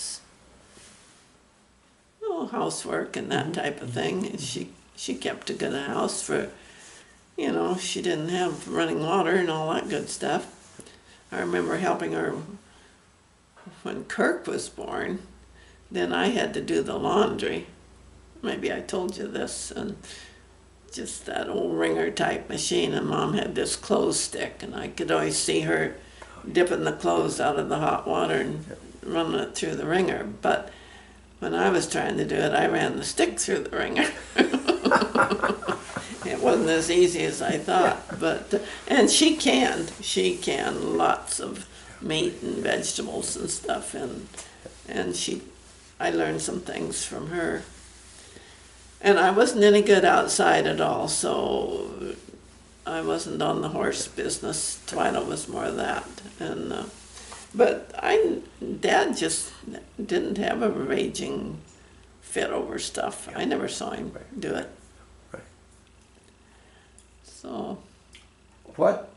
B: housework and that type of thing. And she kept a good house for, she didn't have running water and all that good stuff. I remember helping her when Kirk was born. Then I had to do the laundry. Maybe I told you this, and just that old wringer type machine, and Mom had this clothes stick, and I could always see her dipping the clothes out of the hot water and running it through the wringer. But when I was trying to do it, I ran the stick through the wringer. It wasn't as easy as I thought, but and she canned lots of meat and vegetables and stuff, and and I learned some things from her. And I wasn't any good outside at all, so I wasn't on the horse business. Twyla was more of that. But Dad just didn't have a raging fit over stuff. I never saw him do it.
A: Right.
B: So.
A: What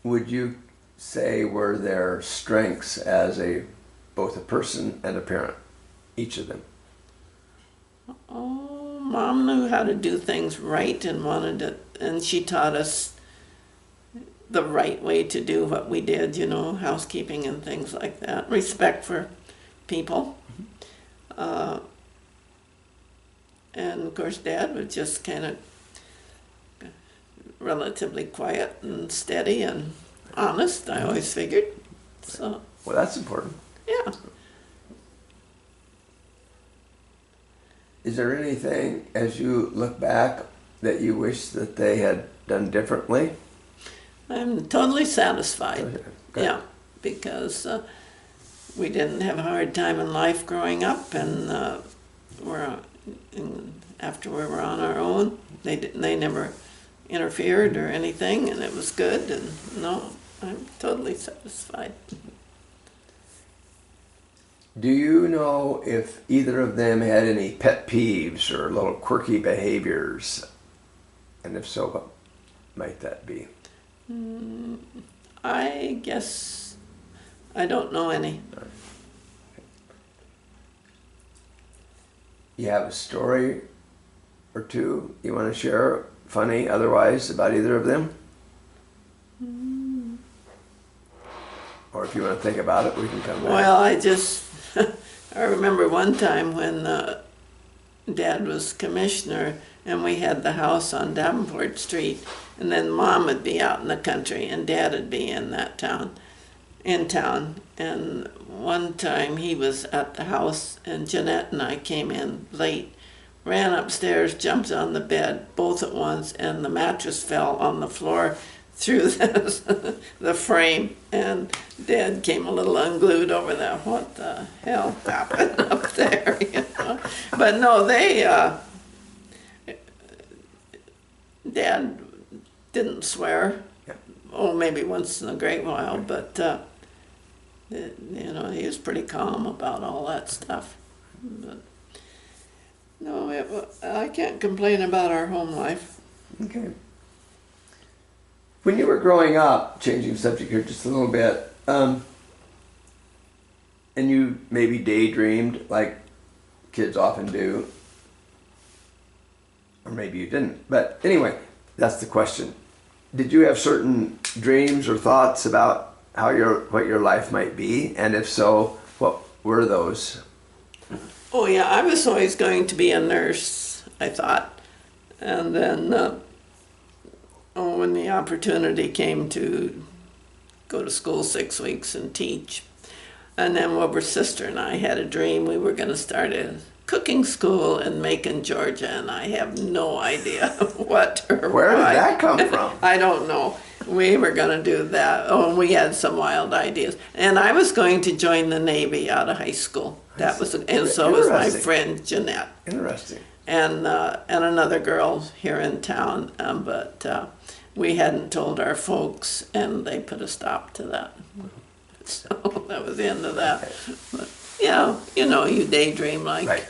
A: would you say were their strengths as both a person and a parent, each of them?
B: Oh, Mom knew how to do things right and wanted it, and she taught us the right way to do what we did, housekeeping and things like that. Respect for people. And of course, Dad was just kind of relatively quiet and steady and honest, I always figured. So.
A: Well, that's important.
B: Yeah.
A: Is there anything, as you look back, that you wish that they had done differently?
B: I'm totally satisfied.
A: Okay.
B: Yeah, because we didn't have a hard time in life growing up, and after we were on our own, they never interfered or anything, and it was good. And no, I'm totally satisfied.
A: Do you know if either of them had any pet peeves or little quirky behaviors? And if so, what might that be?
B: I guess I don't know any.
A: You have a story or two you want to share, funny, otherwise, about either of them? Or if you want to think about it, we can come back.
B: Well, I remember one time when Dad was commissioner and we had the house on Davenport Street, and then Mom would be out in the country and Dad would be in town. And one time he was at the house and Jeanette and I came in late, ran upstairs, jumped on the bed both at once, and the mattress fell on the floor through the frame, and Dad came a little unglued over that. What the hell happened up there? But no, Dad didn't swear.
A: Yeah.
B: Oh, maybe once in a great while, but he was pretty calm about all that stuff. But no, I can't complain about our home life.
A: Okay. When you were growing up, changing subject here just a little bit, and you maybe daydreamed like kids often do, or maybe you didn't, but anyway, that's the question. Did you have certain dreams or thoughts about what your life might be, and if so, what were those?
B: Oh yeah, I was always going to be a nurse, I thought, and then when the opportunity came to go to school 6 weeks and teach, and then Wilbur's sister and I had a dream we were going to start a cooking school in Macon, Georgia, and I have no idea what or
A: Where
B: why.
A: did that come from?
B: I don't know. We were going to do that. Oh, and we had some wild ideas. And I was going to join the Navy out of high school. And so was my friend Jeanette.
A: Interesting.
B: And another girl here in town, but we hadn't told our folks, and they put a stop to that. So that was the end of that. But, yeah, you daydream like.
A: Right.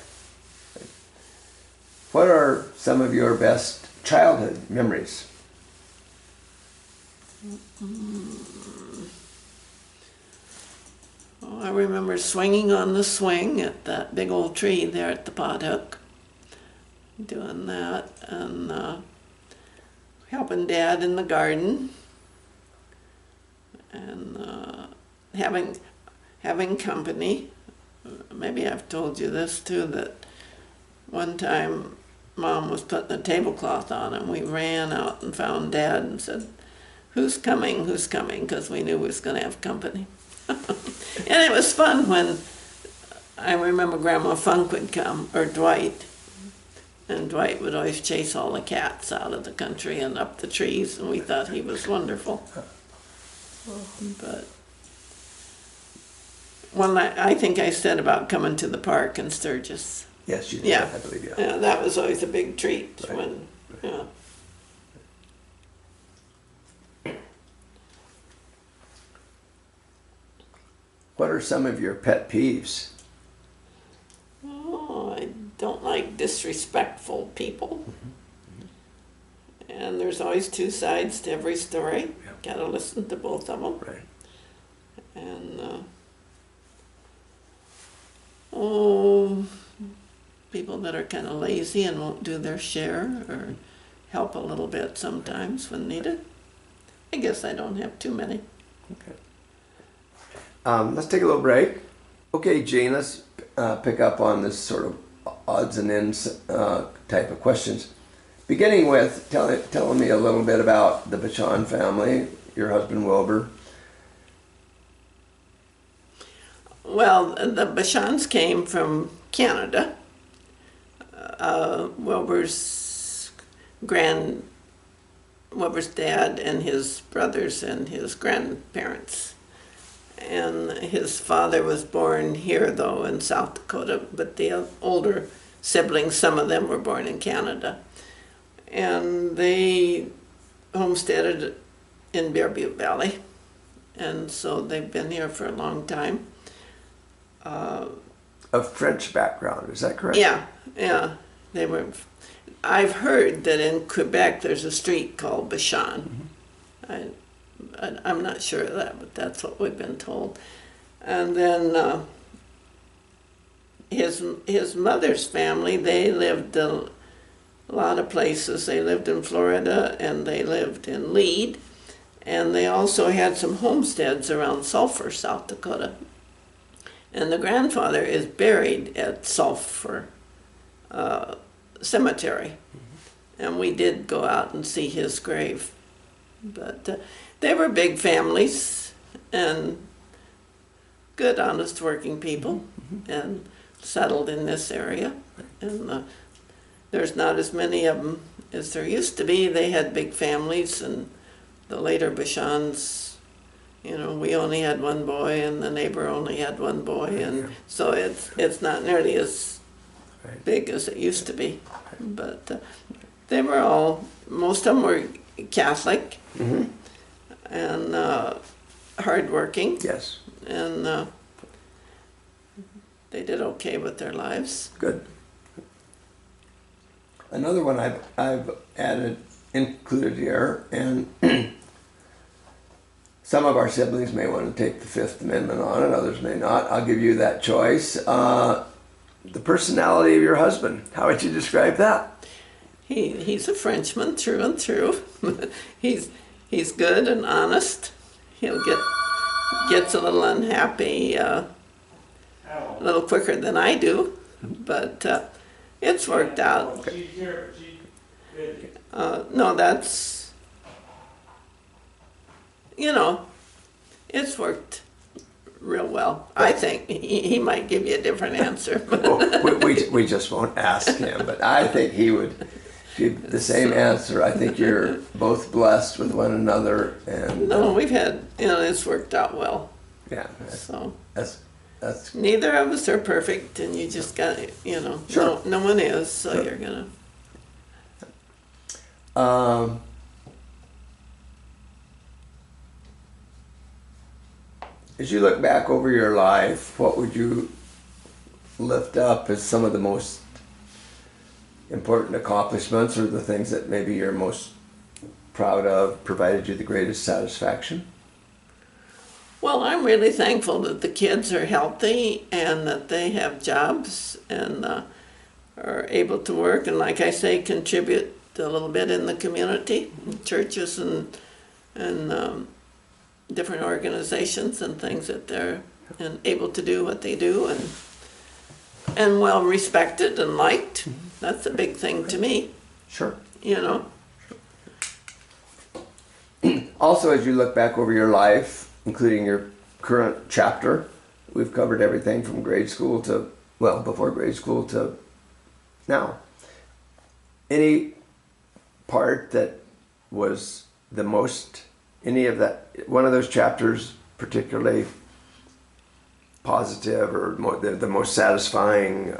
A: What are some of your best childhood memories?
B: Oh, I remember swinging on the swing at that big old tree there at the Pothook, doing that, and helping Dad in the garden, and having company. Maybe I've told you this too, that one time Mom was putting a tablecloth on and we ran out and found Dad and said, who's coming, because we knew we was going to have company. And it was fun when I remember Grandma Funk would come, or Dwight, and Dwight would always chase all the cats out of the country and up the trees, and we thought he was wonderful. But Well, I think I said about coming to the park in Sturgis.
A: Yes, you did.
B: Yeah.
A: I believe you.
B: Yeah, that was always a big treat
A: Right.
B: when, yeah.
A: What are some of your pet peeves?
B: Oh, I don't like disrespectful people. And there's always two sides to every story.
A: Yep.
B: Gotta listen to both of them.
A: Right.
B: And, oh, people that are kind of lazy and won't do their share or help a little bit sometimes when needed. I guess I don't have too many.
A: Okay. Let's take a little break. Okay, Jeanne, let's pick up on this sort of odds and ends type of questions. Beginning with telling me a little bit about the Bachand family, your husband Wilbur.
B: Well, the Bachands came from Canada. Wilbur's dad and his brothers and his grandparents. And his father was born here, though, in South Dakota, but the older siblings, some of them were born in Canada. And they homesteaded in Bear Butte Valley, and so they've been here for a long time.
A: Of French background, is that correct?
B: Yeah, yeah. They were. I've heard that in Quebec there's a street called Bachand. I'm not sure of that, but that's what we've been told. And then his mother's family, they lived a lot of places. They lived in Florida and they lived in Lead, and they also had some homesteads around Sulphur, South Dakota. And the grandfather is buried at Sulphur Cemetery, and we did go out and see his grave. But they were big families and good, honest working people, and settled in this area. And there's not as many of them as there used to be. They had big families, and the later Bachands, you know, we only had one boy, and the neighbor only had one boy, and so it's not nearly as big as it used to be. But they were all, most of them were Catholic, and hardworking.
A: Yes.
B: And they did okay with their lives.
A: Good. Another one I've included here, and some of our siblings may want to take the Fifth Amendment on it, others may not. I'll give you that choice. The personality of your husband, how would you describe that?
B: He's a Frenchman through and through. he's good and honest. He'll gets a little unhappy a little quicker than I do, but it's worked out. No, that's, you know, it's worked real well. I think he might give you a different answer.
A: Well, we just won't ask him, but I think he would give the same answer. I think you're both blessed with one another, and
B: no, we've had, you know, it's worked out well.
A: yeah,
B: So
A: that's
B: neither of us are perfect, and you just got to, you know,
A: Sure.
B: no one is, so
A: Sure.
B: you're gonna.
A: As you look back over your life, what would you lift up as some of the most important accomplishments, or the things that maybe you're most proud of, provided you the greatest satisfaction?
B: Well, I'm really thankful that the kids are healthy and that they have jobs and are able to work, and like I say, contribute a little bit in the community, churches and different organizations and things that they're and able to do what they do, and well respected and liked. That's a big thing to me,
A: Sure.
B: you know.
A: Also, as you look back over your life, including your current chapter, we've covered everything from grade school to, well, before grade school to now. Any part that was the most, any of that, one of those chapters particularly positive or the most satisfying?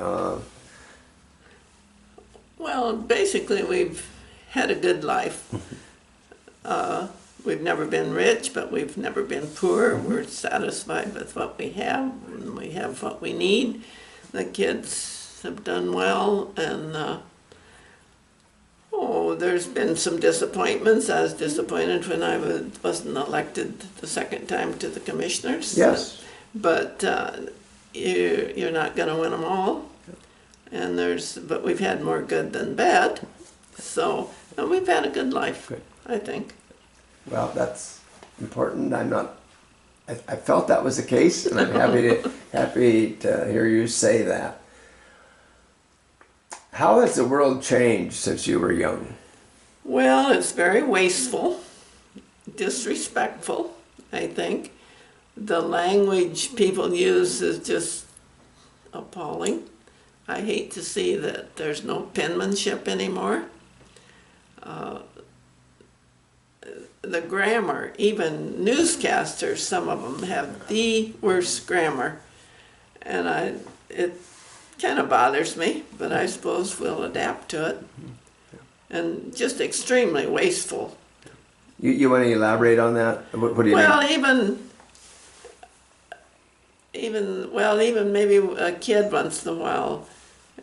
B: Well, basically, we've had a good life. We've never been rich, but we've never been poor. We're satisfied with what we have, and we have what we need. The kids have done well, and there's been some disappointments. I was disappointed when I wasn't elected the second time to the commissioners.
A: Yes.
B: But you're not going to win them all. But we've had more good than bad. So we've had a good life,
A: Good.
B: I think.
A: Well, that's important. I felt that was the case, and I'm happy to hear you say that. How has the world changed since you were young?
B: Well, it's very wasteful, disrespectful, I think. The language people use is just appalling. I hate to see that there's no penmanship anymore. The grammar, even newscasters, some of them have the worst grammar. And it kind of bothers me, but I suppose we'll adapt to it. And just extremely wasteful.
A: You want to elaborate on that? What do you mean?
B: Even maybe a kid once in a while,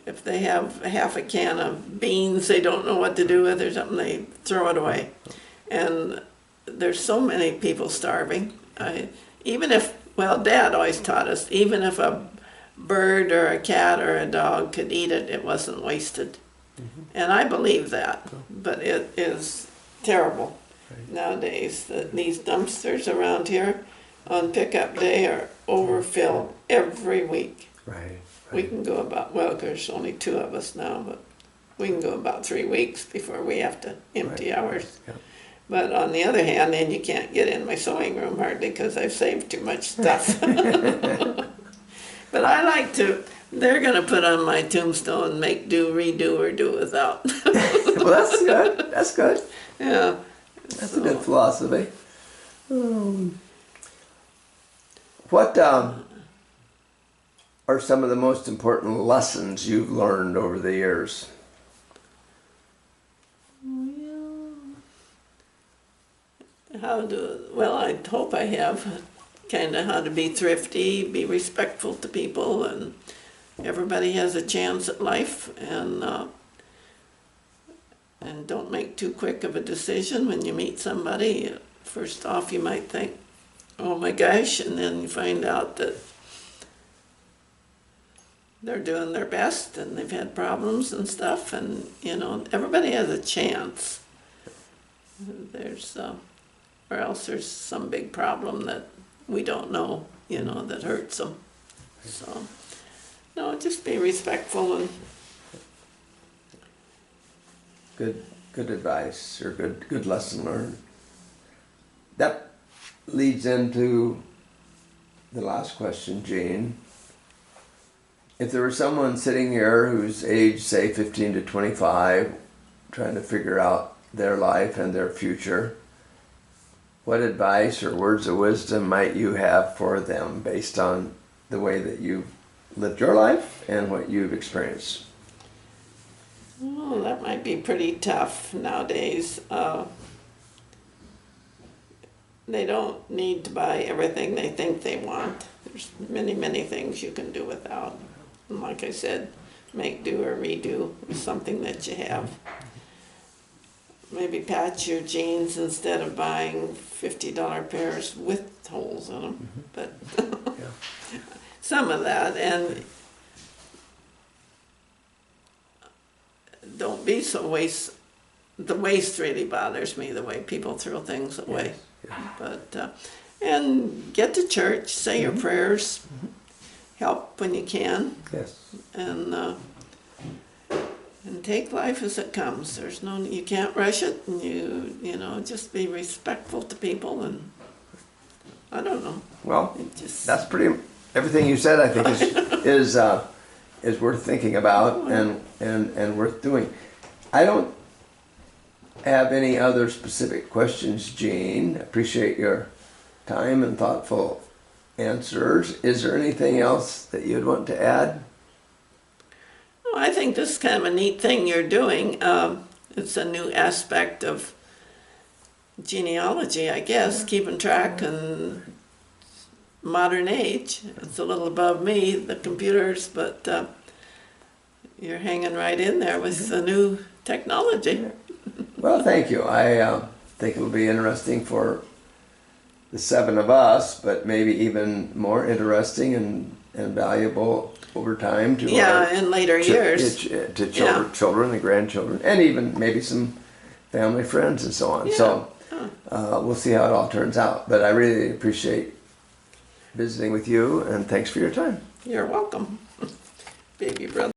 B: if they have half a can of beans they don't know what to do with or something, they throw it away. And there's so many people starving. Dad always taught us, even if a bird or a cat or a dog could eat it, it wasn't wasted. Mm-hmm. And I believe that, but it is terrible nowadays. These dumpsters around here on pickup day are overfilled every week.
A: Right.
B: We can go there's only 2 of us now, but we can go about 3 weeks before we have to empty ours. Yeah. But on the other hand, then you can't get in my sewing room hardly because I've saved too much stuff. But they're going to put on my tombstone, make do, redo, or do without.
A: Well, that's good. That's good.
B: Yeah.
A: That's a good philosophy. What are some of the most important lessons you've learned over the years?
B: I hope I have kind of how to be thrifty, be respectful to people, and everybody has a chance at life, and don't make too quick of a decision when you meet somebody. First off, you might think, oh my gosh, and then you find out that they're doing their best and they've had problems and stuff, and everybody has a chance. Or else there's some big problem that we don't know, that hurts them. So, no, just be respectful and
A: good advice, or good lesson learned. That leads into the last question, Jeanne. If there was someone sitting here who's age, say, 15 to 25, trying to figure out their life and their future, what advice or words of wisdom might you have for them based on the way that you've lived your life and what you've experienced?
B: Well, that might be pretty tough nowadays. They don't need to buy everything they think they want. There's many, many things you can do without. And like I said, make do or redo with something that you have. Maybe patch your jeans instead of buying $50 pairs with holes in them. Mm-hmm. But some of that, and don't be so waste. The waste really bothers me, the way people throw things away. Yes. But and get to church, say your prayers, help when you can. Yes. And take life as it comes. You can't rush it, and you just be respectful to people, and I don't know.
A: Well, that's pretty. Everything you said, I think, is worth thinking about and worth doing. I don't have any other specific questions, Jeanne. Appreciate your time and thoughtful answers. Is there anything else that you'd want to add?
B: Well, I think this is kind of a neat thing you're doing. It's a new aspect of genealogy, I guess, keeping track in modern age. It's a little above me, the computers, but you're hanging right in there with the new technology.
A: Well, thank you. I think it'll be interesting for the 7 of us, but maybe even more interesting and valuable over time to our
B: In later years.
A: to children and grandchildren, and even maybe some family friends and so on.
B: Yeah.
A: So we'll see how it all turns out. But I really appreciate visiting with you, and thanks for your time.
B: You're welcome, baby brother.